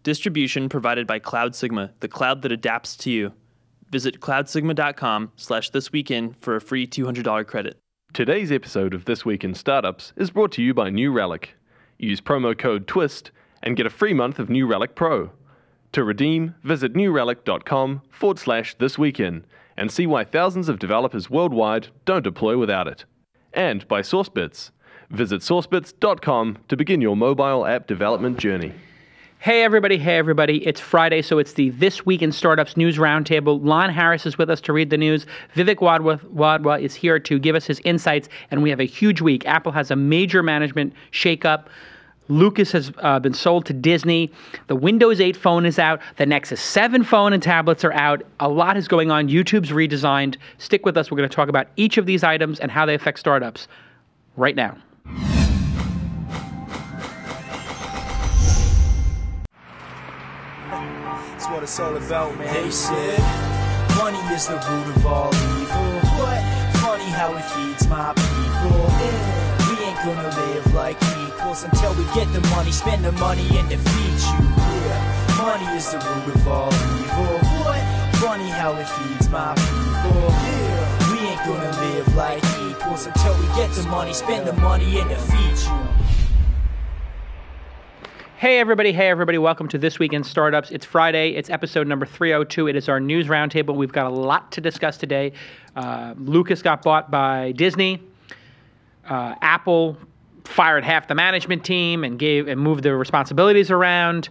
Distribution provided by Cloud Sigma, the cloud that adapts to you. Visit cloudsigma.com/thisweekin for a free $200 credit. Today's episode of This Week in Startups is brought to you by New Relic. Use promo code TWiST and get a free month of New Relic Pro. To redeem, visit newrelic.com/thisweekin and see why thousands of developers worldwide don't deploy without it. And by SourBits. Visit SourBits.com to begin your mobile app development journey. Hey everybody, it's Friday, so it's the This Week in Startups News Roundtable. Lon Harris is with us to read the news. Vivek Wadhwa is here to give us his insights, and we have a huge week. Apple has a major management shakeup. Lucas has been sold to Disney. The Windows 8 phone is out. The Nexus 7 phone and tablets are out. A lot is going on. YouTube's redesigned. Stick with us. We're going to talk about each of these items and how they affect startups right now. That's what it's all about, man. They said money is the root of all evil. What? Funny how it feeds my people. We ain't gonna live like equals until we get the money, spend the money, and defeat you. Yeah, money is the root of all evil. What? Funny how it feeds my people. Yeah, we ain't gonna live like equals until we get the money, spend the money, and defeat you. Hey everybody, welcome to This Week in Startups. It's Friday, it's episode number 302. It is our news roundtable. We've got a lot to discuss today. Lucas got bought by Disney. Apple fired half the management team and moved the responsibilities around.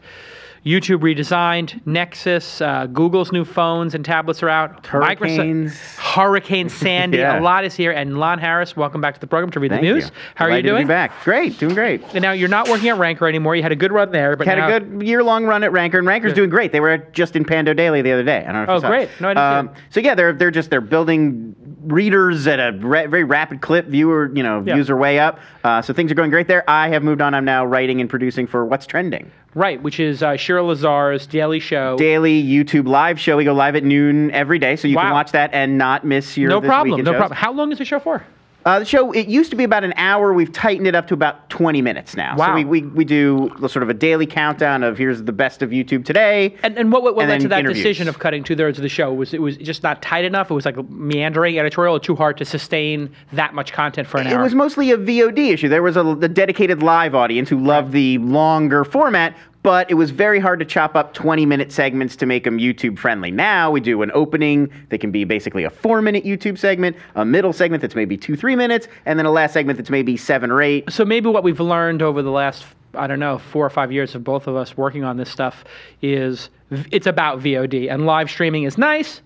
YouTube redesigned. Nexus, Google's new phones and tablets are out. Hurricanes. Hurricane Sandy. Yeah. A lot is here. And Lon Harris, welcome back to the program to read the news. How are you doing? To be back. Great, doing great. And now you're not working at Ranker anymore. You had a good run there, but had a good year-long run at Ranker, and Ranker's doing great. They were just in Pando Daily the other day. I don't know if you saw great. No, I didn't see it. So yeah, they're building readers at a very rapid clip. Views are way up. So things are going great there. I have moved on. I'm now writing and producing for What's Trending. Right, which is Shira Lazar's daily show. Daily YouTube live show. We go live at noon every day, so you can watch that and not miss your This Week in shows. How long is the show for? The show, it used to be about an hour. We've tightened it up to about 20 minutes now. Wow. So we do sort of a daily countdown of here's the best of YouTube today. And what led to that decision of cutting 2/3 of the show? Was it just not tight enough? It was like a meandering editorial, or too hard to sustain that much content for an hour? It was mostly a VOD issue. There was a dedicated live audience who loved the longer format, but it was very hard to chop up 20-minute segments to make them YouTube-friendly. Now we do an opening that can be basically a 4-minute YouTube segment, a middle segment that's maybe 2-3 minutes, and then a last segment that's maybe 7 or 8. So maybe what we've learned over the last, 4 or 5 years of both of us working on this stuff is it's about VOD, and live streaming is nice,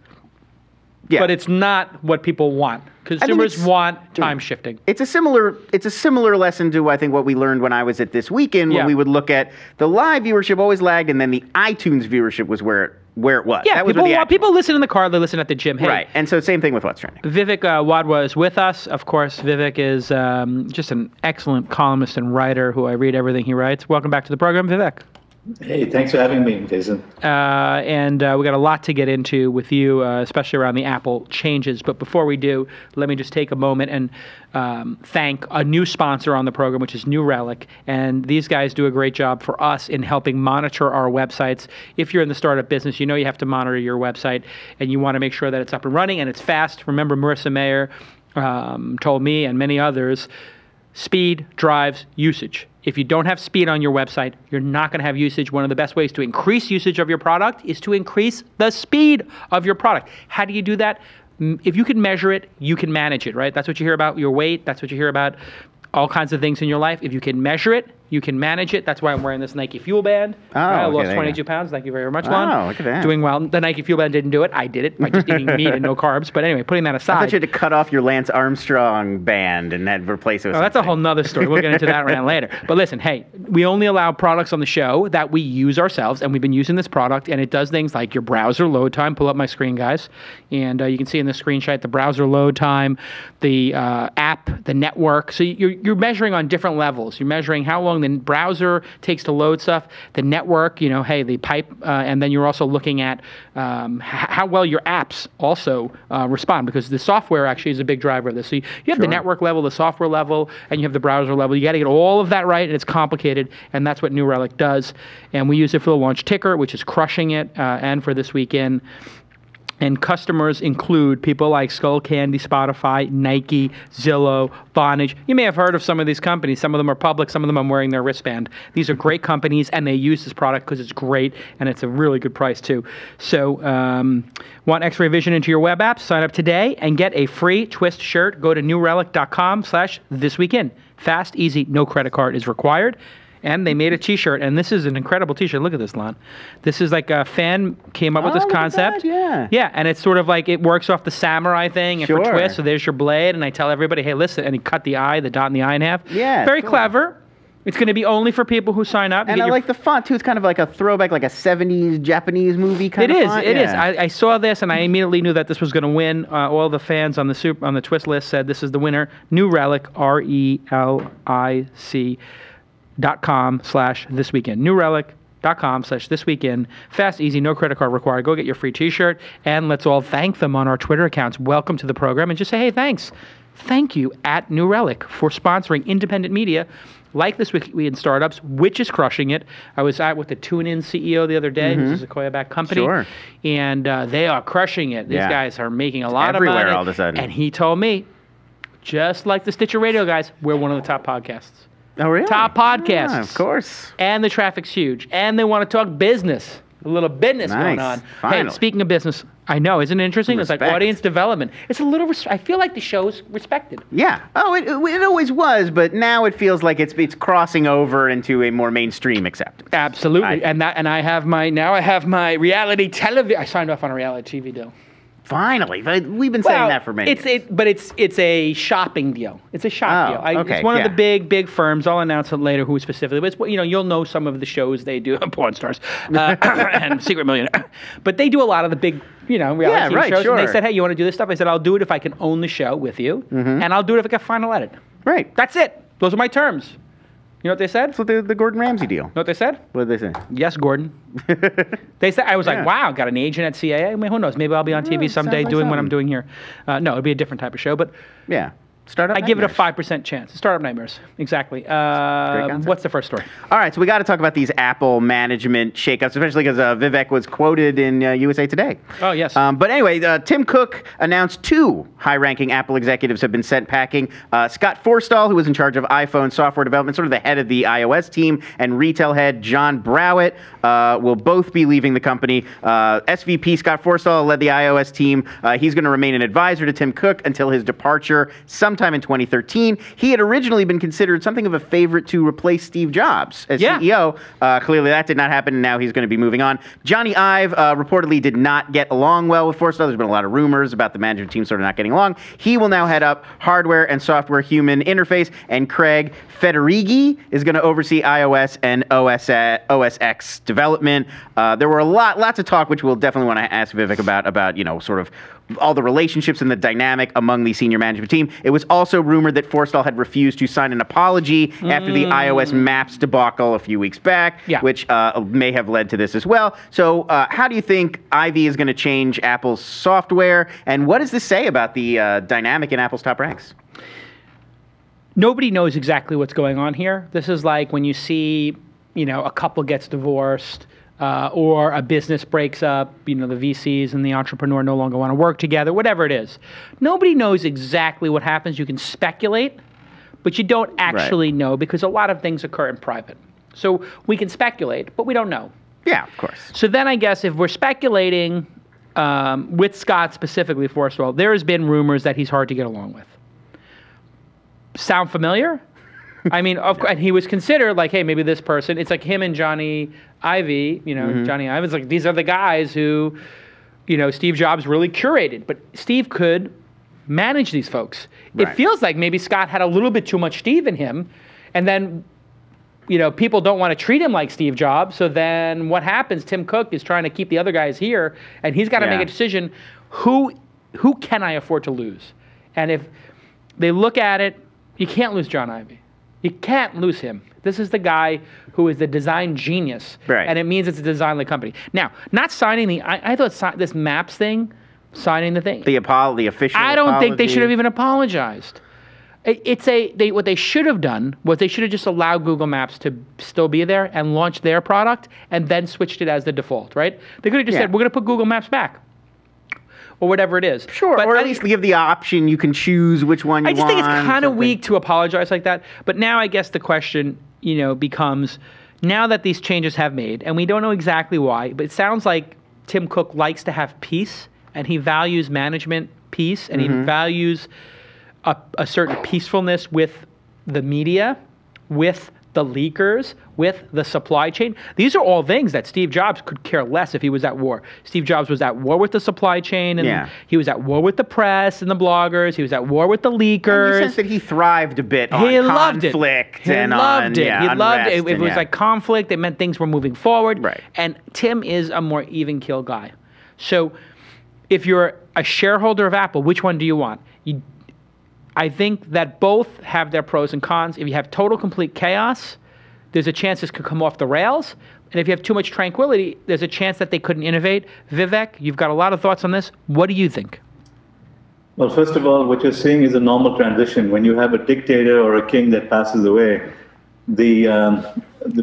but it's not what people want. Consumers want time shifting. It's a similar lesson to I think what we learned when I was at This Weekend, when we would look at the live viewership always lagged, and then the iTunes viewership was where it was. Yeah, people listen in the car, they listen at the gym. Hey, right, and so same thing with What's Trending. Vivek Wadhwa is with us. Of course, Vivek is just an excellent columnist and writer who I read everything he writes. Welcome back to the program, Vivek. Hey, thanks for having me, Jason. And we got a lot to get into with you, especially around the Apple changes. But before we do, let me just take a moment and thank a new sponsor on the program, which is New Relic. And these guys do a great job for us in helping monitor our websites. If you're in the startup business, you have to monitor your website, and you want to make sure that it's up and running and it's fast. Remember, Marissa Mayer told me and many others, speed drives usage. If you don't have speed on your website, you're not going to have usage. One of the best ways to increase usage of your product is to increase the speed of your product. How do you do that? If you can measure it, you can manage it, right? That's what you hear about your weight. That's what you hear about all kinds of things in your life. If you can measure it, you can manage it. That's why I'm wearing this Nike Fuel Band. I lost 22 pounds. Thank you very much, Lon. Oh, look at that. Doing well. The Nike Fuel Band didn't do it. I did it by just eating meat and no carbs. But anyway, putting that aside. I thought you had to cut off your Lance Armstrong band and then replace it with something. That's a whole nother story. We'll get into that around later. But listen, hey, we only allow products on the show that we use ourselves, and we've been using this product, and it does things like your browser load time. Pull up my screen, guys. And you can see in the screenshot the browser load time, the app, the network. So you're measuring on different levels. You're measuring how long long the browser takes to load stuff, the network, hey, the pipe, and then you're also looking at how well your apps also respond, because the software actually is a big driver of this. So you have the network level, the software level, and you have the browser level. You got to get all of that right, and it's complicated, and that's what New Relic does. And we use it for the launch ticker, which is crushing it, and for this weekend. And customers include people like Skullcandy, Spotify, Nike, Zillow, Vonage. You may have heard of some of these companies. Some of them are public. Some of them I'm wearing their wristband. These are great companies, and they use this product because it's great, and it's a really good price, too. So want X-ray vision into your web apps? Sign up today and get a free TWiST shirt. Go to newrelic.com/thisweekend. Fast, easy, no credit card is required. And they made a T-shirt, and this is an incredible T-shirt. Look at this, Lon. This is like a fan came up with this concept. Yeah, and it's sort of like it works off the samurai thing and for TWiST. So there's your blade, and I tell everybody, hey, listen, and he cut the dot in the eye in half. Yeah, very clever. It's going to be only for people who sign up. And I like the font, too. It's kind of like a throwback, like a 70s Japanese movie kind of font. It is. I saw this, and I immediately knew that this was going to win. All the fans on the TWiST list said this is the winner. New Relic, RELIC.com/thisweekend. newrelic.com/thisweekend. Fast, easy, no credit card required. Go get your free T-shirt, and let's all thank them on our Twitter accounts. Welcome to the program, and just say, hey, thanks. Thank you at New Relic for sponsoring independent media like This Week in Startups, which is crushing it. I was out with the TuneIn CEO the other day, who's a Sequoia-backed company, and they are crushing it. These guys are making a lot of money. Everywhere all of a sudden. And he told me, just like the Stitcher Radio guys, we're one of the top podcasts. Oh, really? Top podcasts. Yeah, of course. And the traffic's huge. And they want to talk business. A little business going on. Finally. Hey, speaking of business, I know, isn't it interesting? Respect. It's like audience development. It's a little, I feel like the show's respected. Yeah. Oh, it always was, but now it feels like it's crossing over into a more mainstream acceptance. Absolutely. And I have my reality television. I signed off on a reality TV deal. Finally, we've been saying that for many years. But it's a shopping deal. It's a shop deal. It's one of the big firms. I'll announce it later who specifically. But it's, you'll know some of the shows they do, Porn Stars and Secret Millionaire. But they do a lot of the big reality TV shows. Sure. And they said, hey, you want to do this stuff? I said, I'll do it if I can own the show with you, and I'll do it if I get final edit. Right. That's it. Those are my terms. You know what they said? So the Gordon Ramsay deal. Know what they said? What did they say? Yes, Gordon. They said, I was like, wow, got an agent at CAA. I mean, who knows? Maybe I'll be on TV someday doing what I'm doing here. No, it'd be a different type of show, but yeah. Startup I give it a 5% chance. Startup Nightmares. Exactly. What's the first story? All right, so we got to talk about these Apple management shakeups, especially because Vivek was quoted in USA Today. Oh, yes. But anyway, Tim Cook announced 2 high-ranking Apple executives have been sent packing. Scott Forstall, who was in charge of iPhone software development, sort of the head of the iOS team, and retail head John Browett will both be leaving the company. SVP Scott Forstall led the iOS team. He's going to remain an advisor to Tim Cook until his departure sometime in 2013. He had originally been considered something of a favorite to replace Steve Jobs as CEO. Clearly that did not happen, and now he's going to be moving on. Johnny Ive reportedly did not get along well with Forstall. There's been a lot of rumors about the management team sort of not getting along. He will now head up hardware and software human interface, and Craig Federighi is going to oversee iOS and OS X development. There were lots of talk, which we'll definitely want to ask Vivek about sort of all the relationships and the dynamic among the senior management team. It was also rumored that Forstall had refused to sign an apology after the iOS Maps debacle a few weeks back, which may have led to this as well. So how do you think Ivy is going to change Apple's software, and what does this say about the dynamic in Apple's top ranks? Nobody knows exactly what's going on here. This is like when you see, a couple gets divorced, or a business breaks up, the VCs and the entrepreneur no longer want to work together, whatever it is. Nobody knows exactly what happens. You can speculate, but you don't actually know because a lot of things occur in private. So we can speculate, but we don't know. Yeah, of course. So then I guess if we're speculating with Scott specifically, Forstall, there has been rumors that he's hard to get along with. Sound familiar? I mean, and he was considered like, hey, maybe this person. It's like him and Johnny Ive. Johnny Ive. It's like these are the guys who, Steve Jobs really curated. But Steve could manage these folks. Right. It feels like maybe Scott had a little bit too much Steve in him, and then, people don't want to treat him like Steve Jobs. So then what happens? Tim Cook is trying to keep the other guys here, and he's got to make a decision: who can I afford to lose? And if they look at it, you can't lose John Ive. You can't lose him. This is the guy who is the design genius. Right. And it means it's a design-led company. Now, not signing the, I thought this Maps thing, signing the thing. The official I don't think they should have apology. even apologized. What they should have done was they should have just allowed Google Maps to still be there and launch their product and then switched it as the default, right? They could have just said, we're going to put Google Maps back. Or whatever it is. Sure, but or at least give the option. You can choose which one you want. I just think it's kind of weak to apologize like that. But now I guess the question, becomes, now that these changes have made, and we don't know exactly why, but it sounds like Tim Cook likes to have peace, and he values management peace, and he values a certain peacefulness with the media, with the leakers, with the supply chain. These are all things that Steve Jobs could care less if he was at war. Steve Jobs was at war with the supply chain, and he was at war with the press and the bloggers. He was at war with the leakers. In the sense that he thrived a bit on conflict He and loved on it. He loved it. unrest It was like conflict. It meant things were moving forward. Right. And Tim is a more even keel guy. So if you're a shareholder of Apple, which one do you want? I think that both have their pros and cons. If you have total, complete chaos, there's a chance this could come off the rails. And if you have too much tranquility, there's a chance that they couldn't innovate. Vivek, you've got a lot of thoughts on this. What do you think? Well, first of all, what you're seeing is a normal transition. When you have a dictator or a king that passes away, the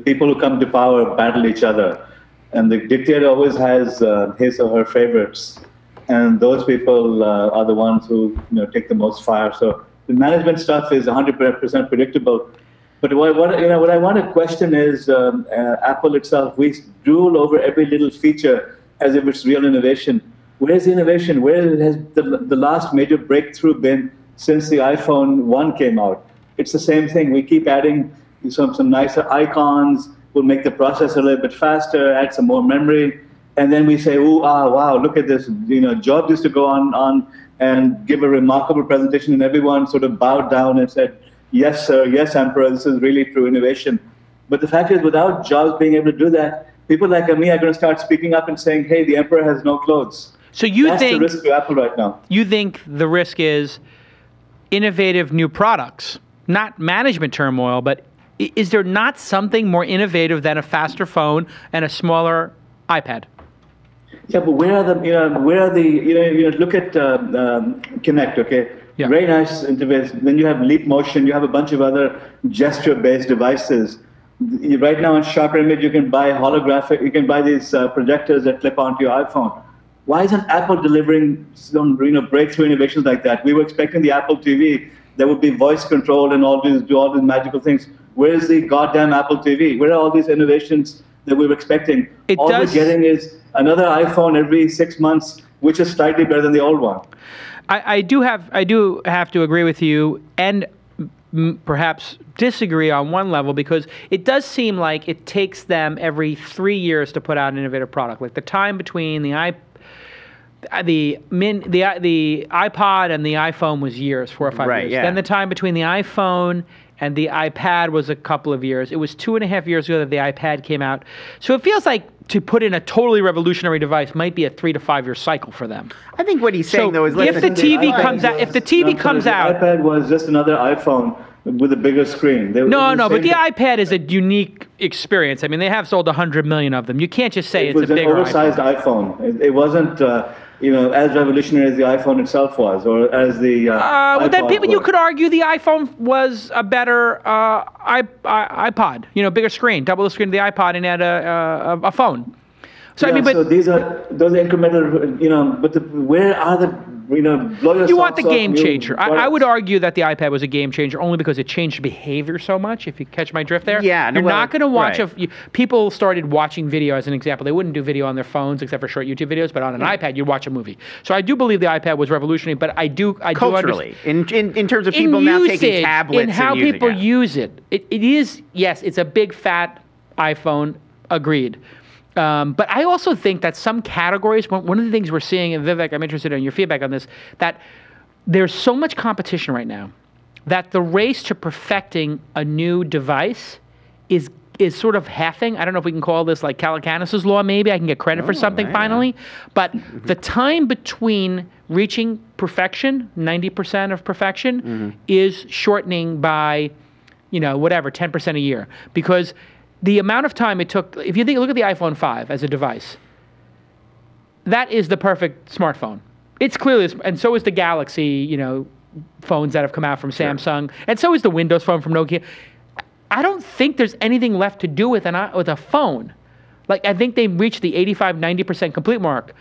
people who come to power battle each other. And the dictator always has his or her favorites. And those people are the ones who take the most fire. So the management stuff is 100% predictable. But what I want to question is Apple itself. We drool over every little feature as if it's real innovation. Where's the innovation? Where has the last major breakthrough been since the iPhone 1 came out? It's the same thing. We keep adding some nicer icons. We'll make the processor a little bit faster, add some more memory. And then we say, wow, look at this. Jobs used to go on and give a remarkable presentation, and everyone sort of bowed down and said, yes, sir, yes, Emperor, this is really true innovation. But the fact is, without Jobs being able to do that, people like me are going to start speaking up and saying, hey, the Emperor has no clothes. So That's the risk to Apple right now. You think the risk is innovative new products, not management turmoil, but is there not something more innovative than a faster phone and a smaller iPad? Yeah, but where are the look at Connect, okay? Yeah. Very nice interface. Then you have Leap Motion, you have a bunch of other gesture-based devices. Right now on Sharper Image, you can buy these projectors that clip onto your iPhone. Why isn't Apple delivering some breakthrough innovations like that? We were expecting the Apple TV that would be voice controlled and do all these magical things. Where's the goddamn Apple TV? Where are all these innovations that we were expecting? All we're getting is another iPhone every 6 months, which is slightly better than the old one. I do have to agree with you and perhaps disagree on one level, because it does seem like it takes them every 3 years to put out an innovative product. Like the time between the iPod and the iPhone was years, 4 or 5 years. Yeah. Then the time between the iPhone and the iPad was a couple of years. It was 2.5 years ago that the iPad came out. So it feels like to put in a totally revolutionary device might be a 3 to 5 year cycle for them. I think what he's saying, though, is if the TV comes out, the iPad was just another iPhone with a bigger screen. But the iPad is a unique experience. I mean, they have sold 100 million of them. You can't just say it's a bigger oversized iPhone. It wasn't as revolutionary as the iPhone itself was, or as the but then iPod you was. could argue the iPhone was a better iPod. Bigger screen, double the screen of the iPod, and had a phone. So so those are incremental. But where are the blow your you want the socks off game new changer. I products? would argue that the iPad was a game changer only because it changed behavior so much, if you catch my drift there. Yeah. You're not going to watch people started watching video, as an example. They wouldn't do video on their phones except for short YouTube videos, but on an iPad, you'd watch a movie. So I do believe the iPad was revolutionary, but I do culturally, in terms of people now taking tablets and how using people it. use it. It is, yes, it's a big fat iPhone, agreed. But I also think that some categories, one of the things we're seeing, and Vivek, I'm interested in your feedback on this, that there's so much competition right now that the race to perfecting a new device is sort of halving. I don't know if we can call this like Calacanis' law, maybe. I can get credit for something finally. But the time between reaching perfection, 90% of perfection, is shortening by whatever, 10% a year. Because the amount of time it took, if you look at the iPhone 5 as a device, that is the perfect smartphone. It's clearly, and so is the Galaxy, phones that have come out from Samsung, and so is the Windows phone from Nokia. I don't think there's anything left to do with a phone. Like, I think they've reached the 85-90% complete mark.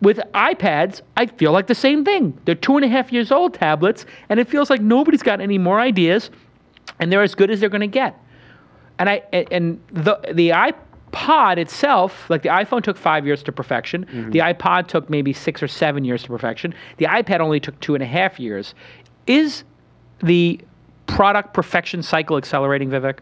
With iPads, I feel like the same thing. They're 2.5 years old tablets, and it feels like nobody's got any more ideas, and they're as good as they're going to get. And the iPod itself, like the iPhone took 5 years to perfection. Mm-hmm. The iPod took maybe 6 or 7 years to perfection. The iPad only took 2.5 years. Is the product perfection cycle accelerating, Vivek?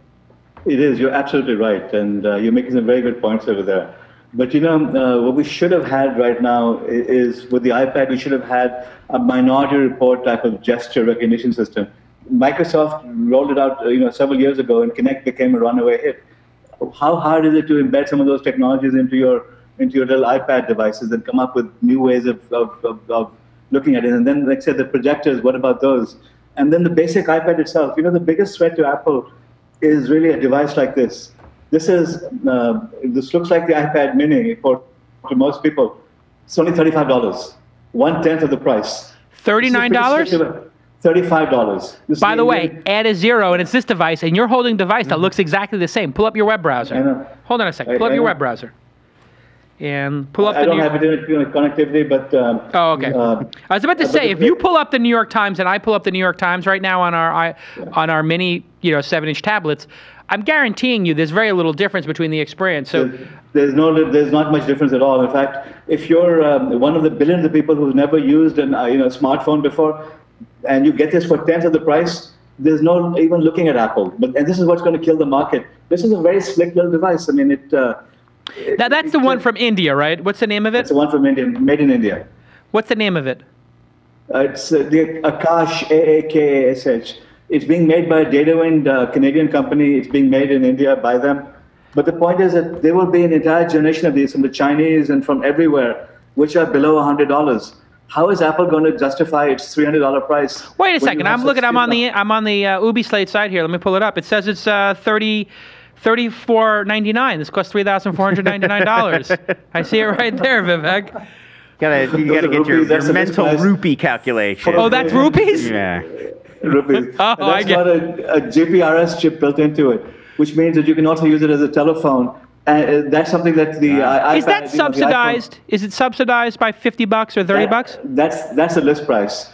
It is. You're absolutely right. And you're making some very good points over there. But, what we should have had right now is with the iPad, we should have had a Minority Report type of gesture recognition system. Microsoft rolled it out, several years ago, and Kinect became a runaway hit. How hard is it to embed some of those technologies into your little iPad devices and come up with new ways of looking at it? And then, like I said, the projectors, what about those? And then the basic iPad itself. The biggest threat to Apple is really a device like this. This looks like the iPad Mini to most people. It's only $35, 1/10 of the price. $39? $35. By the way, add a zero, and it's this device, and you're holding a device that looks exactly the same. Pull up your web browser. I know. Hold on a second. Pull up your web browser. And pull up I don't have internet connectivity, but... oh, okay. I was about to say, if you pull up the New York Times and I pull up the New York Times right now on our mini, 7-inch tablets, I'm guaranteeing you there's very little difference between the experience. So there's not much difference at all. In fact, if you're one of the billions of people who's never used a smartphone before, and you get this for 10th of the price, there's no even looking at Apple. And this is what's going to kill the market. This is a very slick little device. I mean, that's the one from India, right? What's the name of it? It's the one from India, made in India. What's the name of it? It's the Akash, Aakash. It's being made by a data-wind Canadian company. It's being made in India by them. But the point is that there will be an entire generation of these from the Chinese and from everywhere, which are below $100. How is Apple going to justify its $300 price? Wait a second. I'm on the Ubi Slate site here. Let me pull it up. It says it's $34.99. This costs $3,499. I see it right there, Vivek. You gotta get your mental rupee calculation. Oh, that's rupees? Yeah. Rupees. That's got a GPRS chip built into it, which means that you can also use it as a telephone. And that's something that the iPad... Is that subsidized? Is it subsidized by $50 or $30? That's the list price.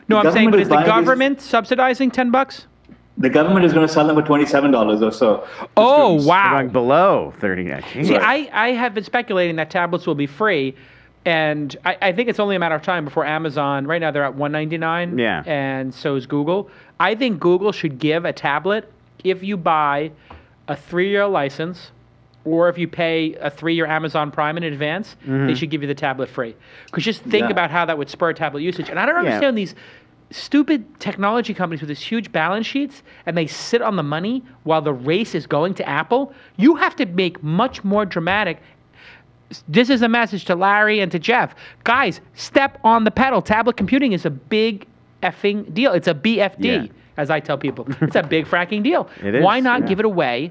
No, I'm saying, but is the government subsidizing $10? The government is going to sell them for $27 or so. Oh, wow. Going below $30. See, I have been speculating that tablets will be free, and I think it's only a matter of time before Amazon, right now they're at $199, yeah, and so is Google. I think Google should give a tablet, if you buy a 3-year license, or if you pay a 3-year Amazon Prime in advance, they should give you the tablet free. Because just think about how that would spur tablet usage. And I don't understand these stupid technology companies with these huge balance sheets, and they sit on the money while the race is going to Apple. You have to make much more dramatic. This is a message to Larry and to Jeff. Guys, step on the pedal. Tablet computing is a big effing deal. It's a BFD, as I tell people. It's a big fracking deal. It is, Why not give it away?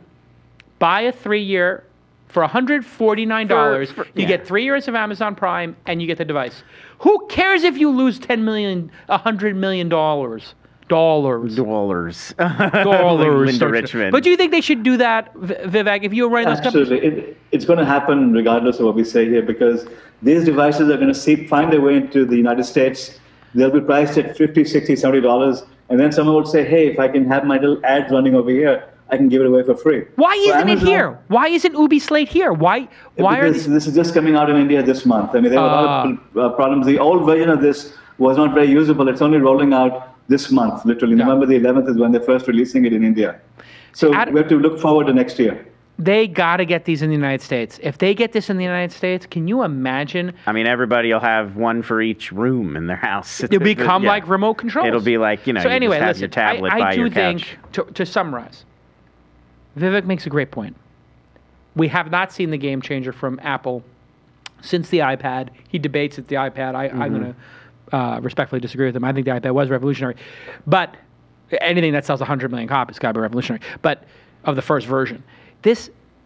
Buy a 3-year for $149. You get 3 years of Amazon Prime, and you get the device. Who cares if you lose $10 million, $100 million? Dollars. Linda Richmond. But do you think they should do that, Vivek, if you were running those companies? Absolutely. It's going to happen regardless of what we say here, because these devices are going to find their way into the United States. They'll be priced at $50, $60, $70, and then someone will say, hey, if I can have my little ads running over here, I can give it away for free. Why isn't it here? Why isn't Ubi Slate here? Why are these? This is just coming out in India this month. I mean, there were a lot of problems. The old version of this was not very usable. It's only rolling out this month, literally. November the 11th is when they're first releasing it in India. So we have to look forward to next year. They got to get these in the United States. If they get this in the United States, can you imagine? I mean, everybody will have one for each room in their house. It'll become like remote controls. It'll be like, so you anyway, just have your tablet by your couch. I do think, to summarize, Vivek makes a great point. We have not seen the game changer from Apple since the iPad. He debates it's the iPad. I'm going to respectfully disagree with him. I think the iPad was revolutionary. But Anything that sells 100 million copies got to be revolutionary. But of the first version,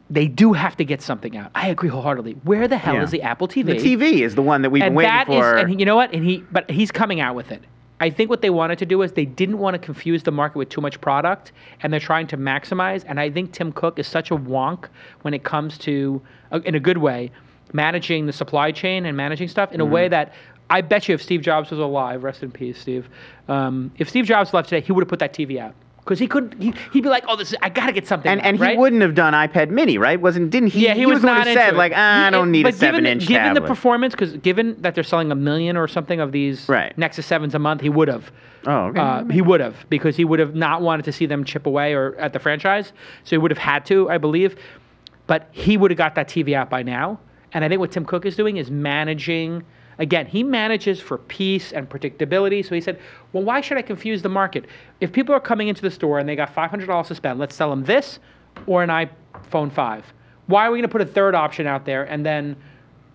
they do have to get something out. I agree wholeheartedly. Where the hell is the Apple TV? The TV is the one that we've been waiting for. And you know what? But he's coming out with it. I think what they wanted to do is they didn't want to confuse the market with too much product, and they're trying to maximize. And I think Tim Cook is such a wonk when it comes to, in a good way, managing the supply chain and managing stuff in a way that I bet you if Steve Jobs was alive, rest in peace, Steve. If Steve Jobs left today, he would have put that TV out. Because he'd be like, I gotta get something. And right? he wouldn't have done iPad Mini, right? Didn't he? Yeah, he was not into said it. like, I don't need a 7-inch given tablet. the performance, because given that they're selling 1 million or something of these Nexus 7s a month, he would have. Oh, okay. He would have, because he would have not wanted to see them chip away or at the franchise. So he would have had to, I believe. But he would have got that TV out by now. And I think what Tim Cook is doing is managing. Again, he manages for peace and predictability. So he said, well, why should I confuse the market? If people are coming into the store and they got $500 to spend, let's sell them this or an iPhone 5. Why are we going to put a third option out there and then,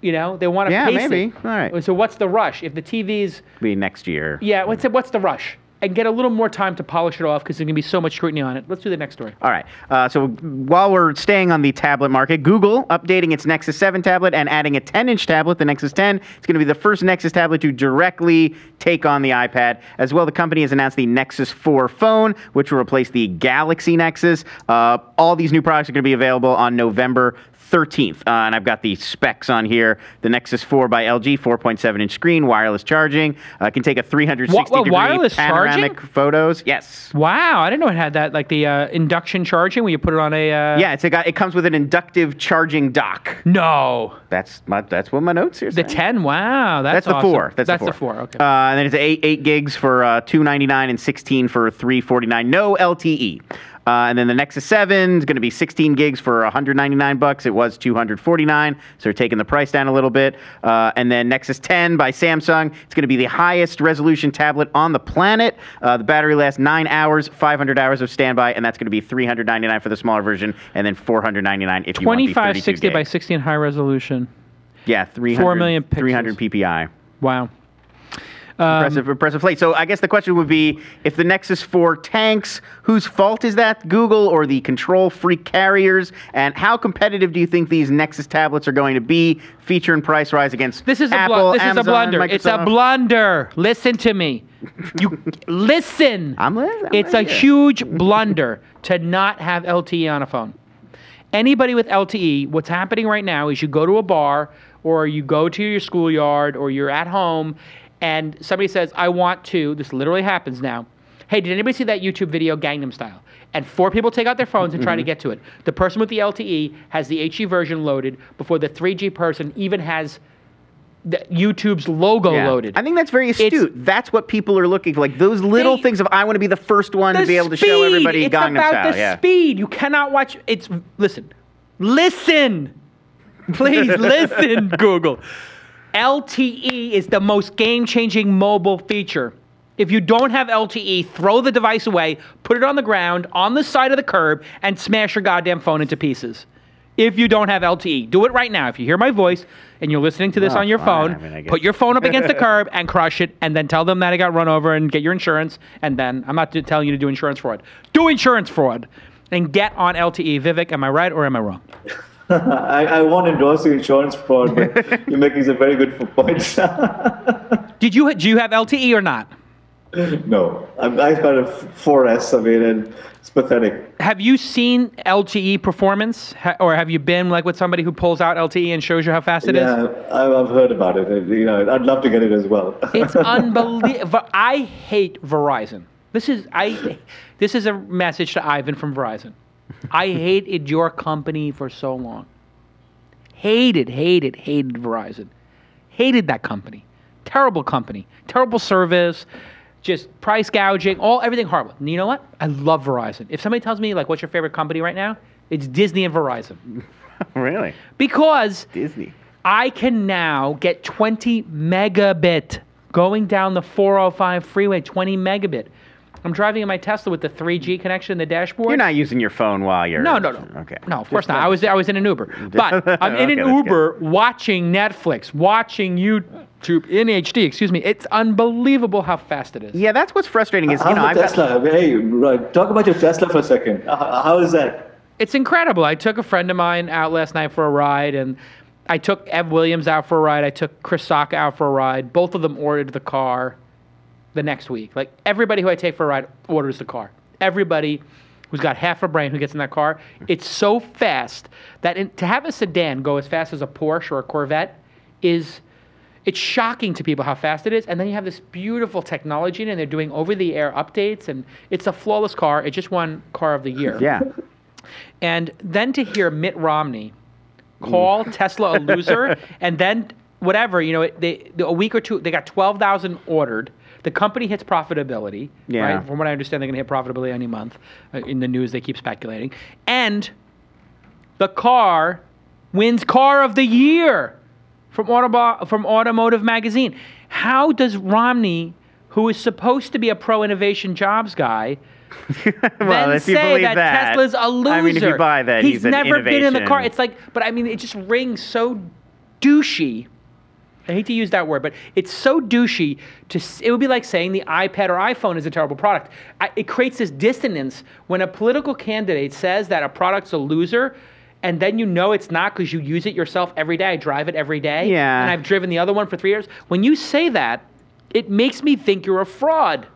they want to pace maybe. it? All right. So what's the rush? If the TV's... Be next year. Yeah, what's the rush? And get a little more time to polish it off because there's going to be so much scrutiny on it. Let's do the next story. All right. So while we're staying on the tablet market, Google updating its Nexus 7 tablet and adding a 10-inch tablet, the Nexus 10. It's going to be the first Nexus tablet to directly take on the iPad. As well, the company has announced the Nexus 4 phone, which will replace the Galaxy Nexus. All these new products are going to be available on November 13th. And I've got the specs on here. The Nexus 4 by LG, 4.7-inch screen, wireless charging. Can take a 360-degree panoramic photos. Yes. Wow, I didn't know it had that, like the induction charging where you put it on a... Yeah, it comes with an inductive charging dock. No. That's what my notes here say. The 10, wow, that's the awesome. 4. That's the 4, okay. And then it's 8 gigs for $299 and 16 for $349. No LTE. And then the Nexus 7 is going to be 16 gigs for $199. It was $249, so they're taking the price down a little bit. And then Nexus 10 by Samsung. It's going to be the highest resolution tablet on the planet. The battery lasts 9 hours, 500 hours of standby, and that's going to be $399 for the smaller version, and then $499 if you want the 32 2560 by 16 high resolution. Yeah, 4 million pixels. 300 PPI. Wow. Impressive plate. So I guess the question would be, if the Nexus 4 tanks, whose fault is that? Google or the control freak carriers? And how competitive do you think these Nexus tablets are going to be? Feature and price rise against Apple, Amazon, This is a blunder. Microsoft? It's a blunder. Listen to me. You listen. I'm listening. It's a huge blunder to not have LTE on a phone. Anybody with LTE, what's happening right now is you go to a bar or you go to your schoolyard or you're at home and somebody says, I want to, this literally happens now, hey, did anybody see that YouTube video, Gangnam Style? And 4 people take out their phones and try to get to it. The person with the LTE has the HD version loaded before the 3G person even has YouTube's logo loaded. I think that's very astute. That's what people are looking for. Like those little things of, I want to be the first one to be able to show everybody Gangnam Style. It's about the speed. You cannot watch, listen. Please listen, Google. LTE is the most game-changing mobile feature. If you don't have LTE, throw the device away, put it on the ground, on the side of the curb, and smash your goddamn phone into pieces. If you don't have LTE, do it right now. If you hear my voice and you're listening to this on your phone, put your phone up against the curb and crush it, and then tell them that it got run over and get your insurance. And then, I'm not telling you to do insurance fraud. Do insurance fraud and get on LTE. Vivek, am I right or am I wrong? I won't endorse the insurance fraud, but you're making some very good points. Do you have LTE or not? No, I've got a 4S. I mean, and it's pathetic. Have you seen LTE performance, or have you been like with somebody who pulls out LTE and shows you how fast it is? Yeah, I've heard about it. I'd love to get it as well. It's unbelievable. I hate Verizon. This is a message to Ivan from Verizon. I hated your company for so long. Hated Verizon. Hated that company. Terrible company. Terrible service. Just price gouging. Everything horrible. And you know what? I love Verizon. If somebody tells me, like, what's your favorite company right now? It's Disney and Verizon. Really? Because Disney. I can now get 20 megabit going down the 405 freeway, 20 megabit. I'm driving in my Tesla with the 3G connection in the dashboard. You're not using your phone while you're... No. Okay. No, of course not. I was in an Uber. But I'm in an Uber watching Netflix, watching in HD, excuse me. It's unbelievable how fast it is. Yeah, that's what's frustrating is, How's the Tesla? Hey, right, talk about your Tesla for a second. How is that? It's incredible. I took a friend of mine out last night for a ride, and I took Ev Williams out for a ride. I took Chris Saka out for a ride. Both of them ordered the car the next week. Like, everybody who I take for a ride orders the car. Everybody who's got half a brain who gets in that car. It's so fast that to have a sedan go as fast as a Porsche or a Corvette it's shocking to people how fast it is. And then you have this beautiful technology in it, and they're doing over-the-air updates, and it's a flawless car. It just won Car of the Year. Yeah. And then to hear Mitt Romney call Tesla a loser, and then whatever, a week or two, they got 12,000 ordered. The company hits profitability, right? From what I understand, they're going to hit profitability any month. In the news, they keep speculating. And the car wins Car of the Year from Automotive Magazine. How does Romney, who is supposed to be a pro-innovation jobs guy, well, then if you say believe that Tesla's a loser? I mean, if you buy that, he's an never been in the car. innovation. It's like, but I mean, it just rings so douchey. I hate to use that word, but it's so douchey. It would be like saying the iPad or iPhone is a terrible product. It creates this dissonance when a political candidate says that a product's a loser, and then it's not because you use it yourself every day. I drive it every day, and I've driven the other one for 3 years. When you say that, it makes me think you're a fraud.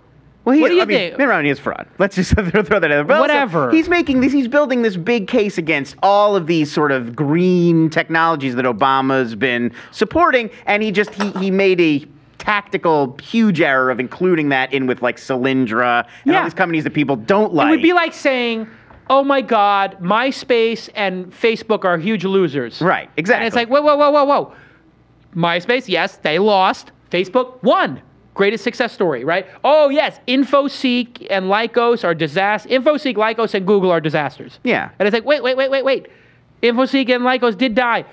Well, what do you think? Mitt Romney is fraud. Let's just throw that in there. But whatever. Also, he's building this big case against all of these sort of green technologies that Obama's been supporting, and he made a tactical huge error of including that in with like Solyndra and all these companies that people don't like. It would be like saying, oh my God, MySpace and Facebook are huge losers. Right, exactly. And it's like, whoa. MySpace, yes, they lost. Facebook won. Greatest success story, right? Oh, yes, InfoSeek and Lycos are disasters. InfoSeek, Lycos, and Google are disasters. Yeah. And it's like, wait. InfoSeek and Lycos did die.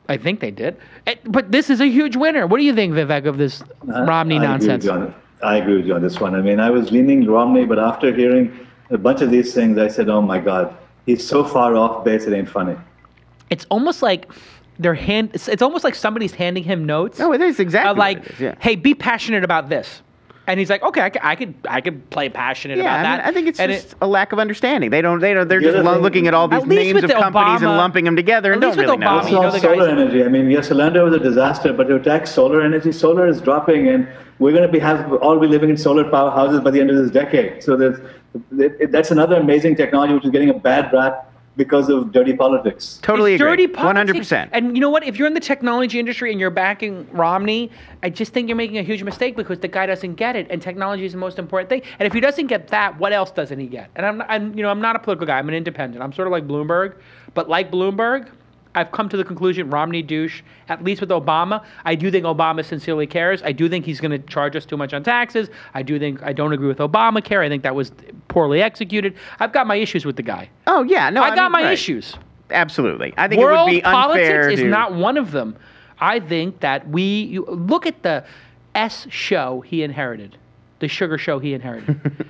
I think they did. But this is a huge winner. What do you think, Vivek, of this Romney nonsense? I agree with you on this one. I mean, I was leaning Romney, but after hearing a bunch of these things, I said, oh my God, he's so far off base, it ain't funny. It's almost like it's almost like somebody's handing him notes. No, it is exactly like, what it is, yeah. Hey, be passionate about this. And he's like, okay, I could play passionate about that. I think it's just a lack of understanding. They're just looking at all these names of companies and lumping them together and don't really know. It's all solar energy. I mean, yes, Solyndra was a disaster, but to attack solar energy, solar is dropping, and we're going to all be living in solar power houses by the end of this decade. So that's another amazing technology which is getting a bad rap because of dirty politics. Totally agree. Dirty politics. 100%. And you know what? If you're in the technology industry and you're backing Romney, I just think you're making a huge mistake because the guy doesn't get it, and technology is the most important thing. And if he doesn't get that, what else doesn't he get? And I'm not a political guy. I'm an independent. I'm sort of like Bloomberg, but like Bloomberg, I've come to the conclusion Romney douche, at least with Obama. I do think Obama sincerely cares. I do think he's going to charge us too much on taxes. I don't agree with Obamacare. I think that was poorly executed. I've got my issues with the guy. Oh, yeah. No, I got my issues. Absolutely. I think World it would be unfair politics is not one of them. I think that you look at the S show he inherited, the sugar show he inherited.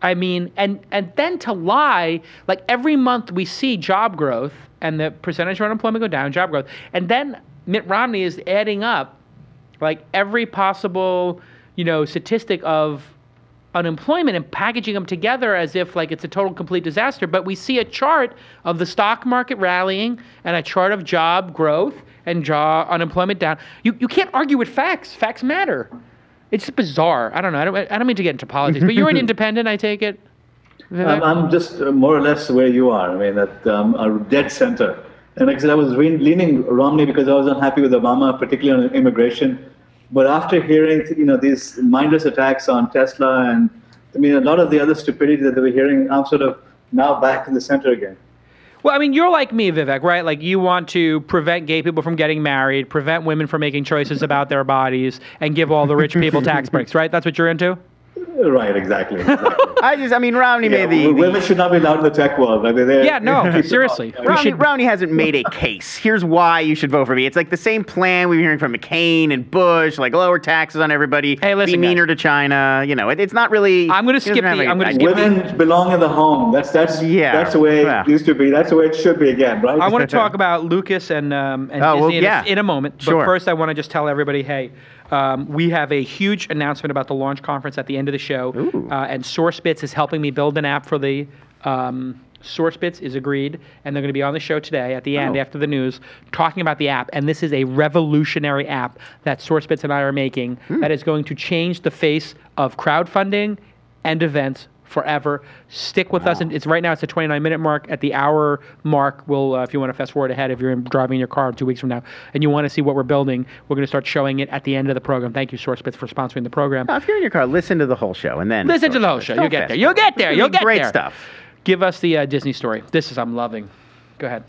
I mean, and then to lie, like every month we see job growth and the percentage of unemployment go down, job growth. And then Mitt Romney is adding up like every possible, statistic of unemployment and packaging them together as if like it's a total complete disaster. But we see a chart of the stock market rallying and a chart of job growth and unemployment down. You can't argue with facts. Facts matter. It's just bizarre. I don't know. I don't mean to get into politics, but you're an independent, I take it. I'm just more or less where you are. I mean, at a dead center. And like I said, I was leaning Romney because I was unhappy with Obama, particularly on immigration. But after hearing, these mindless attacks on Tesla and, I mean, a lot of the other stupidity that we're hearing, I'm sort of now back in the center again. Well, I mean, you're like me, Vivek, right? Like you want to prevent gay people from getting married, prevent women from making choices about their bodies, and give all the rich people tax breaks, right? That's what you're into? Right, exactly. I mean, Romney made the women should not be allowed in the tech world. I mean, Yeah, no, seriously. Romney hasn't made a case. Here's why you should vote for me. It's like the same plan we've been hearing from McCain and Bush, like lower taxes on everybody, Hey, listen, be meaner to China. You know, it's not really. I'm going to skip the. Women belong in the home. That's the way it used to be. That's the way it should be again, right? I want to talk about Lucas and Disney in a moment. But first, I want to just tell everybody, hey. We have a huge announcement about the launch conference at the end of the show, and SourceBits is helping me build an app for the SourceBits is agreed, and they're going to be on the show today at the end after the news talking about the app, and this is a revolutionary app that SourceBits and I are making that is going to change the face of crowdfunding and events forever. Stick with us. And it's right now. It's the 29-minute mark. At the hour mark, we'll if you want to fast forward ahead, if you're driving your car 2 weeks from now, and you want to see what we're building, we're going to start showing it at the end of the program. Thank you, SourceBits, for sponsoring the program. If you're in your car, listen to the whole show, and then listen to the whole show. You'll get there. You'll get there. You'll get there. Great stuff. Give us the Disney story. This is I'm loving. Go ahead.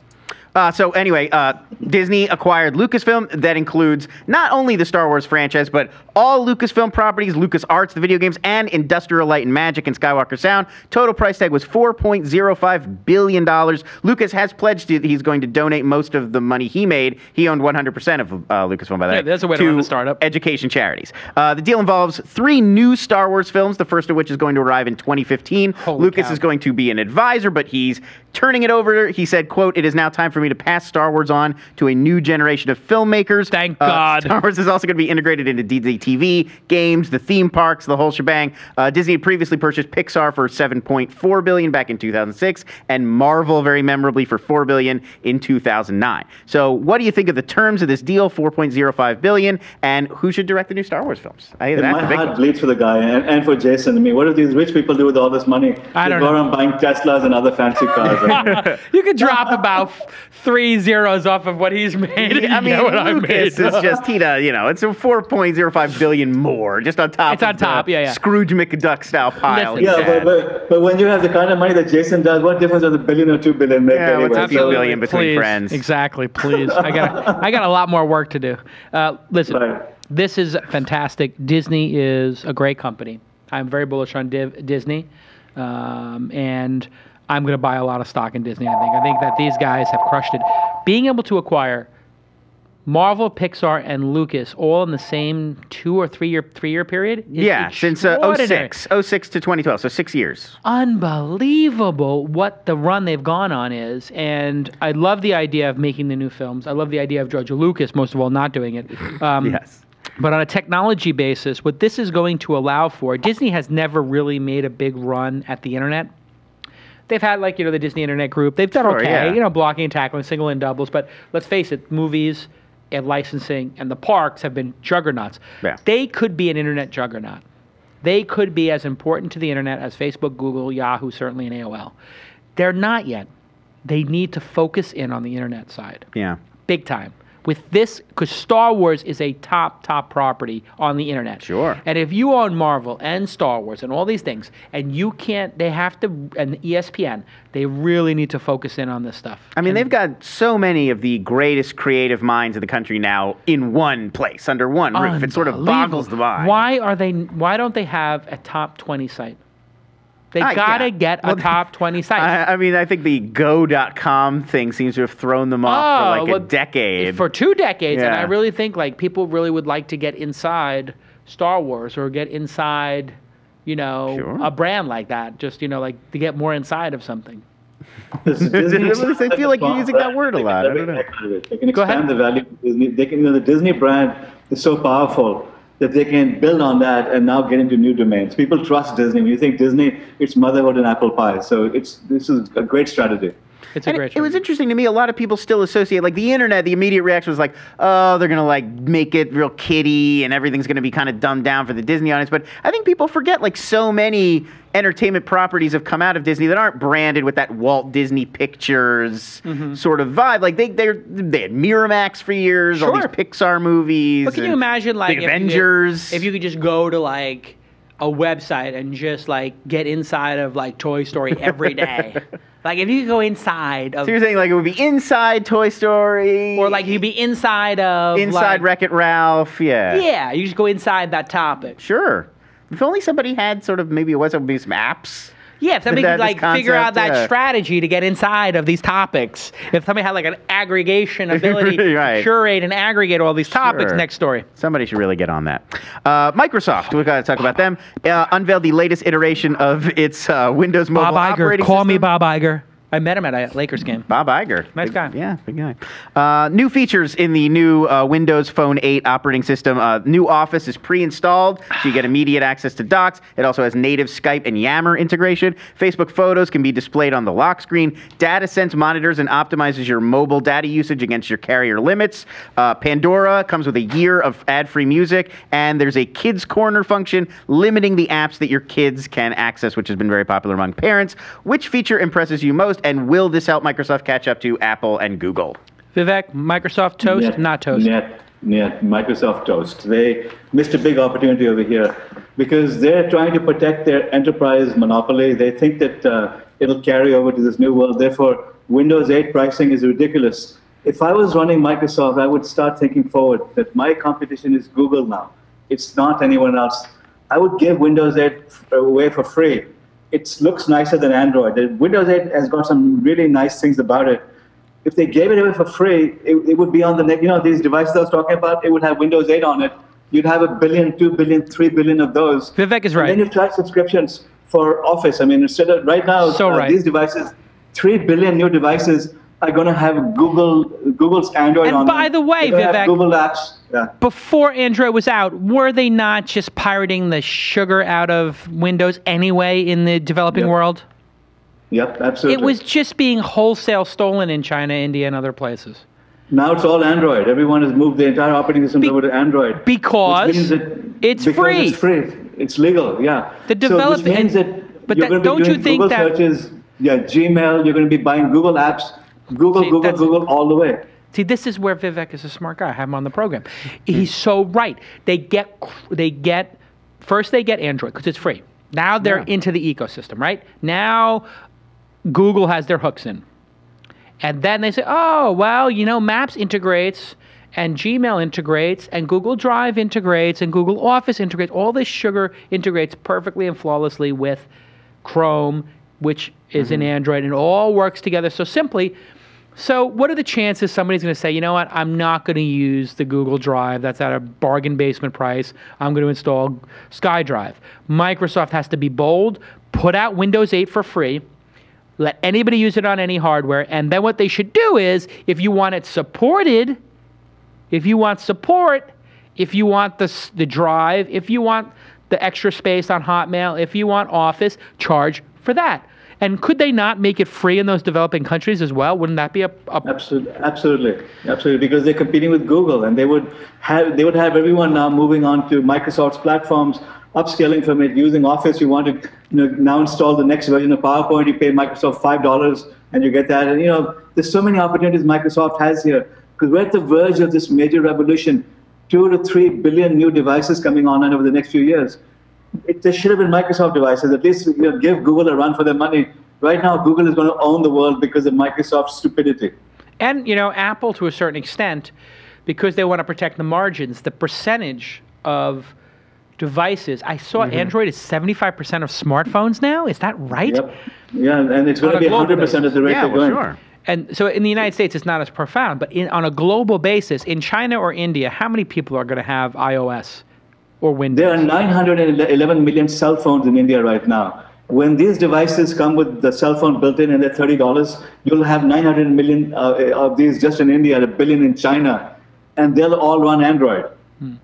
So anyway, Disney acquired Lucasfilm. That includes not only the Star Wars franchise, but all Lucasfilm properties, LucasArts, the video games, and Industrial Light and Magic and Skywalker Sound. Total price tag was $4.05 billion. Lucas has pledged that he's going to donate most of the money he made. He owned 100% of Lucasfilm by that. Yeah, that's a way to run a startup. Education charities. The deal involves 3 new Star Wars films, the first of which is going to arrive in 2015. Lucas is going to be an advisor, but he's turning it over. He said, quote, "It is now time for me to pass Star Wars on to a new generation of filmmakers." Thank God. Star Wars is also going to be integrated into Disney TV, games, the theme parks, the whole shebang. Disney had previously purchased Pixar for $7.4 billion back in 2006, and Marvel, very memorably, for $4 billion in 2009. So what do you think of the terms of this deal, $4.05 billion, and who should direct the new Star Wars films? My heart bleeds for the guy and for Jason. I mean, what do these rich people do with all this money? I don't know. They go know. around buying Teslas and other fancy cars. You could drop about 3 zeros off of what he's made. I mean, Lucas is just, it's a $4.05 billion more, just on top. It's on top, yeah. Scrooge McDuck style pile. Listen, but when you have the kind of money that Jason does, what difference does $1 billion or $2 billion make? Yeah, anyway? what's a few billion between friends? Exactly, please. I got a lot more work to do. Listen, This is fantastic. Disney is a great company. I'm very bullish on Disney, and I'm going to buy a lot of stock in Disney, I think that these guys have crushed it. Being able to acquire Marvel, Pixar, and Lucas all in the same 2 or 3 year period? Since 06 to 2012, so 6 years. Unbelievable what the run they've gone on is, and I love the idea of making the new films. I love the idea of George Lucas, most of all, not doing it. Yes. But on a technology basis, what this is going to allow for, Disney has never really made a big run at the internet. They've had, the Disney Internet Group. They've done blocking and tackling, single and doubles. But let's face it, movies and licensing and the parks have been juggernauts. Yeah. They could be an internet juggernaut. They could be as important to the internet as Facebook, Google, Yahoo, certainly, and AOL. They're not yet. They need to focus in on the internet side. Yeah. Big time. With this, because Star Wars is a top property on the internet. Sure. And if you own Marvel and Star Wars and all these things, and you can't, they have to, and ESPN, they really need to focus in on this stuff. I mean, they've got so many of the greatest creative minds in the country now in one place, under one roof. It sort of boggles the mind. Why don't they have a top 20 site? They gotta get a top 20 site. I mean, I think the Go.com thing seems to have thrown them off for a decade. For 2 decades, and I really think people really would like to get inside Star Wars or get inside, a brand like that. Just to get more inside of something. I feel like you're using that word a lot. I don't know. They can expand the value of Disney. They can, the Disney brand is so powerful that they can build on that and now get into new domains. People trust Disney. When you think Disney, it's motherhood and apple pie. So this is a great strategy. It was interesting to me. A lot of people still associate, the internet, the immediate reaction was oh, they're going to make it real kiddie and everything's going to be kind of dumbed down for the Disney audience. But I think people forget so many entertainment properties have come out of Disney that aren't branded with that Walt Disney Pictures sort of vibe. They had Miramax for years, all these Pixar movies. But can you imagine the Avengers? If you could just go to a website and just get inside of Toy Story every day. If you could go inside of... So you're saying it would be inside Toy Story? Or you'd be inside of... Inside Wreck-It Ralph, yeah. Yeah, you just go inside that topic. Sure. If only somebody had sort of maybe some apps. Yeah, if somebody That could this figure out concept, that strategy to get inside of these topics. If somebody had an aggregation ability Right. to curate and aggregate all these topics, Sure. next story. Somebody should really get on that. Microsoft, we've got to talk about them. Unveiled the latest iteration of its Windows Mobile Bob Iger, operating call me system. Bob Iger. I met him at a Lakers game. Bob Iger. Nice Big- guy. Yeah, big guy. New features in the new Windows Phone 8 operating system. New Office is pre-installed, so you get immediate access to docs. It also has native Skype and Yammer integration. Facebook Photos can be displayed on the lock screen. DataSense monitors and optimizes your mobile data usage against your carrier limits. Pandora comes with a year of ad-free music, and there's a Kids Corner function limiting the apps that your kids can access, which has been very popular among parents. Which feature impresses you most? And will this help Microsoft catch up to Apple and Google? Vivek, Microsoft toast, not toast. Microsoft toast. They missed a big opportunity over here because they're trying to protect their enterprise monopoly. They think that it'll carry over to this new world. Therefore, Windows 8 pricing is ridiculous. If I was running Microsoft, I would start thinking forward that my competition is Google now. It's not anyone else. I would give Windows 8 away for free. It looks nicer than Android. The Windows 8 has got some really nice things about it. If they gave it away for free, it would be on the net. These devices I was talking about, it would have Windows 8 on it. You'd have 1 billion, 2 billion, 3 billion of those. Vivek is right. And then you try subscriptions for Office. I mean, instead of right now, these devices, 3 billion new devices are going to have Google's Android on them. And by the way, They're gonna Vivek, have Google apps. Yeah. Before Android was out, were they not just pirating the sugar out of Windows anyway in the developing world? Yep, absolutely. It was just being wholesale stolen in China, India, and other places. Now it's all Android. Everyone has moved the entire operating system over to Android. Because it's free. It's free. It's legal, yeah. The development, which means that but you're going to be doing Google searches, Gmail, you're going to be buying Google apps, Google all the way. See, this is where Vivek is a smart guy. I have him on the program. He's so right. They get Android because it's free. Now they're into the ecosystem, right? Now Google has their hooks in. And then they say, oh, well, Maps integrates and Gmail integrates and Google Drive integrates and Google Office integrates. All this sugar integrates perfectly and flawlessly with Chrome, which is in Android, and it all works together so simply. So what are the chances somebody's going to say, you know what, I'm not going to use the Google Drive. That's at a bargain basement price. I'm going to install SkyDrive. Microsoft has to be bold, put out Windows 8 for free, let anybody use it on any hardware, and then what they should do is, if you want it supported, if you want support, if you want the drive, if you want the extra space on Hotmail, if you want Office, charge for that. And could they not make it free in those developing countries as well? Wouldn't that be Absolutely, because they're competing with Google, and they would have everyone now moving on to Microsoft's platforms, upscaling from it, using Office. You want to now install the next version of PowerPoint. You pay Microsoft $5, and you get that. And there's so many opportunities Microsoft has here because we're at the verge of this major revolution. 2 to 3 billion new devices coming on over the next few years. There should have been Microsoft devices. At least give Google a run for their money. Right now, Google is going to own the world because of Microsoft's stupidity. And, Apple, to a certain extent, because they want to protect the margins, the percentage of devices. I saw Android is 75% of smartphones now. Is that right? Yep. Yeah, and it's going to be 100% at the rate they're going. Sure. And so in the United States, it's not as profound. But on a global basis, in China or India, how many people are going to have iOS or Windows? There are 911 million cell phones in India right now. When these devices come with the cell phone built in and they're $30, you'll have 900 million of these just in India, 1 billion in China, and they'll all run Android.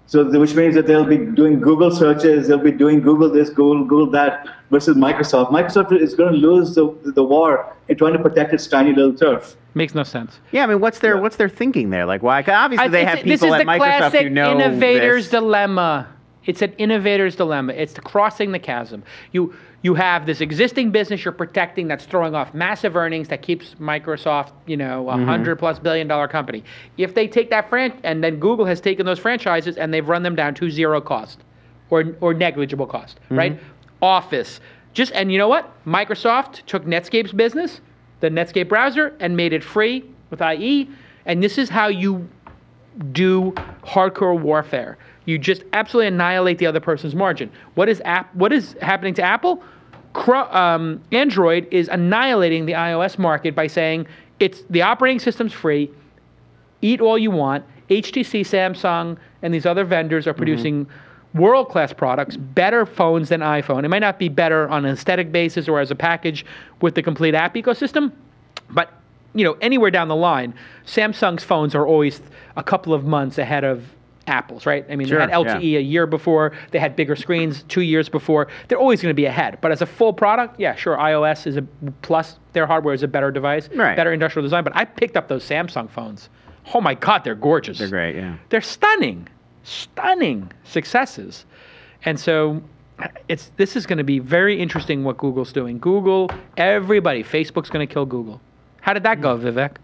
So, which means that they'll be doing Google searches, they'll be doing Google this, Google that, versus Microsoft. Microsoft is going to lose the war in trying to protect its tiny little turf. Makes no sense. Yeah, I mean, what's their thinking there? Like, why? Obviously, they have people at Microsoft who know this is the classic innovator's this. dilemma. It's an innovator's dilemma. It's crossing the chasm. You have this existing business you're protecting that's throwing off massive earnings that keeps Microsoft, $100+ billion company. If they take that and then Google has taken those franchises and they've run them down to zero cost or negligible cost, right? Office. And you know what? Microsoft took Netscape's business, the Netscape browser, and made it free with IE. And this is how you do hardcore warfare. You just absolutely annihilate the other person's margin. What is happening to Apple? Android is annihilating the iOS market by saying the operating system's free. Eat all you want. HTC, Samsung, and these other vendors are producing world-class products, better phones than iPhone. It might not be better on an aesthetic basis or as a package with the complete app ecosystem, but anywhere down the line, Samsung's phones are always a couple of months ahead of Apple's, right? I mean, they had LTE a year before, they had bigger screens 2 years before. They're always going to be ahead. But as a full product, yeah, sure, iOS is a plus. Their hardware is a better device, better industrial design. But I picked up those Samsung phones. Oh my God, they're gorgeous. They're great, yeah. They're stunning successes. And so this is going to be very interesting what Google's doing. Google, everybody, Facebook's going to kill Google. How did that go, Vivek?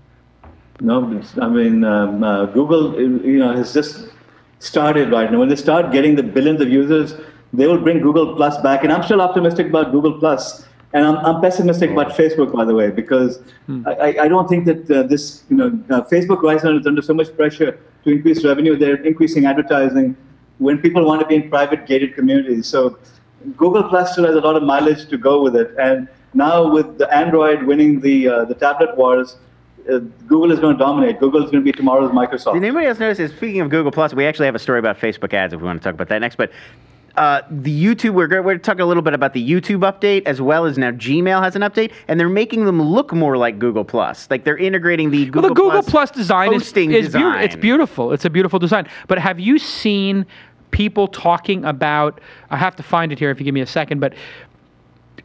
No, I mean, Google, has just started right now. When they start getting the billions of users, they will bring Google Plus back. And I'm still optimistic about Google Plus. And I'm pessimistic about Facebook, by the way, because I don't think that Facebook right now is under so much pressure to increase revenue. They're increasing advertising when people want to be in private gated communities. So Google Plus still has a lot of mileage to go with it. And now with the Android winning the tablet wars, Google is going to dominate. Google is going to be tomorrow's Microsoft. Did anybody else notice? Speaking of Google Plus, we actually have a story about Facebook ads if we want to talk about that next. But the YouTube, we're talking a little bit about the YouTube update, as well as now Gmail has an update, and they're making them look more like Google Plus. Like they're integrating the Google Plus design is design. It's beautiful. It's a beautiful design. But have you seen people talking about? I have to find it here if you give me a second. But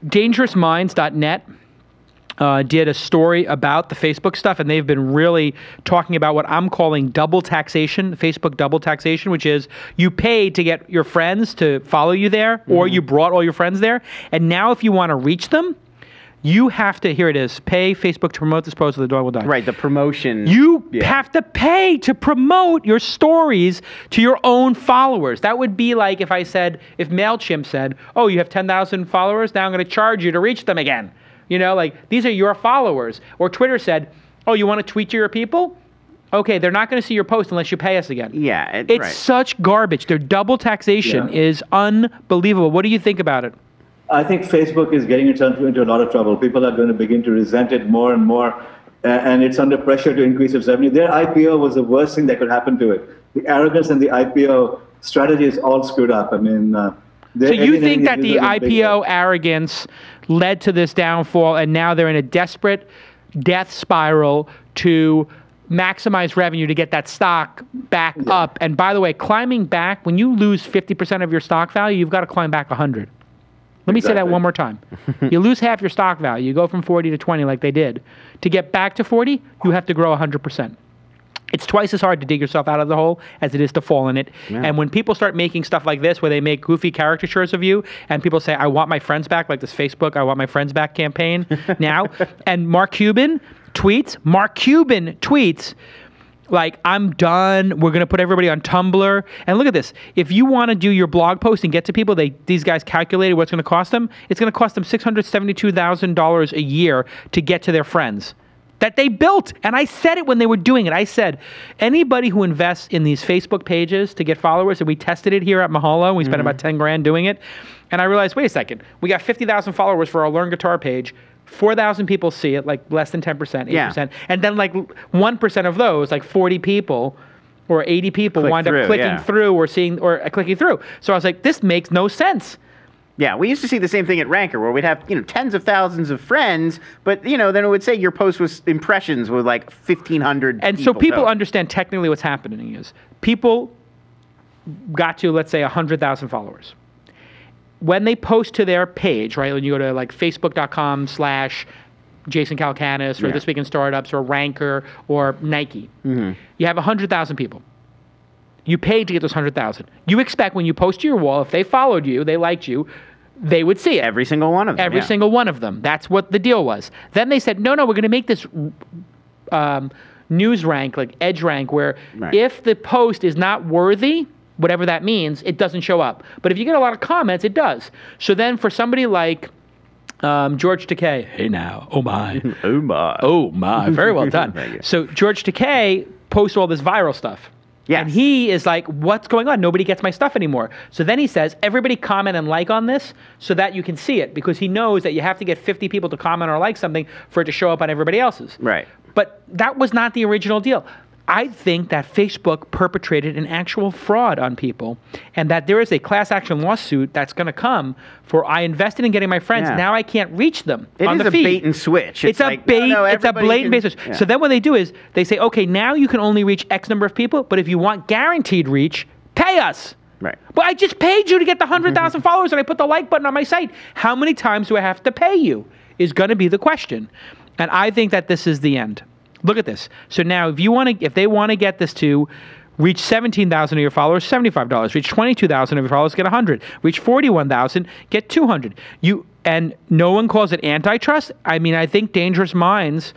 DangerousMinds.net did a story about the Facebook stuff, and they've been really talking about what I'm calling double taxation, Facebook double taxation, which is you pay to get your friends to follow you there, or you brought all your friends there, and now if you want to reach them, you have to, here it is, pay Facebook to promote this post or the dog will die. Right, the promotion. You have to pay to promote your stories to your own followers. That would be like if MailChimp said, oh, you have 10,000 followers, now I'm going to charge you to reach them again. These are your followers. Or Twitter said, oh, you want to tweet to your people? Okay, they're not going to see your post unless you pay us again. Yeah, it's such garbage. Their double taxation is unbelievable. What do you think about it? I think Facebook is getting itself into a lot of trouble. People are going to begin to resent it more and more, and it's under pressure to increase its revenue. Their IPO was the worst thing that could happen to it. The arrogance and the IPO strategy is all screwed up. I mean, so you think that the IPO arrogance led to this downfall, and now they're in a desperate death spiral to maximize revenue to get that stock back up. And by the way, climbing back, when you lose 50% of your stock value, you've got to climb back 100. Let me say that one more time. You lose half your stock value. You go from 40 to 20 like they did. To get back to 40, you have to grow 100%. It's twice as hard to dig yourself out of the hole as it is to fall in it. Yeah. And when people start making stuff like this, where they make goofy caricatures of you, and people say, I want my friends back, like this Facebook, I want my friends back campaign now, and Mark Cuban tweets, like, I'm done. We're going to put everybody on Tumblr. And look at this. If you want to do your blog post and get to people, these guys calculated what's going to cost them. It's going to cost them $672,000 a year to get to their friends that they built. And I said it when they were doing it. I said, anybody who invests in these Facebook pages to get followers, and we tested it here at Mahalo, we spent about 10 grand doing it. And I realized, wait a second, we got 50,000 followers for our Learn Guitar page. 4,000 people see it, like less than 10%, 8%. Yeah. And then like 1% of those, like 40 people or 80 people wind up clicking through or clicking through. So I was like, this makes no sense. Yeah, we used to see the same thing at Ranker, where we'd have, tens of thousands of friends, but, then it would say your post was impressions with like 1,500 And so people understand technically what's happening is people got to, let's say, 100,000 followers. When they post to their page, right, when you go to like facebook.com/Jason Calacanis or This Week in Startups or Ranker or Nike, you have 100,000 people. You paid to get those 100,000. You expect when you post to your wall, if they followed you, they liked you, they would see it. Every single one of them. Every single one of them. That's what the deal was. Then they said, no, we're going to make this news rank, like edge rank, where if the post is not worthy, whatever that means, it doesn't show up. But if you get a lot of comments, it does. So then for somebody like George Takei, hey now, oh my. Oh my. Oh my, very well done. So George Takei posts all this viral stuff. Yes. And he is like, what's going on? Nobody gets my stuff anymore. So then he says, everybody comment and like on this so that you can see it, because he knows that you have to get 50 people to comment or like something for it to show up on everybody else's. Right. But that was not the original deal. I think that Facebook perpetrated an actual fraud on people, and that there is a class action lawsuit that's going to come for I invested in getting my friends. Yeah. Now I can't reach them on the It is a feed. bait and switch. It's like, a bait. no, It's a everybody blatant can- bait switch. yeah. So then what they do is they say, okay, now you can only reach X number of people, but if you want guaranteed reach, pay us. Right. But I just paid you to get the 100,000 followers, and I put the like button on my site. How many times do I have to pay you? Is going to be the question. And I think that this is the end. Look at this. So now if they want to get this to reach 17,000 of your followers, $75. Reach 22,000 of your followers, get 100. Reach 41,000, get 200. And no one calls it antitrust. I mean, I think Dangerous Minds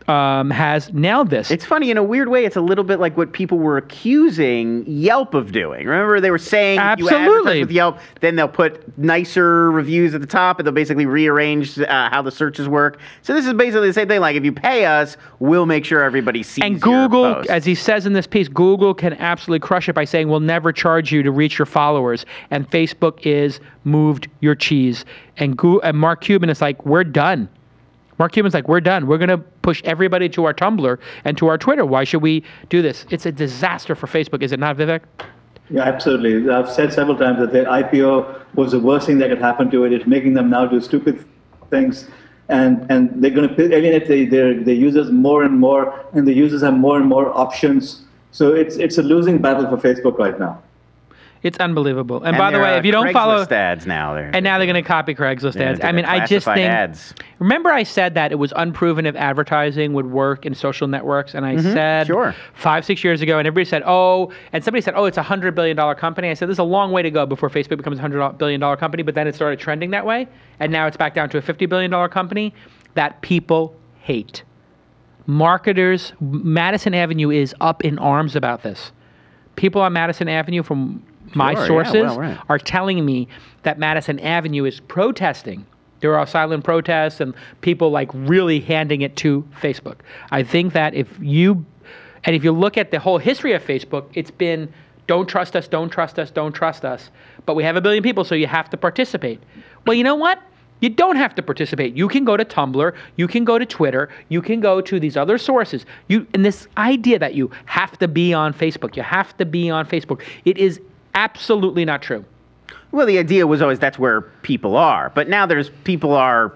has nailed this. It's funny, in a weird way, it's a little bit like what people were accusing Yelp of doing. Remember, they were saying if you Absolutely. advertise with Yelp, then they'll put nicer reviews at the top, and they'll basically rearrange how the searches work. So this is basically the same thing. Like, if you pay us, we'll make sure everybody sees And your Google, post. as he says in this piece, Google can absolutely crush it by saying we'll never charge you to reach your followers. And Facebook is moved your cheese. And Mark Cuban is like, we're done. Mark Cuban's like, we're done. We're going to push everybody to our Tumblr and to our Twitter. Why should we do this? It's a disaster for Facebook, is it not, Vivek? Yeah, absolutely. I've said several times that their IPO was the worst thing that could happen to it. It's making them now do stupid things. And they're going to alienate their users more and more, and the users have more and more options. So it's a losing battle for Facebook right now. It's unbelievable. And by the there way, are if you don't Craigslist follow... ads now. And now they're going to copy Craigslist ads. I mean, I just classified think... ads. Remember I said that it was unproven if advertising would work in social networks? And I said sure. 5-6 years ago, and everybody said, oh... And somebody said, oh, it's a $100 billion company. I said, there's a long way to go before Facebook becomes a $100 billion company, but then it started trending that way. And now it's back down to a $50 billion company that people hate. Marketers... Madison Avenue is up in arms about this. People on Madison Avenue from... My Sure, yeah, sources well, right. are telling me that Madison Avenue is protesting. There are silent protests and people like really handing it to Facebook. I think that if you look at the whole history of Facebook, it's been don't trust us, don't trust us, don't trust us. But we have 1 billion people, so you have to participate. Well, you know what? You don't have to participate. You can go to Tumblr, you can go to Twitter, you can go to these other sources. And this idea that you have to be on Facebook, it is absolutely not true. Well, the idea was always that's where people are. But now people are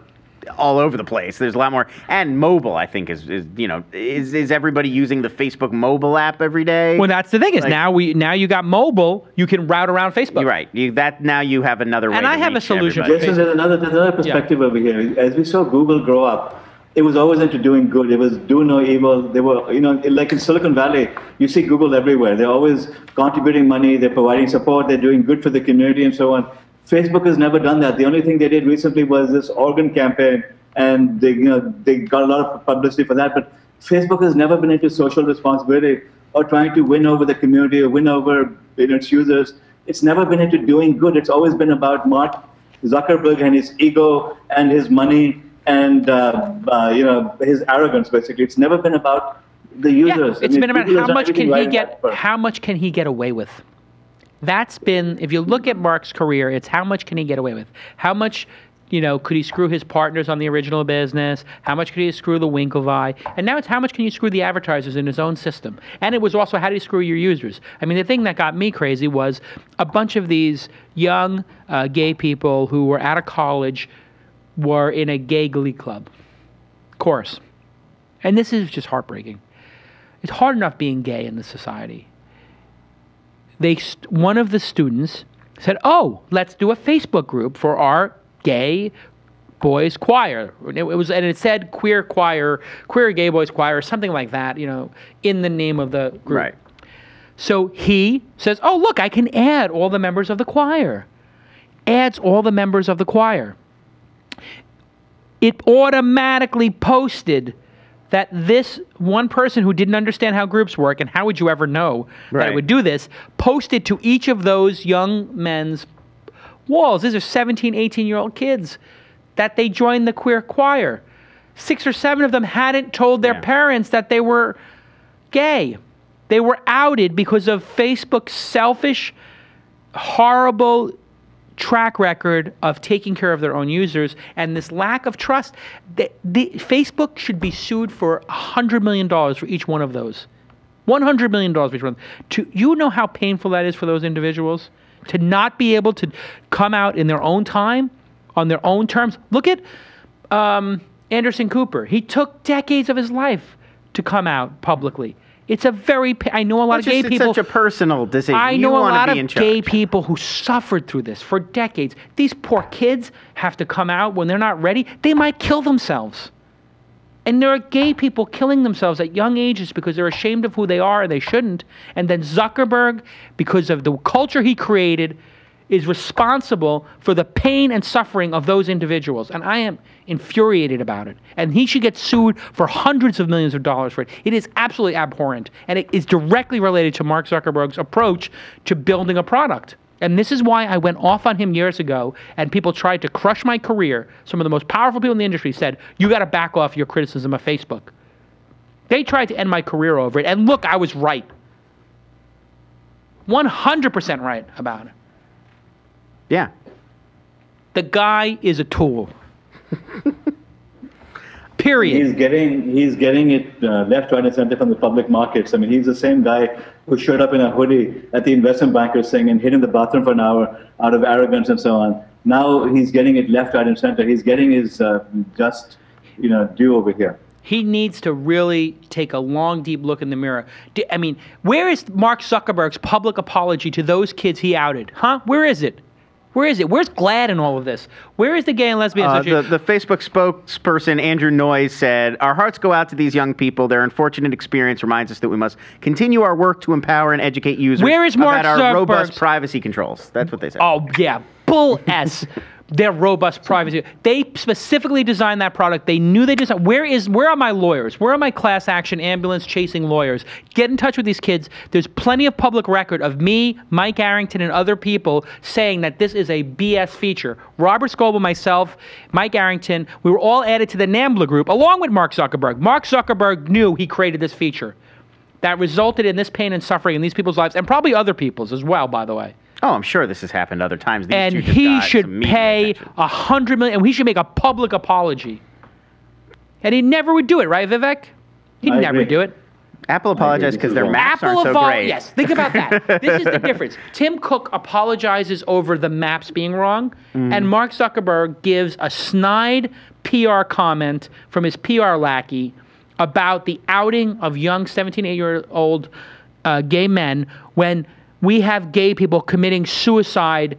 all over the place. There's a lot more. And mobile, I think, is everybody using the Facebook mobile app every day? Well, that's the thing is Like- now you got mobile, you can route around Facebook. You're right. Now you have another way And to I have a reach solution. everybody. Jason, there's another perspective over here. As we saw Google grow up, it was always into doing good. It was do no evil. They were, like in Silicon Valley, you see Google everywhere. They're always contributing money. They're providing support. They're doing good for the community and so on. Facebook has never done that. The only thing they did recently was this organ campaign, and they got a lot of publicity for that. But Facebook has never been into social responsibility or trying to win over the community or win over its users. It's never been into doing good. It's always been about Mark Zuckerberg and his ego and his money and his arrogance. Basically, it's never been about the users. It's been about Google how has much done can everything he right in get. that part. How much can he get away with? That's been. If you look at Mark's career, it's how much can he get away with? How much, could he screw his partners on the original business? How much could he screw the Winklevi? And now it's how much can you screw the advertisers in his own system? And it was also how do you screw your users? I mean, the thing that got me crazy was a bunch of these young gay people who were out of college were in a gay glee club. Chorus. And this is just heartbreaking. It's hard enough being gay in this society. One of the students said, oh, let's do a Facebook group for our gay boys choir. And it said queer choir, queer gay boys choir, or something like that, in the name of the group. Right. So he says, oh, look, I can add all the members of the choir. Adds all the members of the choir. It automatically posted that this one person who didn't understand how groups work, and how would you ever know that it would do this, posted to each of those young men's walls. These are 17, 18-year-old kids that they joined the queer choir. 6 or 7 of them hadn't told their parents that they were gay. They were outed because of Facebook's selfish, horrible track record of taking care of their own users and this lack of trust. Facebook should be sued for $100 million for each one of those. $100 million for each one. You know how painful that is for those individuals to not be able to come out in their own time, on their own terms. Look at Anderson Cooper. He took decades of his life to come out publicly. It's a very, I know a lot of gay people. It's such a personal decision. I know a lot of gay people who suffered through this for decades. These poor kids have to come out when they're not ready. They might kill themselves. And there are gay people killing themselves at young ages because they're ashamed of who they are and they shouldn't. And then Zuckerberg, because of the culture he created, is responsible for the pain and suffering of those individuals. And I am infuriated about it. And he should get sued for hundreds of millions of dollars for it. It is absolutely abhorrent. And it is directly related to Mark Zuckerberg's approach to building a product. And this is why I went off on him years ago, and people tried to crush my career. Some of the most powerful people in the industry said, you got to back off your criticism of Facebook. They tried to end my career over it. And look, I was right. 100% right about it. Yeah. The guy is a tool. Period. He's getting it left, right, and center from the public markets. I mean, he's the same guy who showed up in a hoodie at the investment banker's thing and hid in the bathroom for an hour out of arrogance and so on. Now he's getting it left, right, and center. He's getting his due over here. He needs to really take a long, deep look in the mirror. I mean, where is Mark Zuckerberg's public apology to those kids he outed? Huh? Where is it? Where is it? Where's GLAAD in all of this? Where is the Gay and Lesbian Association? The Facebook spokesperson, Andrew Noyes, said, our hearts go out to these young people. Their unfortunate experience reminds us that we must continue our work to empower and educate users about our robust privacy controls. That's what they said. Oh, yeah. Bull S. Their robust privacy. They specifically designed that product. They knew they designed. Where are my lawyers? Where are my class action ambulance chasing lawyers? Get in touch with these kids. There's plenty of public record of me, Mike Arrington, and other people saying that this is a BS feature. Robert Scoble, myself, Mike Arrington, we were all added to the NAMBLA group along with Mark Zuckerberg. Mark Zuckerberg knew he created this feature that resulted in this pain and suffering in these people's lives and probably other people's as well, by the way. Oh, I'm sure this has happened other times. And he should pay $100 million, and he should make a public apology. And he never would do it, right, Vivek? He'd never do it. Apple apologized because their maps aren't so great. Yes, think about that. This is the difference. Tim Cook apologizes over the maps being wrong, and Mark Zuckerberg gives a snide PR comment from his PR lackey about the outing of young 17, 18-year-old gay men when we have gay people committing suicide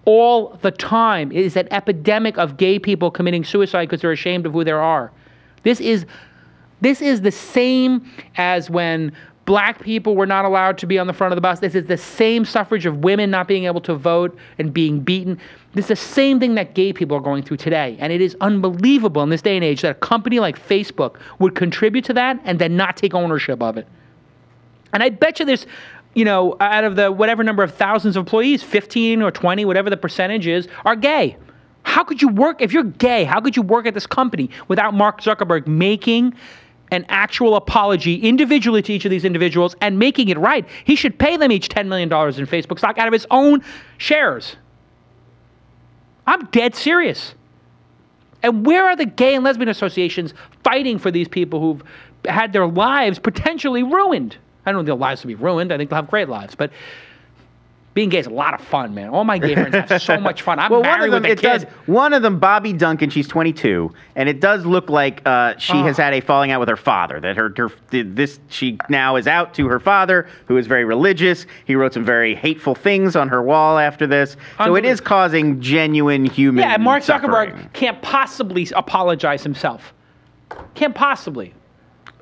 all the time. It is an epidemic of gay people committing suicide because they're ashamed of who they are. This is the same as when black people were not allowed to be on the front of the bus. This is the same suffrage of women not being able to vote and being beaten. This is the same thing that gay people are going through today. And it is unbelievable in this day and age that a company like Facebook would contribute to that and then not take ownership of it. And I bet you there's, out of the whatever number of thousands of employees, 15 or 20, whatever the percentage is, are gay. How could you work, if you're gay, how could you work at this company without Mark Zuckerberg making an actual apology individually to each of these individuals and making it right? He should pay them each $10 million in Facebook stock out of his own shares. I'm dead serious. And where are the gay and lesbian associations fighting for these people who've had their lives potentially ruined? I don't want their lives to be ruined. I think they'll have great lives. But being gay is a lot of fun, man. All my gay friends have so much fun. I'm married with a kid. One of them, Bobby Duncan, she's 22, and it does look like she has had a falling out with her father. That she now is out to her father, who is very religious. He wrote some very hateful things on her wall after this. So it is causing genuine human and Mark suffering. Zuckerberg can't possibly apologize himself. Can't possibly.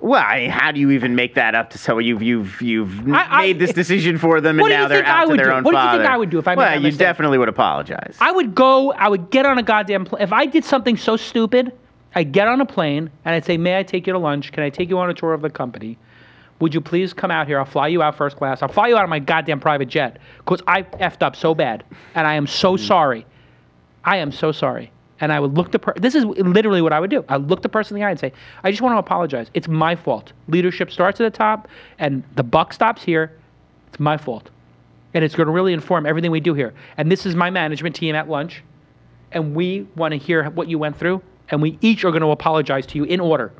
Well, how do you even make that up to someone? You've made this decision for them, and now they're out to their own father. What do you think I would do if I made that mistake? You definitely would apologize. I would get on a goddamn plane. If I did something so stupid, I'd get on a plane, and I'd say, may I take you to lunch? Can I take you on a tour of the company? Would you please come out here? I'll fly you out first class. I'll fly you out on my goddamn private jet, because I effed up so bad, and I am so sorry. I am so sorry. And I would look this is literally what I would do. I would look the person in the eye and say, I just want to apologize. It's my fault. Leadership starts at the top, and the buck stops here. It's my fault. And it's going to really inform everything we do here. And this is my management team at lunch, and we want to hear what you went through, and we each are going to apologize to you in order.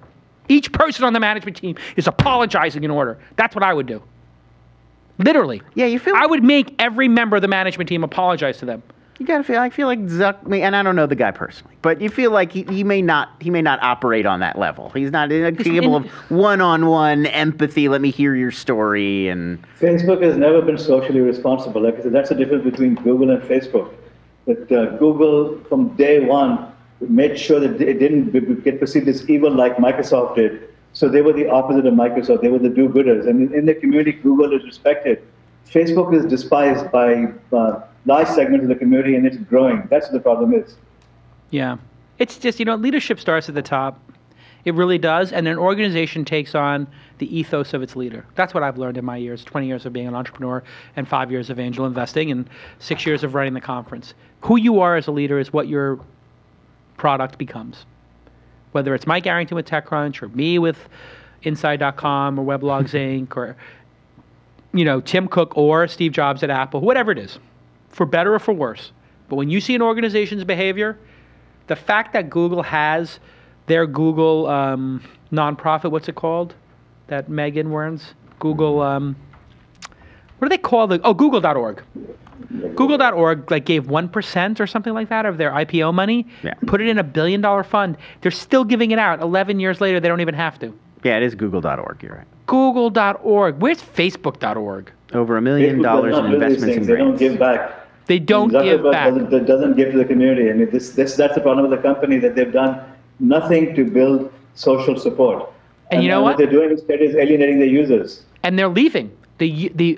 Each person on the management team is apologizing in order. That's what I would do. Literally. Yeah, you feel... I would make every member of the management team apologize to them. You gotta feel. I feel like Zuck, and I don't know the guy personally, but you feel like he may not operate on that level. He's not capable of one-on-one empathy. Let me hear your story. And Facebook has never been socially responsible. Like I said, that's the difference between Google and Facebook. That Google from day one made sure that it didn't get perceived as evil like Microsoft did. So they were the opposite of Microsoft. They were the do-gooders, and in the community, Google is respected. Facebook is despised by large segments of the community, and it's growing. That's what the problem is. Yeah. It's just, leadership starts at the top. It really does. And an organization takes on the ethos of its leader. That's what I've learned in my years, 20 years of being an entrepreneur and 5 years of angel investing and 6 years of running the conference. Who you are as a leader is what your product becomes. Whether it's Mike Arrington with TechCrunch or me with Inside.com or Weblogs Inc. or, Tim Cook or Steve Jobs at Apple, whatever it is. For better or for worse. But when you see an organization's behavior, the fact that Google has their Google nonprofit, what's it called? That Megan runs? Google, what do they call Google.org. Google.org gave 1% or something like that of their IPO money, put it in $1 billion fund. They're still giving it out 11 years later. They don't even have to. Yeah, it is Google.org. You're right. Google.org. Where's Facebook.org? Over $1 million in investments and grants. They don't give back. They don't give back. Doesn't give to the community. I mean, that's the problem with the company, that they've done nothing to build social support. And you know what? What they're doing instead is alienating their users. And they're leaving.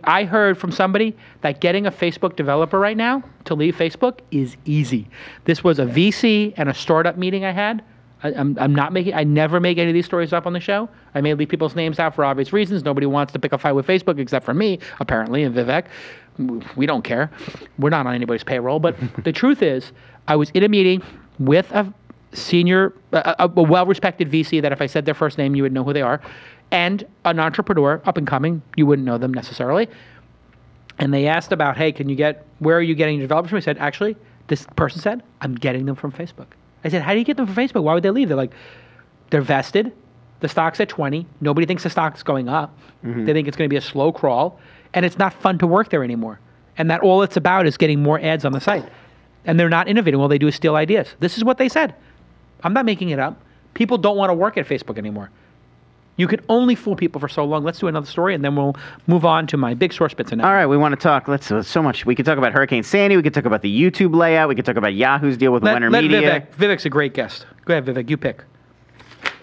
I heard from somebody that getting a Facebook developer right now to leave Facebook is easy. This was a VC and a startup meeting I had. I never make any of these stories up on the show. I may leave people's names out for obvious reasons. Nobody wants to pick a fight with Facebook except for me, apparently, and Vivek. We don't care. We're not on anybody's payroll. But the truth is, I was in a meeting with a senior, a well-respected VC that if I said their first name, you would know who they are, and an entrepreneur, up and coming. You wouldn't know them necessarily. And they asked about, hey, where are you getting your developers from? I said, actually, this person said, I'm getting them from Facebook. I said, how do you get them from Facebook? Why would they leave? They're like, they're vested. The stock's at 20. Nobody thinks the stock's going up. Mm-hmm. They think it's going to be a slow crawl. And it's not fun to work there anymore. And that all it's about is getting more ads on the site. And they're not innovating. All they do is steal ideas. This is what they said. I'm not making it up. People don't want to work at Facebook anymore. You can only fool people for so long. Let's do another story, and then we'll move on to my big source bits. All right, we want to talk. So much. We could talk about Hurricane Sandy. We could talk about the YouTube layout. We could talk about Yahoo's deal with Winter Media. Vivek's a great guest. Go ahead, Vivek. You pick.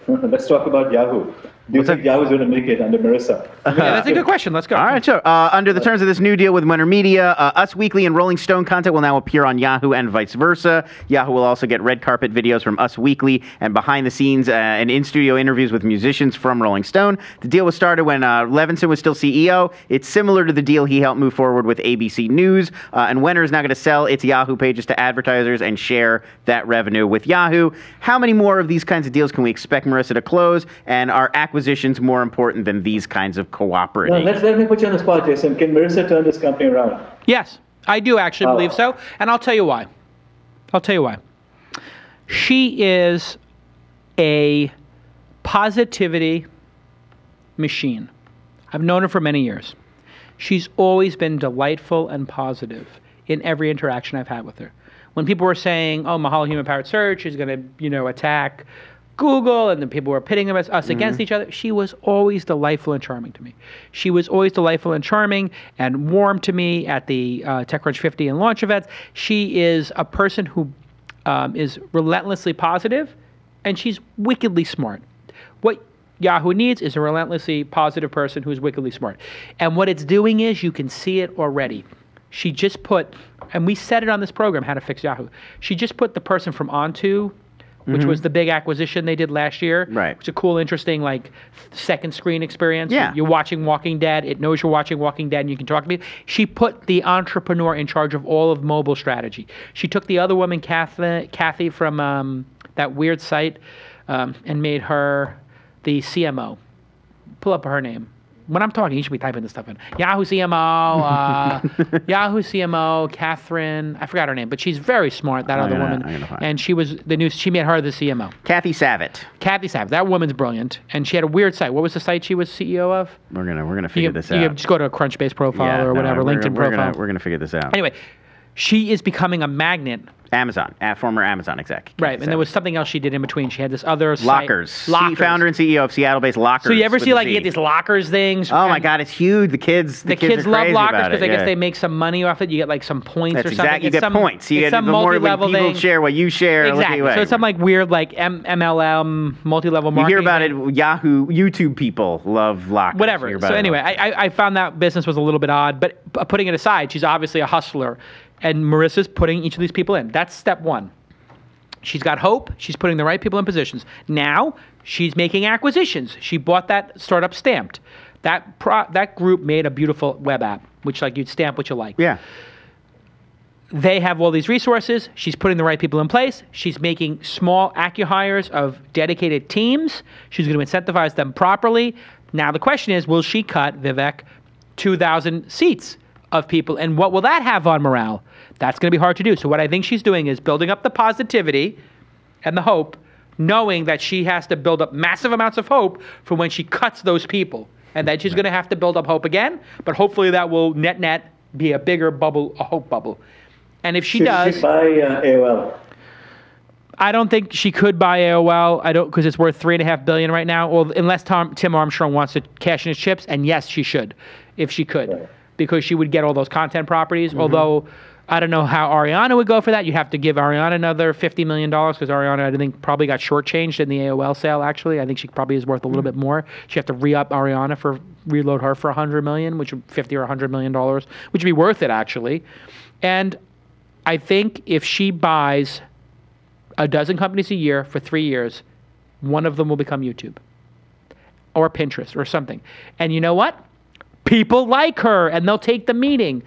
Let's talk about Yahoo. Do you think Yahoo's going to make it under Marissa? Yeah, that's a good question. Let's go. All right, sure. Under the terms of this new deal with Winter Media, Us Weekly and Rolling Stone content will now appear on Yahoo and vice versa. Yahoo will also get red carpet videos from Us Weekly and behind-the-scenes and in-studio interviews with musicians from Rolling Stone. The deal was started when Levinson was still CEO. It's similar to the deal he helped move forward with ABC News. And Winter is now going to sell its Yahoo pages to advertisers and share that revenue with Yahoo. How many more of these kinds of deals can we expect Marissa to close? And are acquisitions more important than these kinds of cooperating? No, let me put you on the spot, Jason. Can Marissa turn this company around? Yes, I do actually believe so. And I'll tell you why. She is a positivity machine. I've known her for many years. She's always been delightful and positive in every interaction I've had with her. When people were saying, oh, Mahalo human-powered search is going to, attack Google, and then people were pitting us against each other, she was always delightful and charming to me. She was always delightful and charming and warm to me at the TechCrunch 50 and launch events. She is a person who is relentlessly positive, and she's wickedly smart. What Yahoo needs is a relentlessly positive person who's wickedly smart. And what it's doing is, you can see it already. She just put, and we said it on this program, How to Fix Yahoo. She just put the person from Onto which was the big acquisition they did last year. Right. It's a cool, interesting, like, second screen experience. Yeah. You're watching Walking Dead. It knows you're watching Walking Dead, and you can talk to people. She put the entrepreneur in charge of all of mobile strategy. She took the other woman, Kathy from that weird site, and made her the CMO. Pull up her name. When I'm talking, you should be typing this stuff in. Yahoo CMO, Catherine. I forgot her name, but she's very smart. That other woman, and she was the new. She made her the CMO. Kathy Savitt. That woman's brilliant, and she had a weird site. What was the site she was CEO of? We're gonna figure this out. You just go to a Crunchbase profile or whatever, LinkedIn profile. We're gonna figure this out. Anyway, she is becoming a magnet. Amazon, former Amazon exec. Right, and there was something else she did in between. She had this other Lockers. Site. Founder and CEO of Seattle-based Lockers. So you ever see, like, you get these Lockers things? Oh, my God, it's huge. The kids love Lockers because I guess they make some money off it. You get, like, some points or something. You get points. You get the more when people share what you share. Exactly. So it's some, like, weird, like, MLM, multi-level marketing. You hear about it, Yahoo, YouTube people love Lockers. Whatever. So anyway, I found that business was a little bit odd, but putting it aside, she's obviously a hustler. And Marissa's putting each of these people in. That's step one. She's got hope. She's putting the right people in positions. Now she's making acquisitions. She bought that startup Stamped. That group made a beautiful web app, which, like, you'd stamp what you like. Yeah. They have all these resources. She's putting the right people in place. She's making small acqui-hires of dedicated teams. She's going to incentivize them properly. Now the question is, will she cut, Vivek, 2,000 seats of people? And what will that have on morale? That's going to be hard to do. So what I think she's doing is building up the positivity and the hope, knowing that she has to build up massive amounts of hope for when she cuts those people. And then she's going to have to build up hope again, but hopefully that will net be a bigger bubble, a hope bubble. And if she does... Should she buy AOL? I don't think she could buy AOL. Because it's worth $3.5 billion right now. Well, unless Tim Armstrong wants to cash in his chips, and yes, she should, if she could. Right. Because she would get all those content properties, although... I don't know how Ariana would go for that. You'd have to give Ariana another $50 million because Ariana, I think, probably got shortchanged in the AOL sale, actually. I think she probably is worth a little bit more. She'd have to re-up Ariana reload her for $100 million, which would $50 or $100 million, which would be worth it, actually. And I think if she buys a dozen companies a year for 3 years, one of them will become YouTube or Pinterest or something. And you know what? People like her, and they'll take the meeting.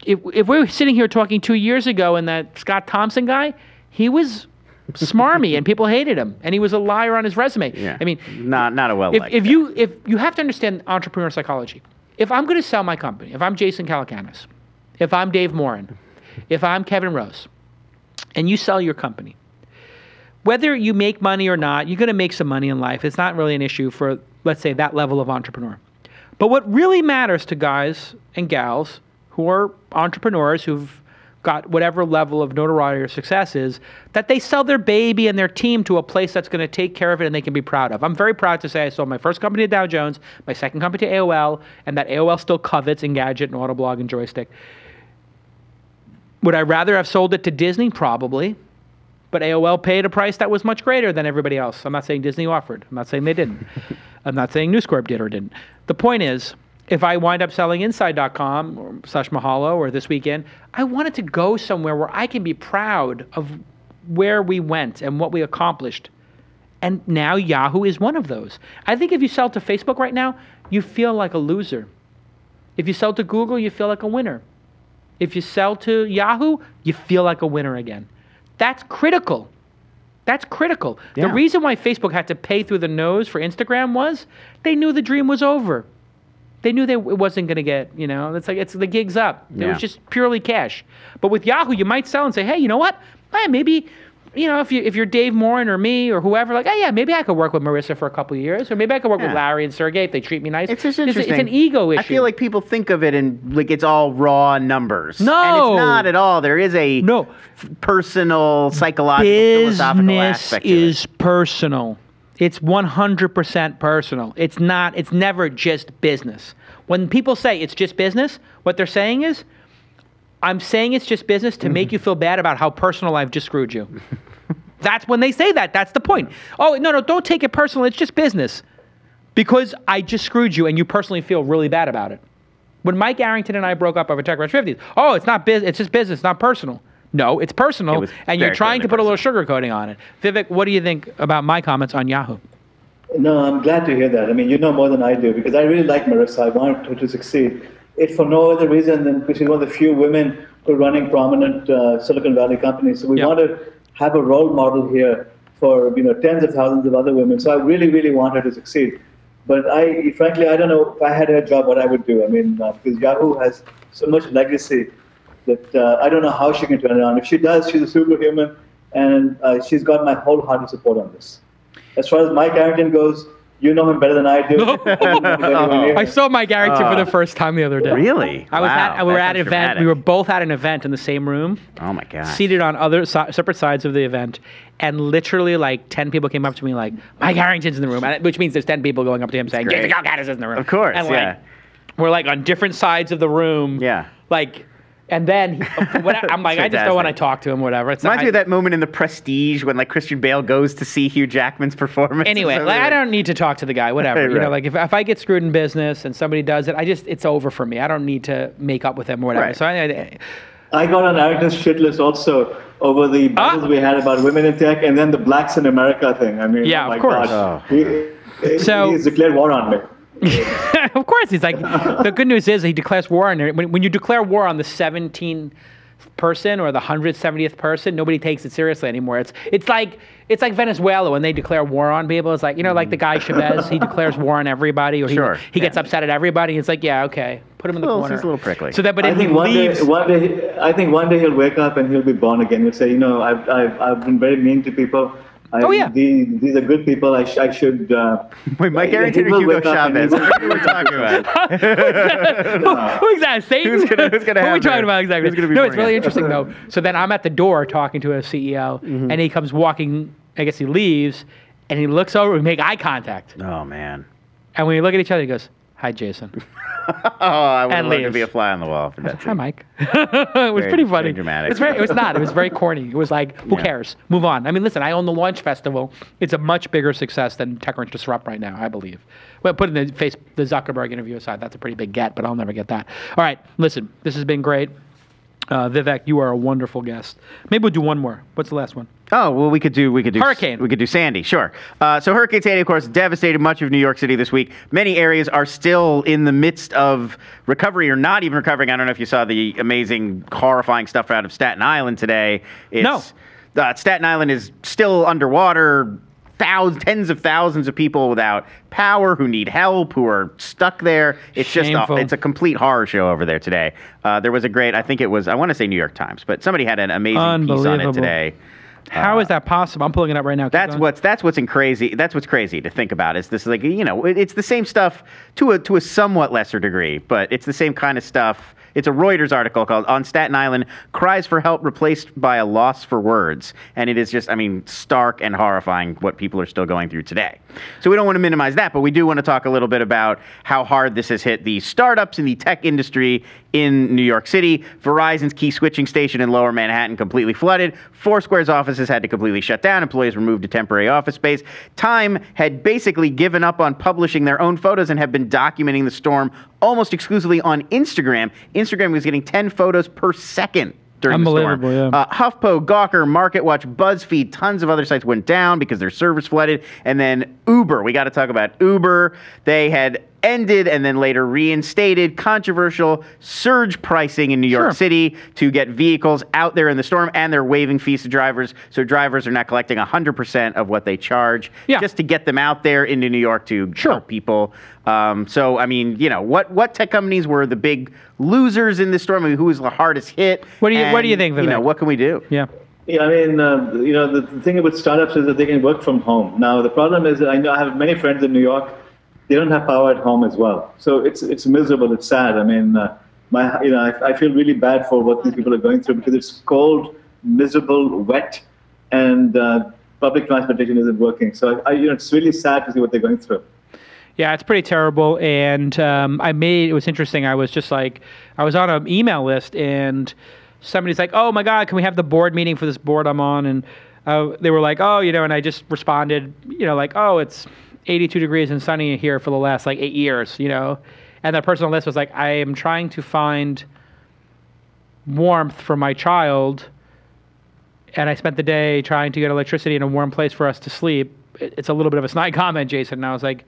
If we were sitting here talking 2 years ago and that Scott Thompson guy, he was smarmy and people hated him, and he was a liar on his resume. Yeah. I mean, not a well-liked. If you have to understand entrepreneur psychology. If I'm going to sell my company, if I'm Jason Calacanis, if I'm Dave Morin, if I'm Kevin Rose, and you sell your company, whether you make money or not, you're going to make some money in life. It's not really an issue for, let's say, that level of entrepreneur. But what really matters to guys and gals who are entrepreneurs who've got whatever level of notoriety or success is, that they sell their baby and their team to a place that's going to take care of it and they can be proud of. I'm very proud to say I sold my first company to Dow Jones, my second company to AOL, and that AOL still covets Engadget and Autoblog and Joystick. Would I rather have sold it to Disney? Probably. But AOL paid a price that was much greater than everybody else. I'm not saying Disney offered. I'm not saying they didn't. I'm not saying News Corp did or didn't. The point is, if I wind up selling Inside.com or /Mahalo or This Weekend, I want it to go somewhere where I can be proud of where we went and what we accomplished. And now Yahoo is one of those. I think if you sell to Facebook right now, you feel like a loser. If you sell to Google, you feel like a winner. If you sell to Yahoo, you feel like a winner again. That's critical. That's critical. Yeah. The reason why Facebook had to pay through the nose for Instagram was they knew the dream was over. They knew it wasn't going to get, it's the gig's up. Yeah. It was just purely cash. But with Yahoo, you might sell and say, hey, you know what? Maybe, if you're Dave Morin or me or whoever, like, hey, yeah, maybe I could work with Marissa for a couple of years, or maybe I could work with Larry and Sergey if they treat me nice. It's just interesting. It's an ego issue. I feel like people think of it and like it's all raw numbers. No. And it's not at all. There is a personal, psychological, philosophical aspect to it. Business is personal. It's 100% personal. It's never just business. When people say it's just business, what they're saying is, I'm saying it's just business to make you feel bad about how personal I've just screwed you. That's when they say that. That's the point. Oh, no, don't take it personal. It's just business. Because I just screwed you and you personally feel really bad about it. When Mike Arrington and I broke up over TechCrunch 50s, it's not business. It's just business, not personal. No, it's personal, was and you're very trying to put a clearly little sugar coating on it. Vivek, what do you think about my comments on Yahoo? No, I'm glad to hear that. I mean, you know more than I do, because I really like Marissa. I want her to succeed. If for no other reason than because she's one of the few women who are running prominent Silicon Valley companies. So we want to have a role model here for tens of thousands of other women. So I really, really want her to succeed. But frankly, I don't know if I had her job, what I would do. I mean, because Yahoo has so much legacy that I don't know how she can turn it on. If she does, she's a superhuman, and she's got my wholehearted support on this. As far as Mike Arrington goes, you know him better than I do. I saw Mike Arrington for the first time the other day. Really? We were at an event. dramatic. We were both at an event in the same room. Oh my god. Seated on other separate sides of the event, and literally like 10 people came up to me like, Mike Harrington's in the room, which means there's 10 people going up to him saying, Jason Galganis is in the room. Of course, and yeah. We're like on different sides of the room. Yeah. Like, and then I'm like, I just don't want to talk to him, whatever. It's Reminds me of that moment in The Prestige when like Christian Bale goes to see Hugh Jackman's performance. Anyway, like, I don't need to talk to the guy, whatever. Right. Like if I get screwed in business and somebody does it, it's over for me. I don't need to make up with him or whatever. Right. So I got on Arrington's shit list also over the battles we had about women in tech, and then the Blacks in America thing. I mean, yeah, oh my of course. God. He's declared war on me. Of course, he's like, the good news is he declares war on it. When you declare war on the 17th person or the 170th person, nobody takes it seriously anymore. It's like Venezuela when they declare war on people. It's like, like the guy Chavez, he declares war on everybody, or he gets upset at everybody. It's like, yeah, okay, put him in the corner. He's a little prickly. So that, but I think one day he'll wake up and he'll be born again. He'll say, I've been very mean to people. These are good people. I should. Wait, Mike Arrington or Hugo Chavez? What are we talking about? Who's that? Satan? Who's gonna what are we talking about exactly? Who's gonna be No, it's born really again? interesting though. So then I'm at the door talking to a CEO, and he comes walking. I guess he leaves, and he looks over. We make eye contact, Oh man. and when we look at each other, he goes, "Hi, Jason." I would And love to leaves. be a fly on the wall for that. Hi, Mike. It was pretty funny. very dramatic. It was not. It was very corny. It was like, who cares? Move on. I mean, listen, I own the Launch Festival. It's a much bigger success than TechCrunch Disrupt right now, I believe. Well, putting the Zuckerberg interview aside, that's a pretty big get, but I'll never get that. All right, listen, this has been great. Vivek, you are a wonderful guest. Maybe we'll do one more. What's the last one? Oh, well, we could do Hurricane. We could do Sandy, sure. So Hurricane Sandy, of course, devastated much of New York City this week. Many areas are still in the midst of recovery or not even recovering. I don't know if you saw the amazing, horrifying stuff out of Staten Island today. No. Staten Island is still underwater. Tens of thousands of people without power, who need help, who are stuck there. It's Shameful. it's a complete horror show over there today. There was a great, I think it was, I want to say New York Times, but somebody had an amazing piece on it today. How is that possible? I'm pulling it up right now. That's what's crazy. That's what's crazy to think about. Is this like it's the same stuff to a somewhat lesser degree, but it's the same kind of stuff. It's a Reuters article called "On Staten Island, Cries for Help Replaced by a Loss for Words," and it is just, stark and horrifying what people are still going through today. So we don't want to minimize that, but we do want to talk a little bit about how hard this has hit the startups in the tech industry in New York City. Verizon's key switching station in Lower Manhattan completely flooded. Foursquare's offices had to completely shut down. Employees were moved to temporary office space. Time had basically given up on publishing their own photos and have been documenting the storm almost exclusively on Instagram. Instagram was getting 10 photos per second during the storm. Unbelievable, yeah. HuffPo, Gawker, MarketWatch, BuzzFeed, tons of other sites went down because their servers flooded. And then Uber, we got to talk about Uber. They had ended and then later reinstated controversial surge pricing in New York City to get vehicles out there in the storm, and they're waiving fees to drivers, so drivers are not collecting 100% of what they charge just to get them out there into New York to help people. What tech companies were the big losers in this storm? Who was the hardest hit? What do you think, Vivek? What can we do? Yeah. Yeah, the thing about startups is that they can work from home. Now, the problem is that I have many friends in New York. They don't have power at home as well, so it's miserable. It's sad. I feel really bad for what these people are going through because it's cold, miserable, wet, and public transportation isn't working. So it's really sad to see what they're going through. Yeah, it's pretty terrible. And it was interesting. I was on an email list, and somebody's like, "Oh my God, can we have the board meeting for this board I'm on?" And they were like, "Oh, and I just responded, oh, it's 82 degrees and sunny here for the last 8 years, And that person on the list was like, I am trying to find warmth for my child and I spent the day trying to get electricity in a warm place for us to sleep. It's a little bit of a snide comment, Jason. And I was like,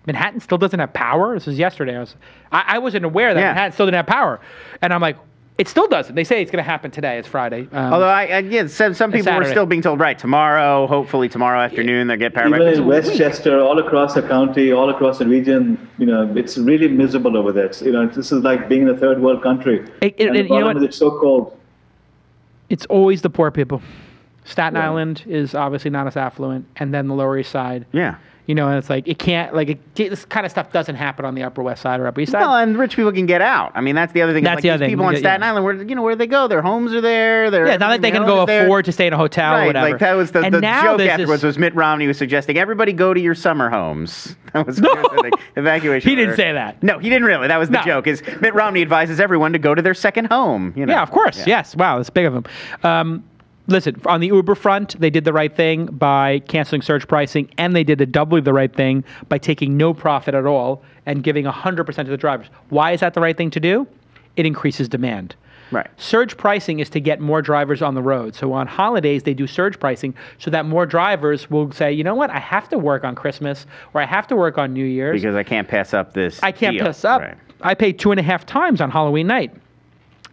Manhattan still doesn't have power? This was yesterday. I wasn't aware that Manhattan still didn't have power. And I'm like, it still doesn't. They say it's going to happen today. It's Friday. Although, some people were still being told, right, tomorrow, hopefully tomorrow afternoon, they'll get power back. Even in Westchester, all across the county, all across the region, it's really miserable over there. This is like being in a third world country. And the problem is it's so cold. It's always the poor people. Staten Island is obviously not as affluent, and then the Lower East Side. Yeah. And it's like, it can't, this kind of stuff doesn't happen on the Upper West Side or Upper East Side. No, and rich people can get out. I mean, that's the other thing. That's the other thing. People on Staten Island, where they go, their homes are there. It's not like they can go afford to stay in a hotel or whatever. Like that was the joke afterwards was Mitt Romney was suggesting, everybody go to your summer homes. That was the evacuation. He didn't say that. No, he didn't really. That was the joke, is Mitt Romney advises everyone to go to their second home. Yeah, of course. Yeah. Yes. Wow, that's big of him. Listen, on the Uber front, they did the right thing by canceling surge pricing, and they did the doubly the right thing by taking no profit at all and giving 100% to the drivers. Why is that the right thing to do? It increases demand. Right. Surge pricing is to get more drivers on the road. So on holidays, they do surge pricing so that more drivers will say, you know what, I have to work on Christmas or I have to work on New Year's. Because I can't pass up this I can't deal. pass up. Right. I pay 2.5 times on Halloween night.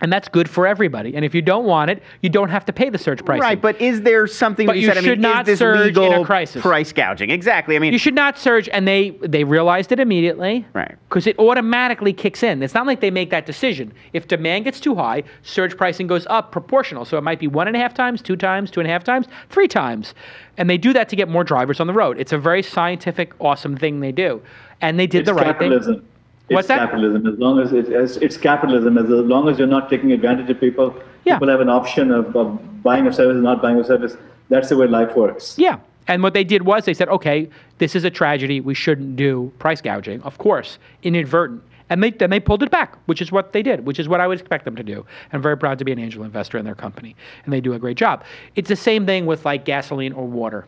And that's good for everybody. And if you don't want it, you don't have to pay the surge pricing. Right, but is there something but to be you said? should not is this surge legal in a crisis. Price gouging? Exactly. I mean, you should not surge, and they realized it immediately. Right. Because it automatically kicks in. It's not like they make that decision. If demand gets too high, surge pricing goes up proportional. So it might be 1.5 times, 2 times, 2.5 times, 3 times. And they do that to get more drivers on the road. It's a very scientific, awesome thing they do. And they did the right thing. What's that? Capitalism. As long as it's capitalism, as long as you're not taking advantage of people, people have an option of buying a service and not buying a service. That's the way life works. Yeah. And what they did was they said, okay, this is a tragedy. We shouldn't do price gouging, of course, inadvertent. And then they pulled it back, which is what they did, which is what I would expect them to do. I'm very proud to be an angel investor in their company, and they do a great job. It's the same thing with like gasoline or water.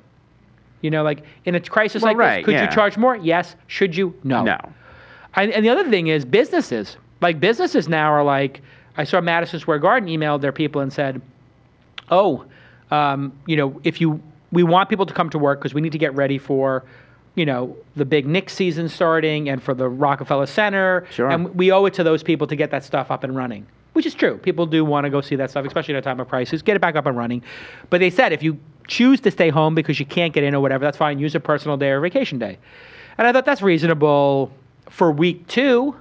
Like in a crisis this, could you charge more? Yes. Should you? No. No. And the other thing is businesses. Like businesses now are like, I saw Madison Square Garden emailed their people and said, we want people to come to work because we need to get ready for, the big Knicks season starting and for the Rockefeller Center. Sure. And we owe it to those people to get that stuff up and running, which is true. People do want to go see that stuff, especially at a time of crisis. Get it back up and running. But they said if you choose to stay home because you can't get in or whatever, that's fine. Use a personal day or vacation day. And I thought that's reasonable for week 2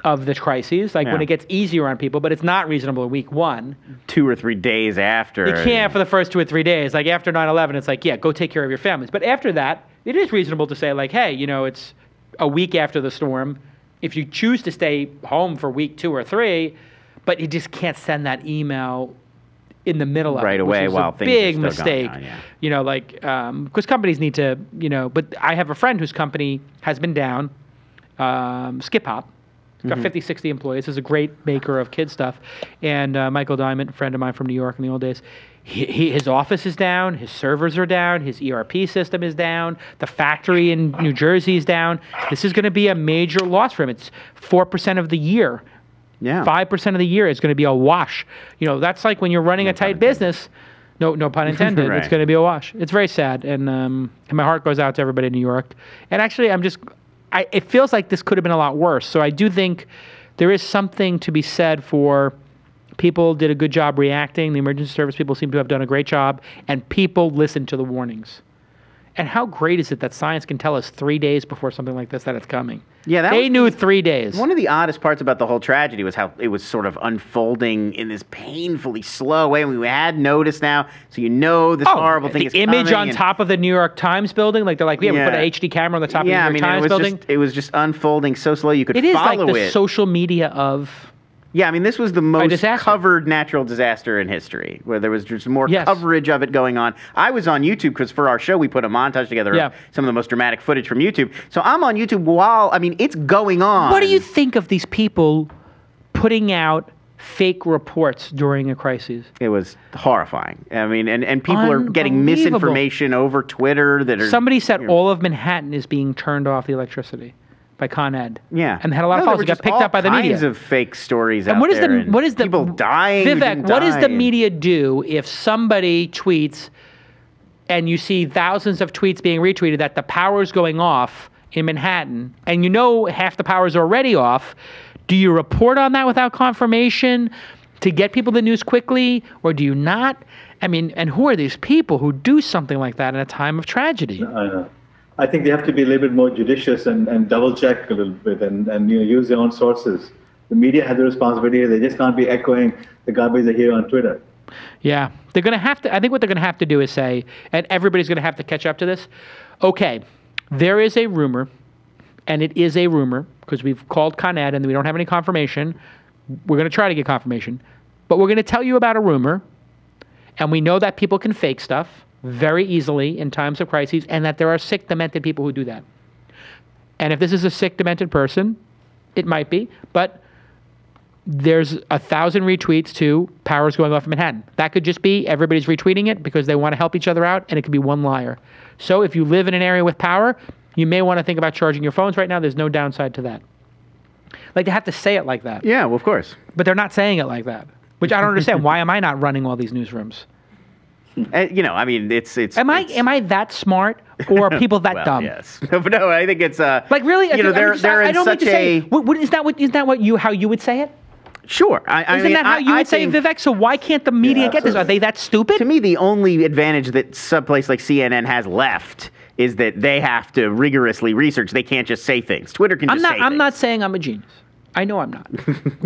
of the crises, when it gets easier on people, but it's not reasonable in week 1. 2 or 3 days after. You can't for the first 2 or 3 days. Like after 9/11, it's like, go take care of your families. But after that, it is reasonable to say like, hey, it's a week after the storm. If you choose to stay home for week 2 or 3, but you just can't send that email in the middle of right it, away which is while a things big are still mistake. Going on, Because companies need to, but I have a friend whose company has been down, Skip Hop. He's got 50, 60 employees. Is a great maker of kid stuff. And Michael Diamond, a friend of mine from New York in the old days, his office is down, his servers are down, his ERP system is down, the factory in New Jersey is down. This is going to be a major loss for him. It's 4% of the year. Yeah. 5% of the year is going to be a wash. That's like when you're running a tight business. No pun intended. Right. It's going to be a wash. It's very sad, and my heart goes out to everybody in New York. And actually, it feels like this could have been a lot worse. So I do think there is something to be said for people did a good job reacting. The emergency service people seem to have done a great job, and people listened to the warnings. And how great is it that science can tell us 3 days before something like this that it's coming? Yeah, they knew 3 days. One of the oddest parts about the whole tragedy was how it was sort of unfolding in this painfully slow way. We had notice now, so this horrible thing is coming. The image on top of the New York Times building, like they're like, we put an HD camera on the top of the New York Times building. It was just unfolding so slow you could follow it. It is like the social media of... Yeah, this was the most covered natural disaster in history, where there was just more coverage of it going on. I was on YouTube because for our show we put a montage together of some of the most dramatic footage from YouTube. So I'm on YouTube while, it's going on. What do you think of these people putting out fake reports during a crisis? It was horrifying. And people are getting misinformation over Twitter that are... Somebody said all of Manhattan is being turned off the electricity. by Con Ed. Yeah. And they had a lot of there followers. were It got just picked all up by the media. kinds of fake stories And out what is there. what is the people dying? who Vivek, didn't what does the die. media do if somebody tweets and you see thousands of tweets being retweeted that the power's going off in Manhattan and you know half the power's already off? Do you report on that without confirmation to get people the news quickly, or do you not? I mean, and who are these people who do something like that in a time of tragedy? I know. I think they have to be a little bit more judicious and double check a little bit and use their own sources. The media has a responsibility. They just can't be echoing the garbage they hear on Twitter. Yeah, they're going to have to. I think what they're going to have to do is say, and everybody's going to have to catch up to this. Okay, there is a rumor, and it is a rumor because we've called Con Ed and we don't have any confirmation. We're going to try to get confirmation, but we're going to tell you about a rumor, and we know that people can fake stuff very easily in times of crises, and that there are sick, demented people who do that. And if this is a sick, demented person, it might be, but there's 1,000 retweets to powers going off in Manhattan. That could just be everybody's retweeting it because they want to help each other out, and it could be one liar. So if you live in an area with power, you may want to think about charging your phones right now. There's no downside to that. Like, they have to say it like that. Yeah, well, of course. But they're not saying it like that, which I don't understand. Why am I not running all these newsrooms? I mean, it's. Am I that smart, or are people that well, dumb? Yes. No, I think it's Like, really? they're I in don't mean such to say. a. Isn't that how you would say it? Sure. Isn't that how you would say it, Vivek? So why can't the media get this? Are they that stupid? To me, the only advantage that some place like CNN has left is that they have to rigorously research. They can't just say things. Twitter can just say things. I'm not saying I'm a genius. I know I'm not.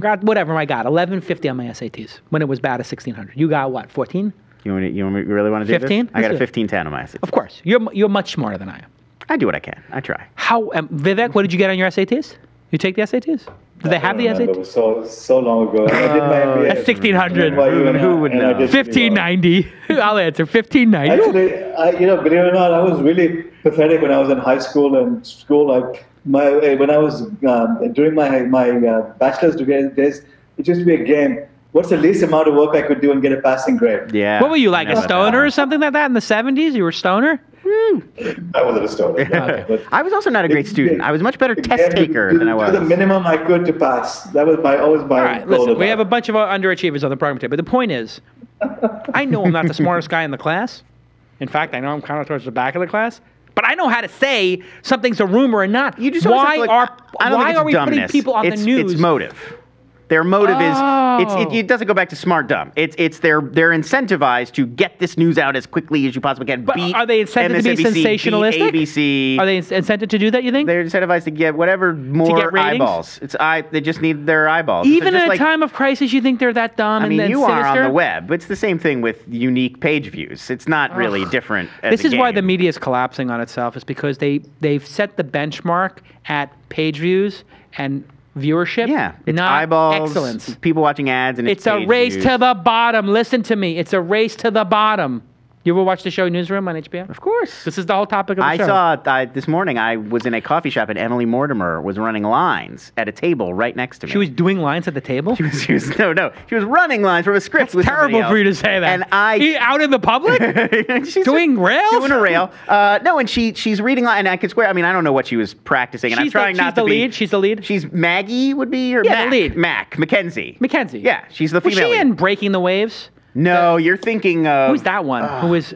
Got whatever I got. 1150 on my SATs when it was bad as 1600. You got what? 14? You really want to do 15? this? I got a Let's do it. 1510 on my SATs. Of course. You're much smarter than I am. I do what I can. I try. How Vivek? What did you get on your SATs? You take the SATs? Do they have the SATs? It was so long ago. I did my MBA. That's 1600. Who would know? 1590. I'll answer 1590. Actually, believe it or not, I was really pathetic when I was in high school and school. When I was during my bachelor's degree days, it used to be a game. What's the least amount of work I could do and get a passing grade? Yeah. What were you, like a stoner or something like that in the 70s? You were a stoner? I wasn't a stoner. Okay. But I was also not a great student. I was a much better test taker than I was. The minimum I could to pass. That was always my All right, goal. listen, we have a bunch of underachievers on the program today, but the point is, I know I'm not the smartest guy in the class. In fact, I know I'm kind of towards the back of the class. But I know how to say something's a rumor or not. You just always have to, why are we putting people on the news? It's motive. Their motive is it doesn't go back to smart dumb. They're incentivized to get this news out as quickly as you possibly can. But are they incented to be sensationalistic? ABC. Are they incented to do that? You think? They're incentivized to get whatever more eyeballs. They just need their eyeballs. Even in a time of crisis, you think they're that dumb? I mean, and you sinister? are on the web. It's the same thing with unique page views. It's not really different. This is why the media is collapsing on itself. Is because they've set the benchmark at page views and viewership. Yeah, it's not eyeballs, excellence. People watching ads, and it's a race to the bottom. Listen to me. It's a race to the bottom. You ever watch the show Newsroom on HBO? Of course. This is the whole topic of the show. I saw this morning. I was in a coffee shop, and Emily Mortimer was running lines at a table right next to me. She was doing lines at the table? She was running lines from a script. That's terrible for you to say that. And out in the public? She's doing rails? Doing a rail. No, and she's reading line, and I could swear. I mean, I don't know what she was practicing, and I'm trying not to be. She's the lead. She's Maggie would be her. Yeah, the lead. Mackenzie. Yeah, she's the female. Was she in Breaking the Waves? No, you're thinking of. Who's that one? Who is?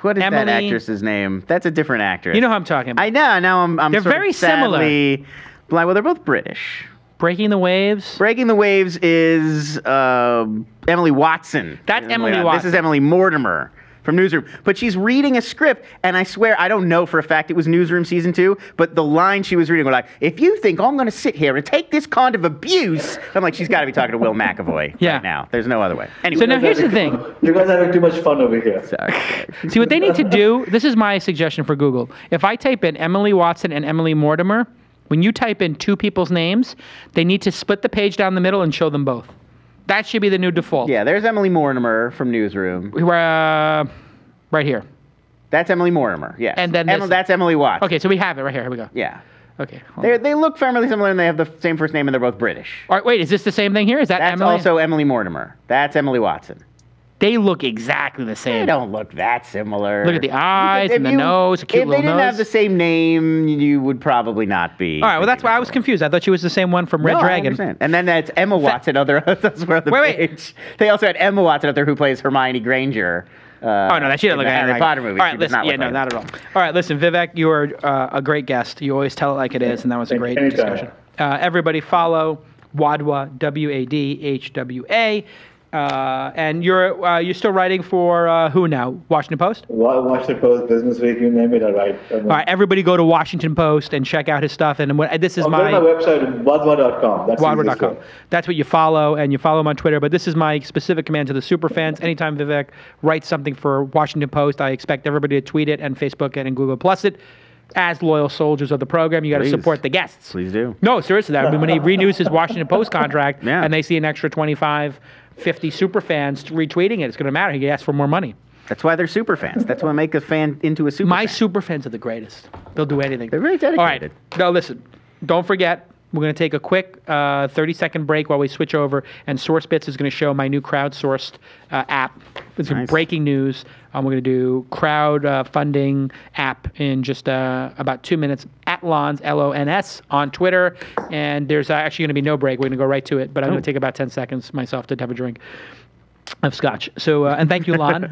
What is Emily? that actress's name? That's a different actress. You know who I'm talking about. I know. Now I'm They're sort very of sadly similar. blind. Well, they're both British. Breaking the Waves? Breaking the Waves is Emily Watson. That's Emily Watson. This is Emily Mortimer from Newsroom. But she's reading a script, and I swear, I don't know for a fact it was Newsroom Season 2, but the line she was reading were like, if you think I'm going to sit here and take this kind of abuse, I'm like, she's got to be talking to Will McAvoy right now. There's no other way. Anyway. So now here's the thing. You guys are having too much fun over here. Sorry. See, what they need to do, this is my suggestion for Google. If I type in Emily Watson and Emily Mortimer, when you type in two people's names, they need to split the page down the middle and show them both. That should be the new default. Yeah, there's Emily Mortimer from Newsroom. Right here. That's Emily Mortimer, yes. And then that's Emily Watson. Okay, so we have it right here. Here we go. Yeah. Okay. They look fairly similar, and they have the same first name, and they're both British. All right, wait, is this the same thing here? Is that That's Emily? also Emily Mortimer. That's Emily Watson. They look exactly the same. They don't look that similar. Look at the eyes and the nose, a cute If little they didn't nose. have the same name, you would probably not be. All right, well, that's why I was confused. I thought she was the same one from Red No, I Dragon. understand. And then that's Emma Watson. That's where the Wait. page. They also had Emma Watson up there who plays Hermione Granger. Oh, no, that she doesn't look in the anything Harry like Potter movie. All right, She does listen. not look No, like not at all. All right, listen, Vivek, you are a great guest. You always tell it like it is, and that was a great Anytime. discussion. Everybody follow Wadhwa, Wadhwa. And you're still writing for who now? Washington Post? Washington Post, Business Week, you name it, I write. All right, everybody go to Washington Post and check out his stuff. And this is Go to my website, wadhwa.com. That's the easiest Wadhwa.com. way. That's what you follow, and you follow him on Twitter. But this is my specific command to the super fans. Anytime Vivek writes something for Washington Post, I expect everybody to tweet it and Facebook it and Google Plus it. As loyal soldiers of the program, you got to Please. support the guests. Please do. No, seriously, that when he renews his Washington Post contract Yeah. and they see an extra 25, 50 super fans retweeting it, it's going to matter. He asks for more money. That's why they're super fans. That's what make a fan into a super My fan. super fans are the greatest. They'll do anything. They're very dedicated. All right. Now, listen, don't forget, we're going to take a quick 30-second break while we switch over, and SourceBits is going to show my new crowdsourced app. It's Nice. breaking news. We're going to do crowd-funding app in just about 2 minutes at Lons, L-O-N-S, on Twitter. And there's actually going to be no break. We're going to go right to it, but I'm going to take about 10 seconds myself to have a drink of scotch. So, and thank you, Lon, for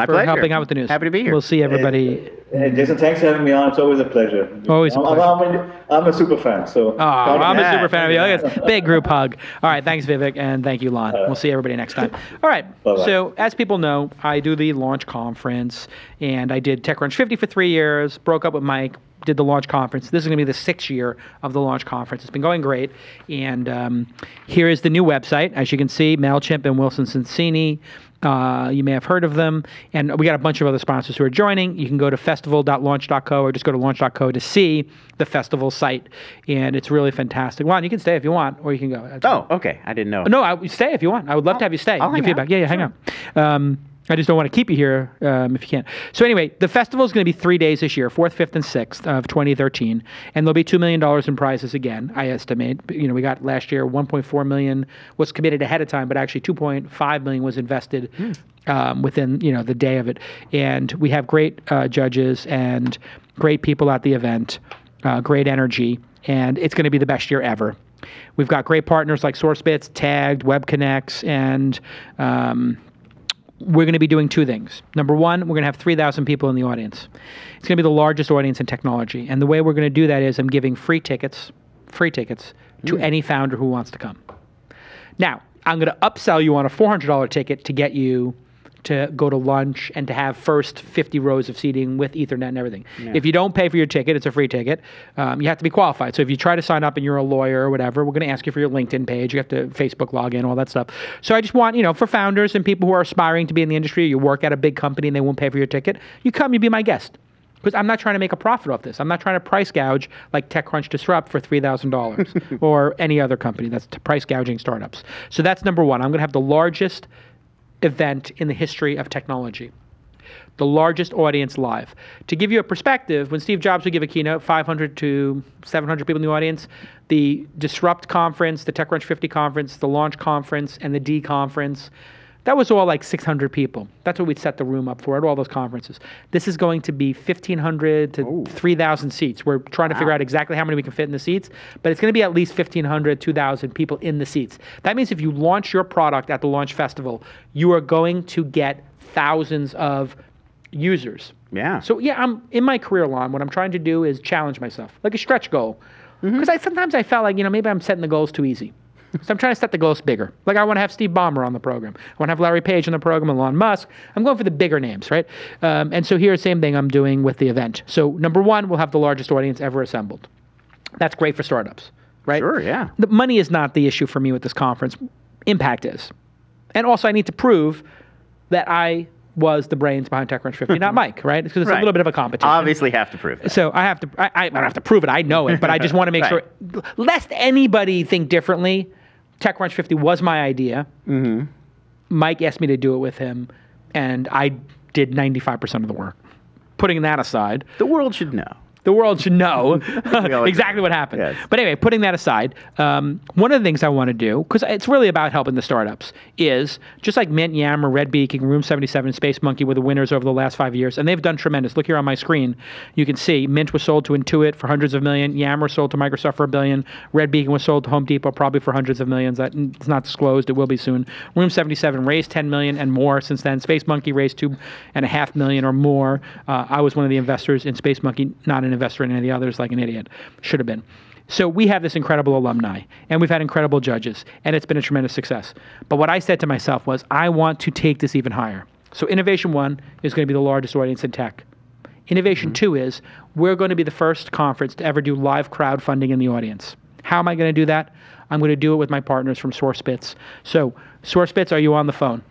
pleasure. helping out with the news. Happy to be here. We'll see everybody. Hey, Jason, thanks for having me on. It's always a pleasure. Always a pleasure. I'm a super fan, so. Oh, I'm a Yeah. super fan of you. Look at this. Big group hug. All right, thanks, Vivek, and thank you, Lon. We'll see everybody next time. All right, Bye-bye. so as people know, I do the launch conference, and I did TechCrunch 50 for 3 years, broke up with Mike, did the launch conference. This is going to be the 6th year of the launch conference. It's been going great, and here is the new website. As you can see, MailChimp and Wilson Sonsini. You may have heard of them. And we got a bunch of other sponsors who are joining. You can go to festival.launch.co or just go to launch.co to see the festival site. And it's really fantastic. Lon, you can stay if you want, or you can go. Oh, okay. I didn't know. No, stay if you want. I would love to have you stay. I'll Give hang feedback. out. Yeah, hang out. I just don't want to keep you here if you can't. So anyway, the festival is going to be 3 days this year, 4th, 5th, and 6th of 2013. And there'll be $2 million in prizes again, I estimate. You know, we got last year $1.4 million was committed ahead of time, but actually $2.5 million was invested within, the day of it. And we have great judges and great people at the event, great energy, and it's going to be the best year ever. We've got great partners like SourceBits, Tagged, WebConnects, and we're going to be doing 2 things. Number one, we're going to have 3,000 people in the audience. It's going to be the largest audience in technology. And the way we're going to do that is I'm giving free tickets to any founder who wants to come. Now, I'm going to upsell you on a $400 ticket to get you to go to lunch and to have first 50 rows of seating with Ethernet and everything. Yeah. If you don't pay for your ticket, it's a free ticket. You have to be qualified. So if you try to sign up and you're a lawyer or whatever, we're going to ask you for your LinkedIn page. You have to Facebook log in, all that stuff. So I just want, for founders and people who are aspiring to be in the industry, you work at a big company and they won't pay for your ticket, you come, you be my guest. Because I'm not trying to make a profit off this. I'm not trying to price gouge like TechCrunch Disrupt for $3,000 or any other company that's price gouging startups. So that's number one. I'm going to have the largest event in the history of technology. The largest audience live. To give you a perspective, when Steve Jobs would give a keynote, 500 to 700 people in the audience, the Disrupt conference, the TechCrunch 50 conference, the Launch conference, and the D conference, that was all like 600 people. That's what we'd set the room up for at all those conferences. This is going to be 1,500 to 3,000 seats. We're trying to figure out exactly how many we can fit in the seats, but it's going to be at least 1,500, 2,000 people in the seats. That means if you launch your product at the Launch Festival, you are going to get thousands of users. Yeah. So yeah, I'm in my career, Lon, what I'm trying to do is challenge myself, like a stretch goal. Because sometimes I felt like, maybe I'm setting the goals too easy. So I'm trying to set the goals bigger. Like I want to have Steve Ballmer on the program. I want to have Larry Page on the program, Elon Musk. I'm going for the bigger names, right? And so here's the same thing I'm doing with the event. So number one, we'll have the largest audience ever assembled. That's great for startups, right? Sure, yeah. The money is not the issue for me with this conference. Impact is. And also I need to prove that I was the brains behind TechCrunch 50, not Mike, right? Because it's a little bit of a competition. Obviously have to prove it. So I don't have to prove it. I know it, but I just want to make sure, lest anybody think differently. TechCrunch 50 was my idea. Mike asked me to do it with him, and I did 95% of the work. Putting that aside, The world should know. the world should know exactly what happened. Yes. But anyway, putting that aside, one of the things I want to do, because it's really about helping the startups, is just like Mint, Yammer, Red Beacon, Room 77, and Space Monkey were the winners over the last 5 years, and they've done tremendous. Look here on my screen. You can see Mint was sold to Intuit for hundreds of million. Yammer sold to Microsoft for $1 billion. Red Beacon was sold to Home Depot probably for hundreds of millions. It's not disclosed. It will be soon. Room 77 raised $10 million and more since then. Space Monkey raised $2.5 million or more. I was one of the investors in Space Monkey, not an investor in any of the others like an idiot. Should have been. So we have this incredible alumni, and we've had incredible judges, and it's been a tremendous success. But what I said to myself was, I want to take this even higher. So Innovation 1 is going to be the largest audience in tech. Innovation 2 is, we're going to be the first conference to ever do live crowdfunding in the audience. How am I going to do that? I'm going to do it with my partners from SourBits. So, SourBits, are you on the phone?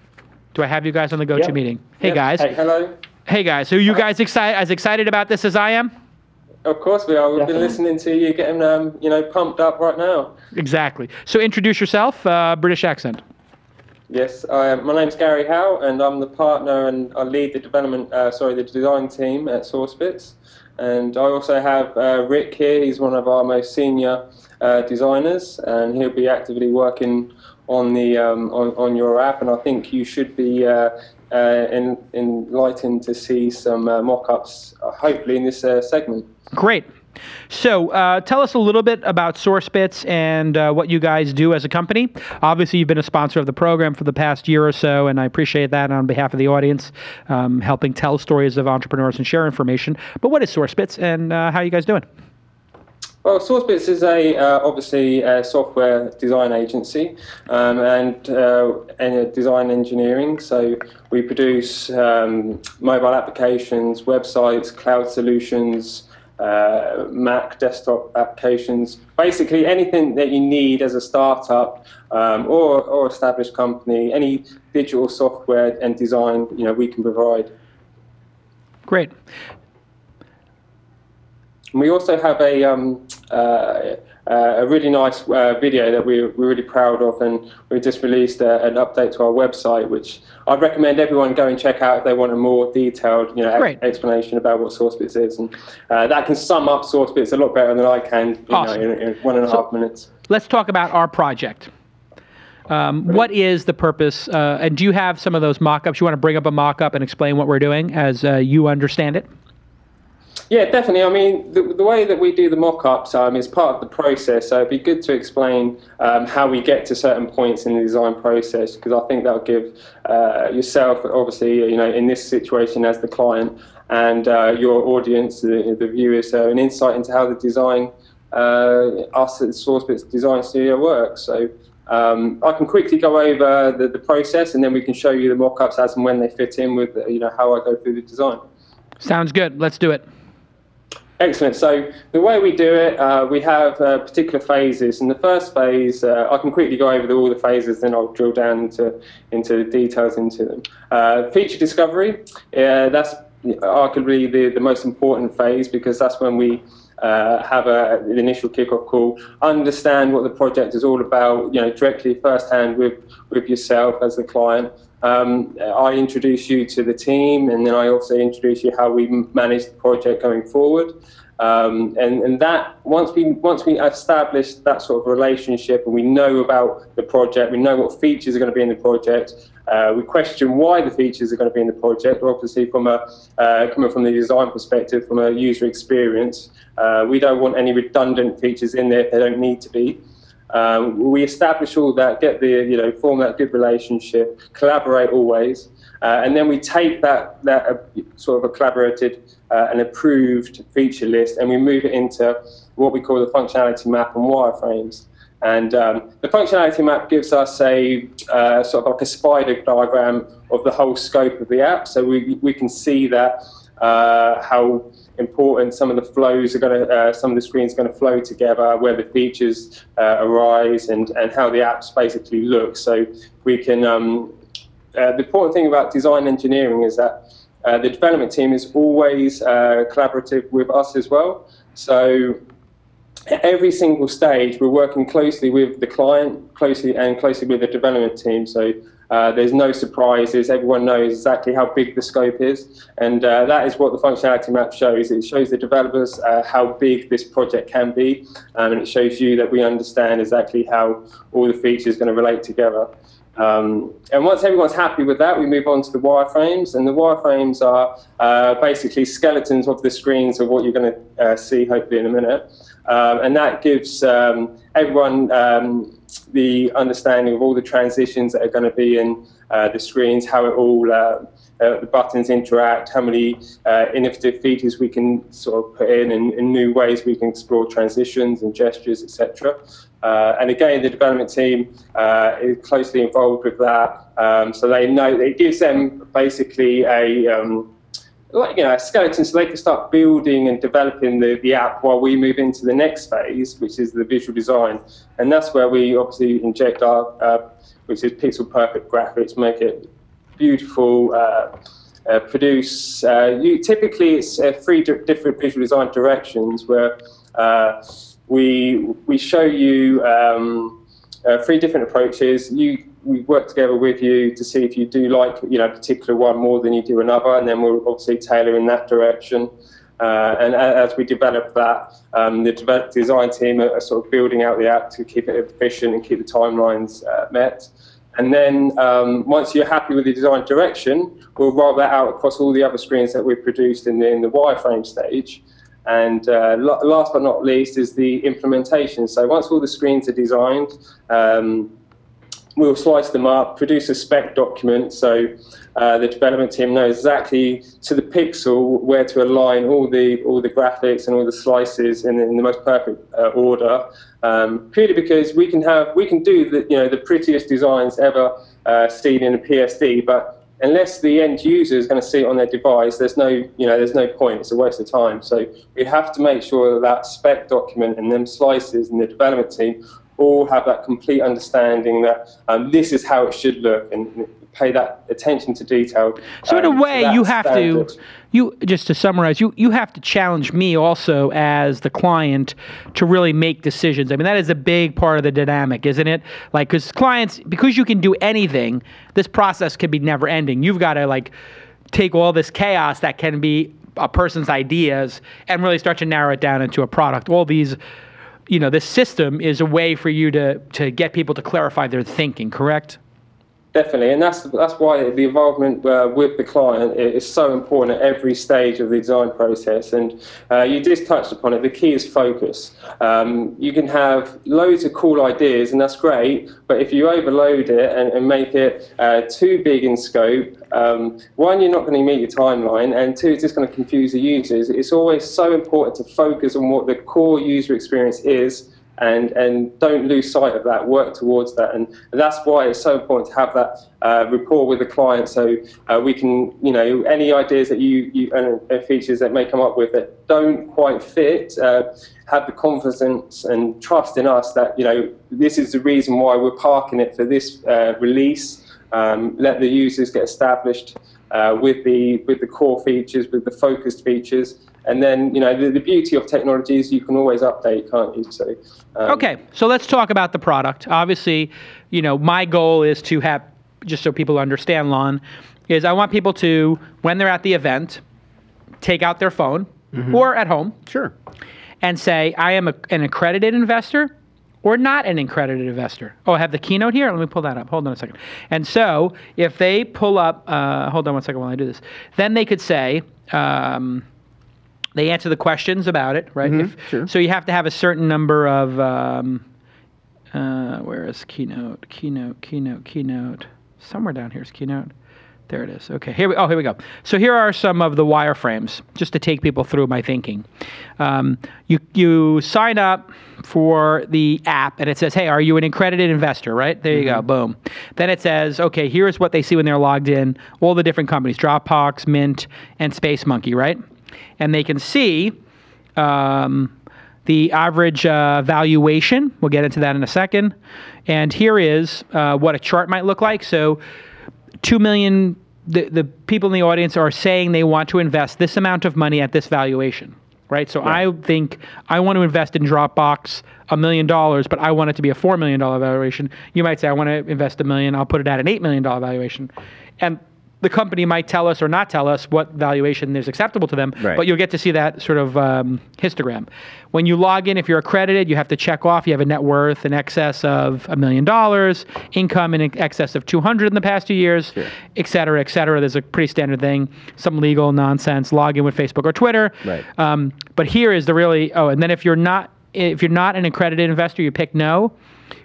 Do I have you guys on the GoToMeeting? Hey, guys. Hey, hello. Hey, guys. So you guys as excited about this as I am? Of course we are. We've been listening to you getting, pumped up right now. Exactly. So introduce yourself, British accent. Yes, my name's Gary Howe, and I'm the partner, and I lead the the design team at SourBits. And I also have Rick here. He's one of our most senior designers, and he'll be actively working on the on your app. And I think you should be enlightened to see some mock-ups, hopefully in this segment. Great. So tell us a little bit about SourBits and what you guys do as a company. Obviously, you've been a sponsor of the program for the past year or so, and I appreciate that on behalf of the audience, helping tell stories of entrepreneurs and share information. But what is SourBits, and how are you guys doing? Well, SourBits is obviously a software design agency and design engineering. So we produce mobile applications, websites, cloud solutions, Mac desktop applications, basically anything that you need as a startup or established company, any digital software and design, we can provide. Great. We also have a really nice video that we're really proud of, and we just released an update to our website, which I'd recommend everyone go and check out if they want a more detailed explanation about what SourBits is. And that can sum up SourBits a lot better than I can in 1.5 minutes. Let's talk about our project. What is the purpose, and do you have some of those mock-ups? You want to bring up a mock-up and explain what we're doing as you understand it? Yeah, definitely. I mean, the way that we do the mock-ups is part of the process, so it'd be good to explain how we get to certain points in the design process, because I think that'll give yourself, obviously, in this situation as the client, and your audience, the viewers, an insight into how the design, us at SourBits Design Studio works. So I can quickly go over the process, and then we can show you the mock-ups as and when they fit in with, how I go through the design. Sounds good. Let's do it. Excellent. So the way we do it, we have particular phases. In the first phase, I can quickly go over all the phases, then I'll drill down into the details into them. Feature discovery, that's arguably the most important phase, because that's when we have an initial kickoff call, understand what the project is all about, directly firsthand with yourself as the client. I introduce you to the team, and then I also introduce you how we manage the project going forward. And that once we establish that sort of relationship, and we know about the project, we know what features are going to be in the project. We question why the features are going to be in the project. Obviously, from coming from the design perspective, from a user experience, we don't want any redundant features in there if they don't need to be. We establish all that, get the form that good relationship, collaborate always, and then we take that sort of a collaborated and approved feature list, and we move it into what we call the functionality map and wireframes. And the functionality map gives us a sort of like a spider diagram of the whole scope of the app, so we can see that how important some of the flows are going to, some of the screens are going to flow together, where the features arise, and how the apps basically look. So we can. The important thing about design engineering is that the development team is always collaborative with us as well. So at every single stage, we're working closely with the client, closely with the development team. So There's no surprises. Everyone knows exactly how big the scope is. And that is what the functionality map shows. It shows the developers how big this project can be. And it shows you that we understand exactly how all the features are going to relate together. And once everyone's happy with that, we move on to the wireframes. And the wireframes are basically skeletons of the screens of what you're going to see hopefully in a minute. And that gives everyone the understanding of all the transitions that are going to be in the screens, how it all, the buttons interact, how many innovative features we can sort of put in new ways we can explore transitions and gestures, etc. And again, the development team is closely involved with that, so they know it gives them basically a skeleton, so they can start building and developing the app while we move into the next phase, which is the visual design. And that's where we obviously inject our, which is pixel perfect graphics, make it beautiful, produce. Typically, it's 3 different visual design directions where we show you 3 different approaches. We work together with you to see if you do like a particular one more than you do another, and then we'll obviously tailor in that direction. And as we develop that, the design team are sort of building out the app to keep it efficient and keep the timelines met. And then once you're happy with the design direction, we'll roll that out across all the other screens that we've produced in the wireframe stage. And last but not least is the implementation. So once all the screens are designed, we'll slice them up, produce a spec document, so the development team knows exactly to the pixel where to align all the graphics and all the slices in the most perfect order. Purely because we can do the prettiest designs ever seen in a PSD, but unless the end user is going to see it on their device, there's no point. It's a waste of time. So we have to make sure that spec document and them slices and the development team all have that complete understanding that this is how it should look, and pay that attention to detail. So in a way, you have standard. Just to summarize, you have to challenge me also as the client to really make decisions. I mean, that is a big part of the dynamic, isn't it? Like, because clients, because you can do anything, this process can be never ending. You've got to take all this chaos that can be a person's ideas and really start to narrow it down into a product. All these, this system is a way for you to get people to clarify their thinking, correct? Definitely, and that's why the involvement with the client is so important at every stage of the design process. And you just touched upon it. The key is focus. You can have loads of cool ideas, and that's great. But if you overload it and make it too big in scope, one, you're not going to meet your timeline, and two, it's just going to confuse the users. It's always so important to focus on what the core user experience is. And don't lose sight of that, work towards that. And that's why it's so important to have that rapport with the client, so we can, any ideas that you and features that may come up with that don't quite fit, have the confidence and trust in us that, this is the reason why we're parking it for this release. Let the users get established with the core features, with the focused features. And then, the beauty of technology is you can always update, can't you? So, okay, so let's talk about the product. Obviously, my goal is to have, just so people understand, Lon, is I want people to, when they're at the event, take out their phone or at home. Sure. And say, I am an accredited investor or not an accredited investor. Oh, I have the keynote here? Let me pull that up. Hold on a second. And so if they pull up, hold on one second while I do this, then they could say, they answer the questions about it, right? Sure. So you have to have a certain number of, where is Keynote? Somewhere down here is Keynote. There it is. Okay, here we go. So here are some of the wireframes, just to take people through my thinking. You sign up for the app, and it says, hey, are you an accredited investor, right? There you go, boom. Then it says, okay, here's what they see when they're logged in, all the different companies, Dropbox, Mint, and Space Monkey, right? And they can see the average valuation. We'll get into that in a second. And here is what a chart might look like. So 2 million, the people in the audience are saying they want to invest this amount of money at this valuation. right? So I think I want to invest in Dropbox $1 million, but I want it to be a $4 million valuation. You might say, I want to invest $1 million, I'll put it at an $8 million valuation. And the company might tell us or not tell us what valuation is acceptable to them, but you'll get to see that sort of histogram. When you log in, if you're accredited, you have to check off you have a net worth in excess of $1 million, income in excess of 200 in the past 2 years, et cetera, et cetera. There's a pretty standard thing, some legal nonsense, log in with Facebook or Twitter. But here is the really, and then if you're not an accredited investor, you pick no.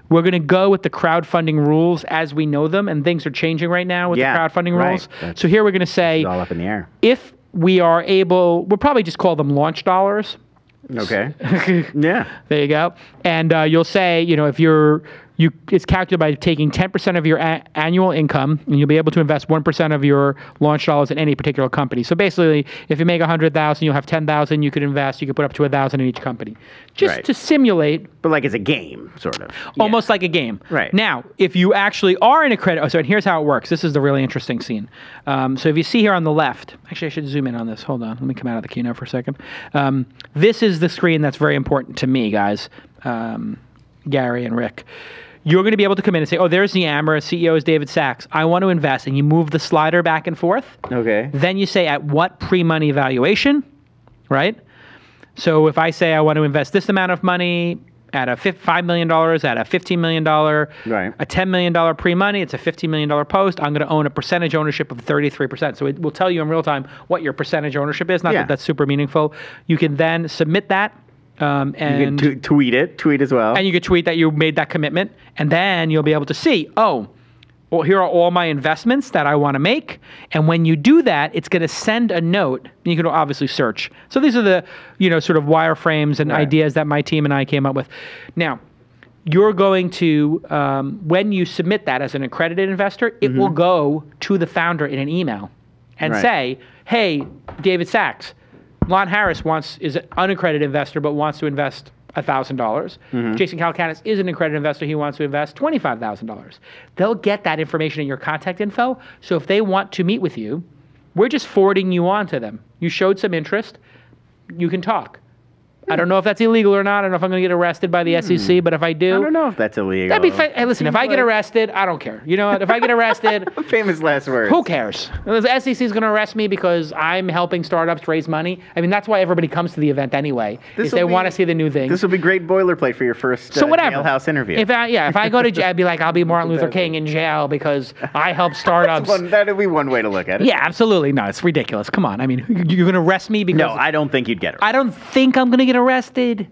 We're going to go with the crowdfunding rules as we know them, and things are changing right now with the crowdfunding rules. So here we're going to say, it's all up in the air. If we are able, we'll probably just call them launch dollars. Okay. There you go. And you'll say, if it's calculated by taking 10% of your annual income, and you'll be able to invest 1% of your launch dollars in any particular company. So basically, if you make $100,000, you'll have $10,000 you could invest. You could put up to $1,000 in each company, just to simulate. But like it's a game, sort of. Almost like a game. Right. Now, if you actually are in a credit, and here's how it works. This is the really interesting scene. So if you see here on the left, actually I should zoom in on this. Hold on, let me come out of the keynote for a second. This is the screen that's very important to me, guys, Gary and Rick. You're going to be able to come in and say, there's the Amara, CEO is David Sachs. I want to invest. And you move the slider back and forth. Okay. Then you say at what pre-money valuation, right? So if I say I want to invest this amount of money at a $5 million, at a $15 million, a $10 million pre-money, it's a $15 million post, I'm going to own a percentage ownership of 33%. So it will tell you in real time what your percentage ownership is. Not that that's super meaningful. You can then submit that. And you can tweet as well. And you could tweet that you made that commitment. And then you'll be able to see, here are all my investments that I want to make. And when you do that, it's going to send a note. You can obviously search. So these are the, sort of wireframes and ideas that my team and I came up with. Now, you're going to, when you submit that as an accredited investor, it will go to the founder in an email and say, hey, David Sachs, Lon Harris is an unaccredited investor but wants to invest $1,000. Jason Calacanis is an accredited investor. He wants to invest $25,000. They'll get that information in your contact info. So if they want to meet with you, we're just forwarding you on to them. You showed some interest. You can talk. I don't know if that's illegal or not. I don't know if I'm going to get arrested by the SEC, but if I do... I don't know if that's illegal. That'd be hey, listen, if I get arrested, I don't care. You know what? If I get arrested... Famous last words. Who cares? The SEC is going to arrest me because I'm helping startups raise money. I mean, that's why everybody comes to the event anyway, is they want to see the new thing. This will be great boilerplate for your first jailhouse interview. If I go to jail, I'd be like, I'll be Martin Luther King in jail because I help startups. That'd be one way to look at it. Yeah, absolutely. No, it's ridiculous. Come on. I mean, you're going to arrest me because... No, I don't think you'd get arrested. I don't think I'm going to get arrested.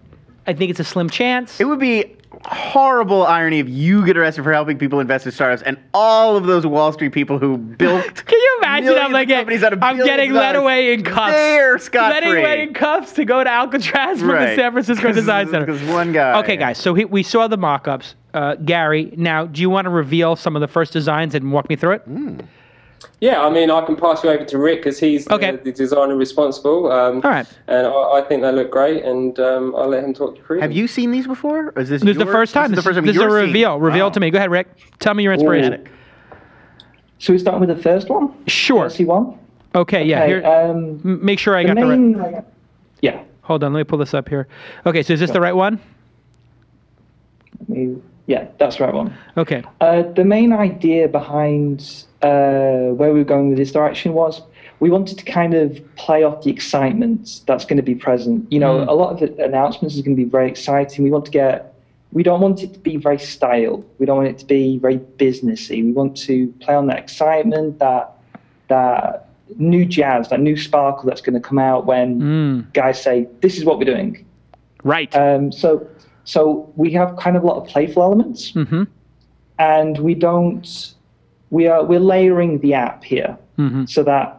I think it's a slim chance. It would be horrible irony if you get arrested for helping people invest in startups and all of those Wall Street people who built Can you imagine? I'm getting led away in cuffs. They're scot-free. Letting away in cuffs to go to Alcatraz from the San Francisco Design Center. Because one guy. Okay, guys. So we saw the mock-ups. Gary, now, do you want to reveal some of the first designs and walk me through it? Yeah, I mean, I can pass you over to Rick because he's the designer responsible. All right. And I think they look great, and I'll let him talk you through. Have you seen these before? Or is this the first time? This is a reveal. Reveal to me. Go ahead, Rick. Tell me your inspiration. Should we start with the first one? Sure. C1? Okay, yeah. Here, make sure I got the right... Yeah. Hold on, let me pull this up here. Okay, so is this the right one? Yeah, that's the right one. Okay. The main idea behind where we were going with this direction was we wanted to kind of play off the excitement that's going to be present. A lot of the announcements is going to be very exciting. We don't want it to be very style. We don't want it to be very businessy. We want to play on that excitement, that new jazz, that new sparkle that's going to come out when guys say, this is what we're doing. Right. So we have kind of a lot of playful elements, and we're layering the app here so that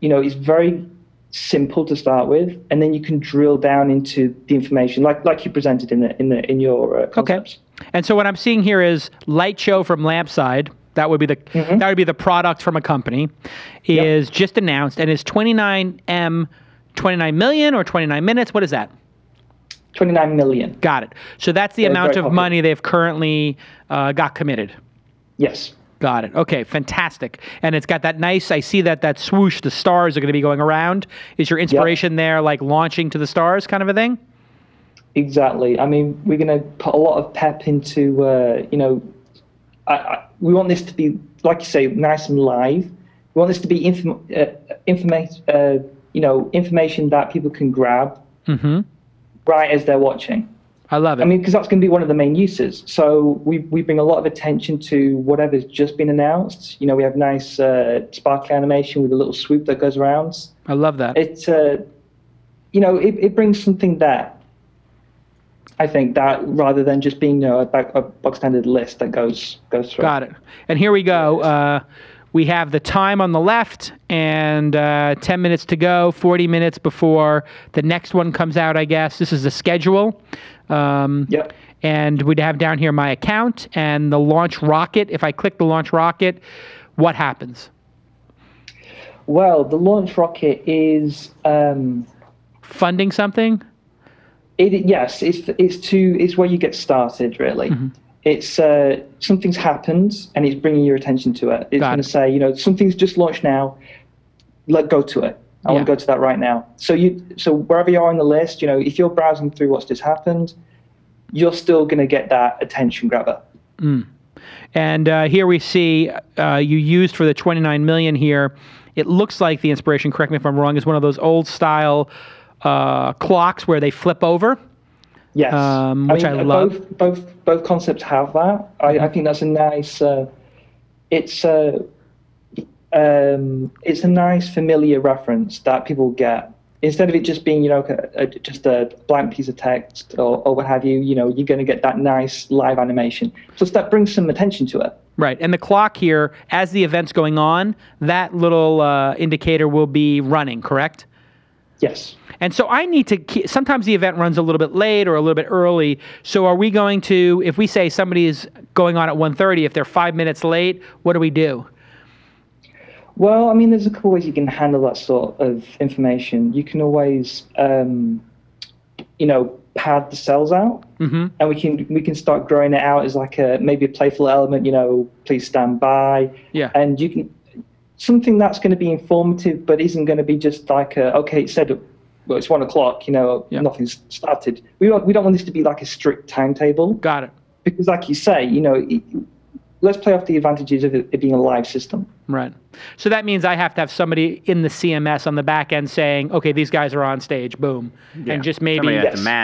it's very simple to start with, and then you can drill down into the information like you presented in your concepts. Okay. And so what I'm seeing here is light show from Lampside. That would be the product from a company is just announced, and is 29 million or 29 minutes. What is that? 29 million. Got it. So that's the amount of money they've currently got committed. Yes. Got it. Okay, fantastic. And it's got that nice, I see that swoosh, the stars are going to be going around. Is your inspiration there like launching to the stars kind of a thing? Exactly. I mean, we're going to put a lot of pep into, we want this to be, like you say, nice and live. We want this to be information that people can grab right as they're watching. I love it. I mean, because that's going to be one of the main uses. So we bring a lot of attention to whatever's just been announced. We have nice sparkly animation with a little swoop that goes around. I love that. It's, it brings something that, I think, that rather than just being a box standard list that goes through. Got it. And here we go. We have the time on the left and 10 minutes to go, 40 minutes before the next one comes out, I guess. This is the schedule. Yep. And we'd have down here my account and the launch rocket. If I click the launch rocket, what happens? Well, the launch rocket is... funding something? Yes, it's where you get started, really. It's something's happened and it's bringing your attention to it. It's going to say, something's just launched now. Go to it. I want to go to that right now. So wherever you are on the list, if you're browsing through what's just happened, you're still going to get that attention grabber. And here we see you used for the 29 million here. It looks like the inspiration, correct me if I'm wrong, is one of those old style clocks where they flip over. Yes, which I love. Both concepts have that. I think that's a nice. It's a nice familiar reference that people get instead of it just being just a blank piece of text or what have you. You're going to get that nice live animation. Plus that brings some attention to it. Right, and the clock here, as the event's going on, that little indicator will be running. Correct? Yes. And so I need to, sometimes the event runs a little bit late or a little bit early. So are we going to, if we say somebody is going on at 1:30, if they're 5 minutes late, what do we do? Well, I mean, there's a couple ways you can handle that sort of information. You can always, pad the cells out, and we can start growing it out as like maybe a playful element. Please stand by. Yeah. And you can something that's going to be informative, but isn't going to be just like it said. Well, it's 1 o'clock, nothing's started. We don't want this to be like a strict timetable. Got it. Because like you say, let's play off the advantages of it being a live system. Right. So that means I have to have somebody in the CMS on the back end saying, okay, these guys are on stage, boom. And just maybe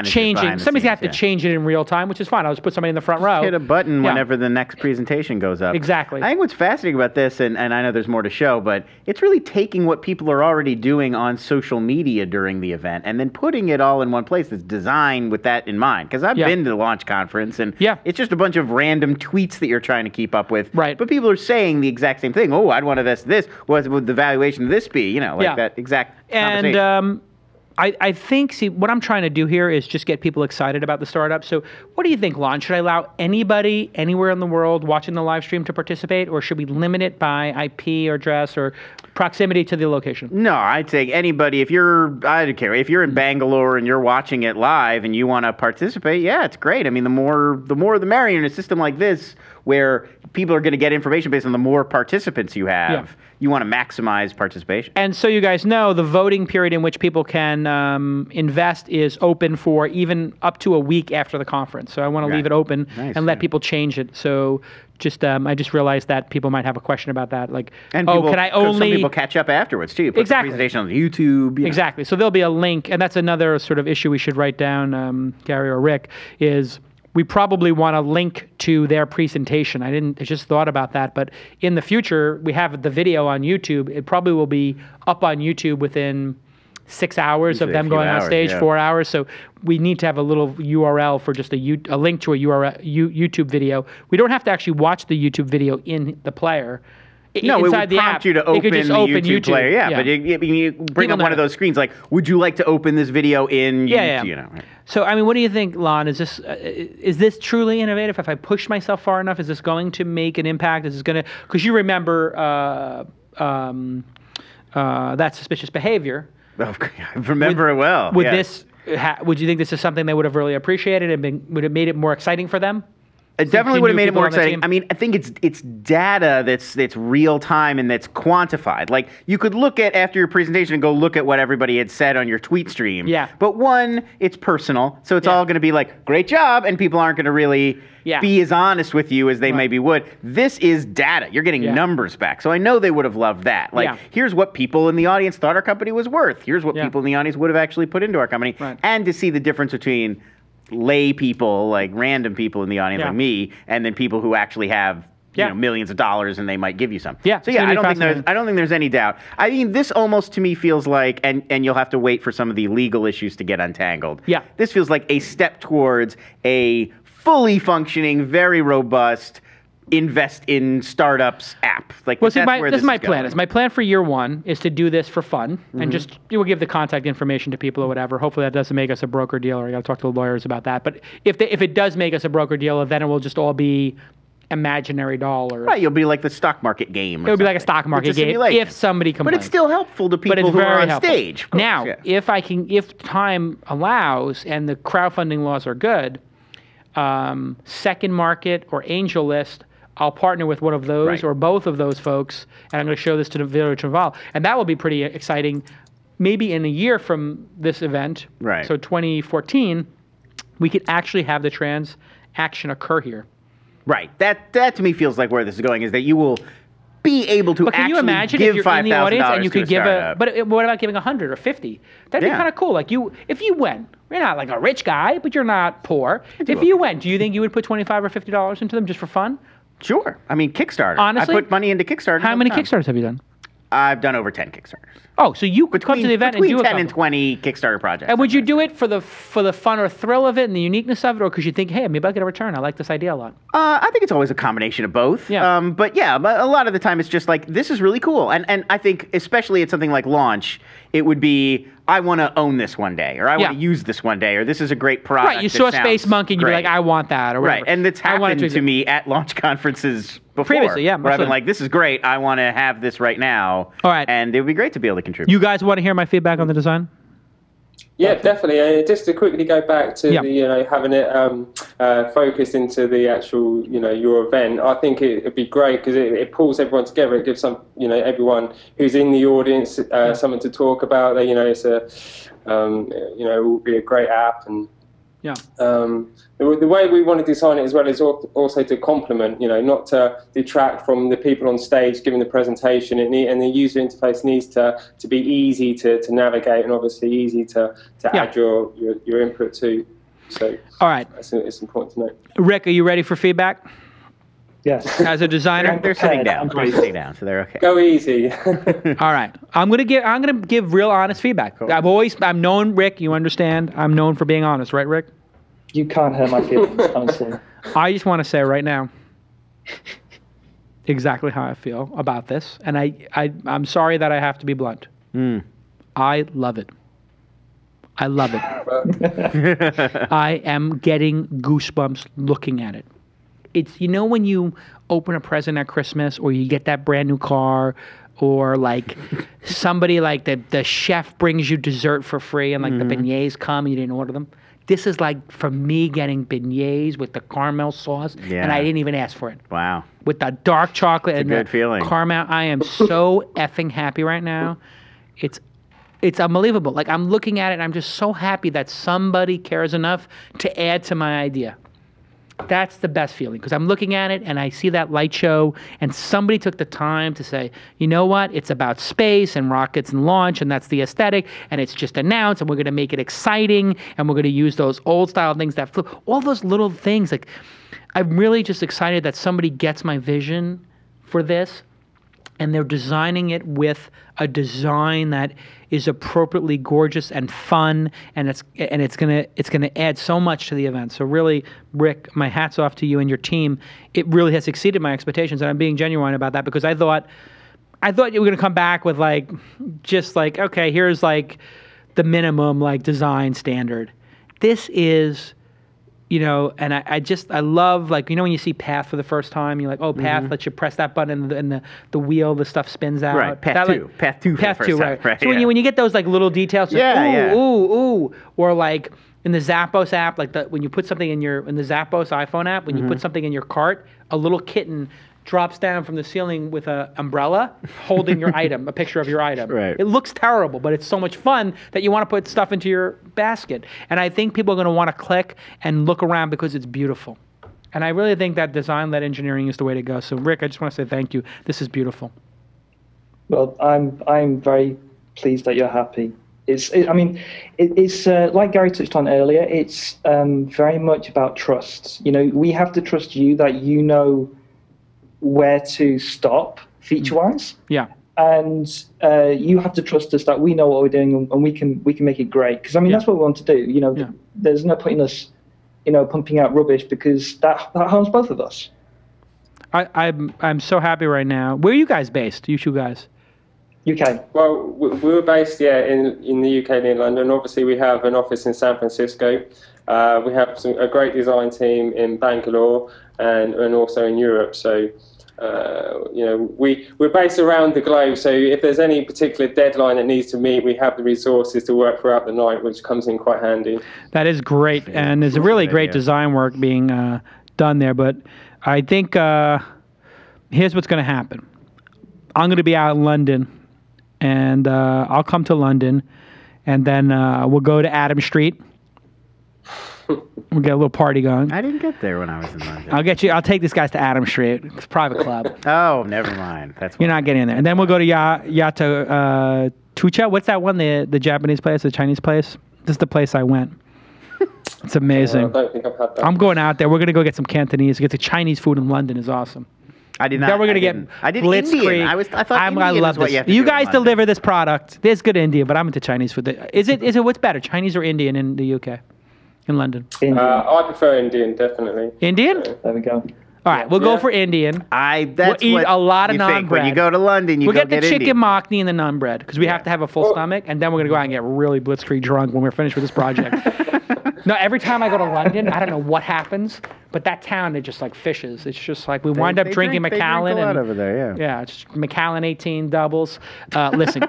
changing. Somebody's have to change it in real time, which is fine. I'll just put somebody in the front row. Hit a button whenever the next presentation goes up. Exactly. I think what's fascinating about this, and I know there's more to show, but it's really taking what people are already doing on social media during the event and then putting it all in one place that's designed with that in mind. Because I've been to the launch conference, and it's just a bunch of random tweets that you're trying to keep up with. Right. But people are saying the exact same thing. Oh, I'd want to invest this. What would the valuation of this be? That exact conversation. And I think, what I'm trying to do here is just get people excited about the startup. So what do you think, Lon? Should I allow anybody anywhere in the world watching the live stream to participate, or should we limit it by IP or address or proximity to the location? No, I'd say anybody. I don't care. If you're in Bangalore and you're watching it live and you want to participate, it's great. I mean, the more the merrier in a system like this where people are going to get information based on the more participants you have. You want to maximize participation. And so you guys know the voting period in which people can invest is open for even up to a week after the conference. So I want to leave it open and let people change it. So I just realized that people might have a question about that. Like, can I only... Some people catch up afterwards, too. You put the presentation on YouTube. Exactly. So there'll be a link, and that's another sort of issue we should write down, Gary or Rick, is... we probably want to link to their presentation. I just thought about that, but in the future, we have the video on YouTube. It probably will be up on YouTube within 6 hours of them going on stage, 4 hours. So we need to have a little URL for just a link to a YouTube video. We don't have to actually watch the YouTube video in the player. No, it would prompt you to open the YouTube player. But you bring up one of those screens like, would you like to open this video in YouTube? So, I mean, what do you think, Lon? Is this truly innovative? If I push myself far enough, is this going to make an impact? Is this going to... Because you remember that suspicious behavior. I remember it well. Would you think this is something they would have really appreciated and would have made it more exciting for them? It definitely would have made it more exciting. Team? I mean, I think it's data that's real time and that's quantified. Like, you could look at after your presentation and go look at what everybody had said on your tweet stream. Yeah. But one, it's personal, so it's all going to be like, great job, and people aren't going to really be as honest with you as they maybe would. This is data. You're getting numbers back. So I know they would have loved that. Like, here's what people in the audience thought our company was worth. Here's what people in the audience would have actually put into our company. Right. And to see the difference between lay people, like random people in the audience like me, and then people who actually have millions of dollars and they might give you some. Yeah. So I don't think there's any doubt. I mean, this almost to me feels like, and you'll have to wait for some of the legal issues to get untangled. Yeah. This feels like a step towards a fully functioning, very robust, invest in startups app. Like, well, see, this is my plan. My plan for year one is to do this for fun and just we'll give the contact information to people or whatever. Hopefully that doesn't make us a broker deal, or I got to talk to the lawyers about that. But if it does make us a broker deal, then it will just all be imaginary dollars. Right, you'll be like the stock market game. It'll be like a stock market game if somebody complains. But it's still helpful to people who are on stage. Of course, now, if time allows and the crowdfunding laws are good, second market or angel list, I'll partner with one of those or both of those folks, and I'm going to show this to the village involved. And that will be pretty exciting. Maybe in a year from this event, so 2014, we could actually have the transaction occur here. Right. That to me feels like where this is going, is that you will be able to can you imagine if you're in the audience and you could give what about giving 100 or 50? That'd be kind of cool. Like if you went, you're not like a rich guy, but you're not poor. If you went, do you think you would put $25 or $50 into them just for fun? Sure. I mean, Kickstarter. Honestly? I put money into Kickstarter. How many Kickstarters have you done? I've done over 10 Kickstarters. Oh, so you could come to the event and do between 10 and 20 Kickstarter projects. And would you do it for the fun or thrill of it and the uniqueness of it, or because you think, hey, maybe I'll get a return? I like this idea a lot. I think it's always a combination of both. Yeah. But a lot of the time it's just like, this is really cool. And I think, especially at something like launch, it would be, I want to own this one day, or I want to use this one day, or this is a great product. Right, you saw Space Monkey and you're like, I want that, or whatever. Right, and it's happened to me at launch conferences before. Previously, where I've been like, this is great, I want to have this right now. All right. And it would be great to be able to contribute. You guys want to hear my feedback on the design? Yeah, definitely. Just to quickly go back to the having it focused into the actual your event, I think it'd be great because it pulls everyone together. It gives everyone who's in the audience something to talk about. It's it will be a great app, and the way we want to design it as well is also to complement, not to detract from the people on stage giving the presentation. And the user interface needs to be easy to navigate, and obviously easy to add your input to. So, all right, it's important to know. Rick, are you ready for feedback? Yes. As a designer, they're sitting down. They're sitting down, so they're okay. Go easy. All right, I'm gonna give real honest feedback. Cool. I'm known, Rick. You understand? I'm known for being honest, right, Rick? You can't hurt my feelings, honestly. I just want to say right now exactly how I feel about this, and I'm sorry that I have to be blunt. I love it. I love it. I am getting goosebumps looking at it. It's, when you open a present at Christmas, or you get that brand new car, or like somebody like the chef brings you dessert for free, and like the beignets come and you didn't order them. This is like for me getting beignets with the caramel sauce, and I didn't even ask for it. Wow. With the dark chocolate and good the feeling. Caramel, I am so effing happy right now. It's unbelievable. Like, I'm looking at it and I'm just so happy that somebody cares enough to add to my idea. That's the best feeling, because I'm looking at it and I see that light show and somebody took the time to say, you know what, it's about space and rockets and launch, and that's the aesthetic, and it's just announced, and we're going to make it exciting, and we're going to use those old style things that flip, all those little things. Like, I'm really just excited that somebody gets my vision for this, and they're designing it with a design that is appropriately gorgeous and fun, and it's gonna add so much to the event. So really, Rick, my hat's off to you and your team. It really has exceeded my expectations, and I'm being genuine about that, because I thought you were gonna come back with okay, here's like the minimum like design standard. This is and I love, like, when you see Path for the first time, you're like, oh, Path, lets you press that button and the wheel, the stuff spins out. Right, Path 2. Path 2 for the first time. Right. So when you get those, like, little details, like, ooh, or like in the Zappos app, like when you put something in the Zappos iPhone app, when you put something in your cart, a little kitten drops down from the ceiling with an umbrella holding your item, a picture of your item. Right. It looks terrible, but it's so much fun that you want to put stuff into your basket. And I think people are going to want to click and look around because it's beautiful. And I really think that design-led engineering is the way to go. So, Rick, I just want to say thank you. This is beautiful. Well, I'm very pleased that you're happy. It's like Gary touched on earlier. It's very much about trust. We have to trust you that you know where to stop feature-wise. Yeah. And you have to trust us that we know what we're doing and we can make it great. Because that's what we want to do. There's no point in us, pumping out rubbish because that harms both of us. I'm so happy right now. Where are you guys based? You two guys? UK. Well, we were based, in the UK near London. Obviously, we have an office in San Francisco. We have a great design team in Bangalore and also in Europe. So, we're based around the globe. So if there's any particular deadline that needs to meet, we have the resources to work throughout the night, which comes in quite handy. That is great. And there's a really great design work being done there. But I think here's what's going to happen. I'm going to be out in London, and I'll come to London, and then we'll go to Adam Street. We'll get a little party going. I didn't get there when I was in London. I'll take these guys to Adam Street. It's a private club. Oh, never mind. You're not getting in there. And then we'll go to Yato Tucha. What's that one? The Japanese place, the Chinese place? This is the place I went. It's amazing. I don't think I've had that. I'm going out there. We're going to go get some Cantonese. Get the Chinese food in London is awesome. I did not. Then we're going to get Blitzkrieg. I thought Indian love is what this. you have to You do guys in London. deliver this product. There's good Indian, but I'm into Chinese food. Is it what's better, Chinese or Indian in the UK? In London? I prefer Indian, definitely. Indian? There we go. All right, we'll go for Indian. We'll eat a lot of naan bread. When you go to London, we'll go get the chicken Indian. makhni and the naan bread because we have to have a full stomach, and then we're gonna go out and get really blitzkrieg drunk when we're finished with this project. No, every time I go to London, I don't know what happens, but that town is just like fishes. It's just like we wind up drinking Macallan. They drink a lot over there, yeah, it's Macallan 18 doubles. Listen.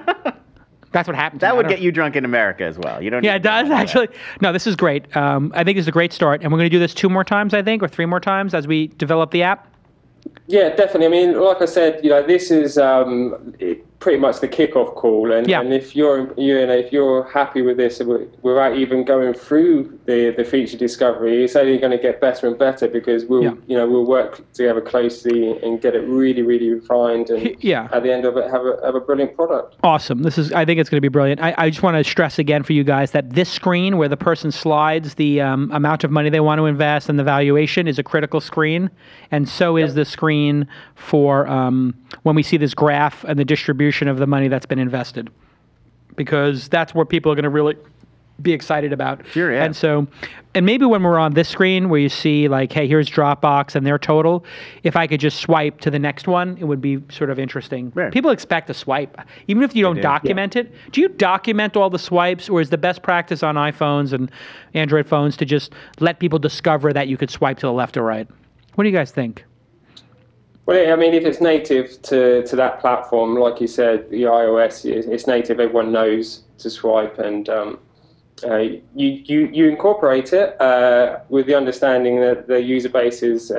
That's what happens. That would get you drunk in America as well. You don't. Yeah, it does actually. No, this is great. I think it's a great start, and we're going to do this 2 more times, I think, or 3 more times as we develop the app. Yeah, definitely. I mean, like I said, this is pretty much the kickoff call, and if you're happy with this without even going through the feature discovery, it's only going to get better and better because we'll work together closely and get it really, really refined, and at the end of it, have a brilliant product. Awesome. I think it's going to be brilliant. I just want to stress again for you guys that this screen where the person slides the amount of money they want to invest and the valuation is a critical screen, and so is the screen for when we see this graph and the distribution of the money that's been invested, because that's what people are going to really be excited about. Sure, yeah. And maybe when we're on this screen where you see like, hey, here's Dropbox and their total, if I could just swipe to the next one, it would be sort of interesting. Right. People expect a swipe, even if you don't document it. Do you document all the swipes, or is the best practice on iPhones and Android phones to just let people discover that you could swipe to the left or right? What do you guys think? Well, I mean, if it's native to that platform, like you said, the iOS, it's native. Everyone knows to swipe, and you incorporate it with the understanding that the user base is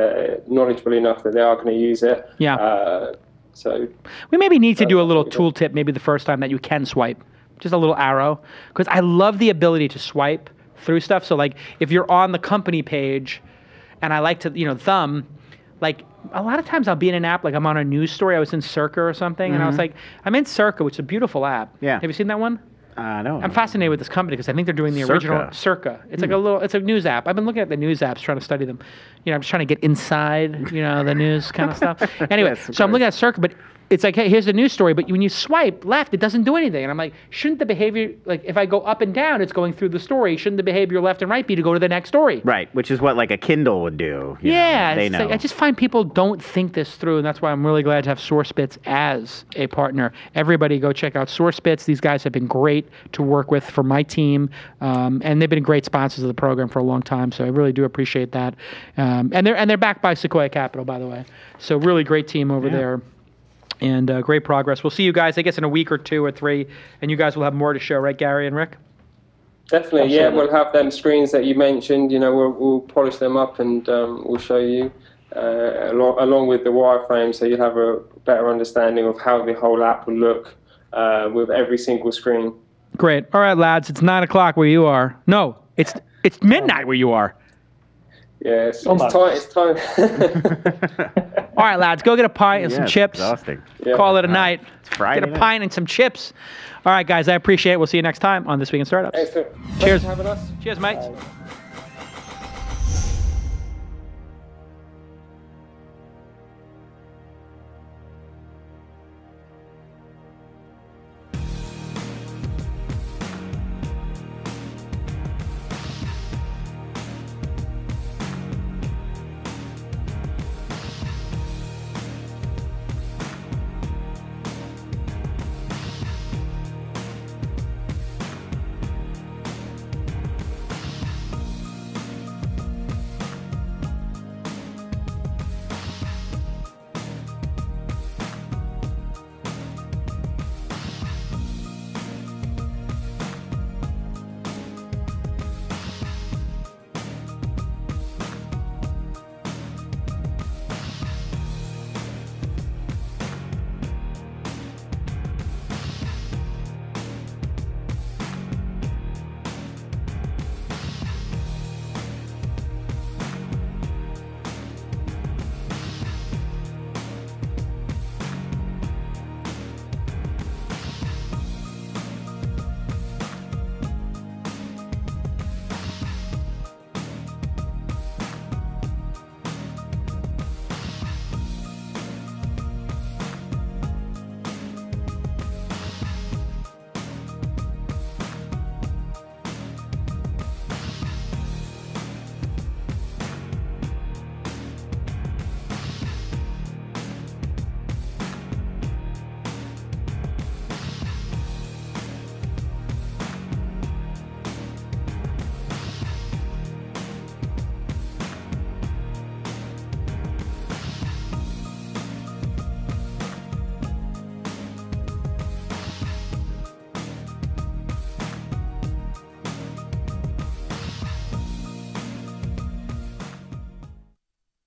knowledgeable enough that they are going to use it. Yeah. So we maybe need to do a little tooltip maybe the first time that you can swipe, just a little arrow, because I love the ability to swipe through stuff. So like if you're on the company page, and I like to thumb, like. A lot of times I'll be in an app, like I'm on a news story. I was in Circa or something, and I was like, I'm in Circa, which is a beautiful app. Yeah. Have you seen that one? No. I'm fascinated with this company because I think they're doing the original Circa. It's like it's a news app. I've been looking at the news apps, trying to study them. I'm just trying to get inside, the news kind of stuff. Anyway, so I'm looking at Circa, but it's like, hey, here's a news story, but when you swipe left, it doesn't do anything. And I'm like, shouldn't the behavior, like if I go up and down, it's going through the story. Shouldn't the behavior left and right be to go to the next story? Right, which is what like a Kindle would do. Yeah, they know. Like, I just find people don't think this through, and that's why I'm really glad to have SourceBits as a partner. Everybody go check out SourceBits. These guys have been great to work with for my team, and they've been great sponsors of the program for a long time, so I really do appreciate that. And they're backed by Sequoia Capital, by the way. So really great team over there. And great progress. We'll see you guys, I guess, in a week or 2 or 3, and you guys will have more to show, right, Gary and Rick? Definitely, yeah. We'll have them screens that you mentioned. You know, we'll polish them up and we'll show you along with the wireframe, so you'll have a better understanding of how the whole app will look with every single screen. Great. All right, lads. It's 9 o'clock where you are. No, it's midnight where you are. Yeah, it's time. All right, lads, go get a pint and some chips. Exhausting. Yeah. Call it a night. It's Friday Get a night. pint and some chips. All right, guys, I appreciate it. We'll see you next time on This Week in Startups. Excellent. Cheers. Thanks for having us. Cheers, mates.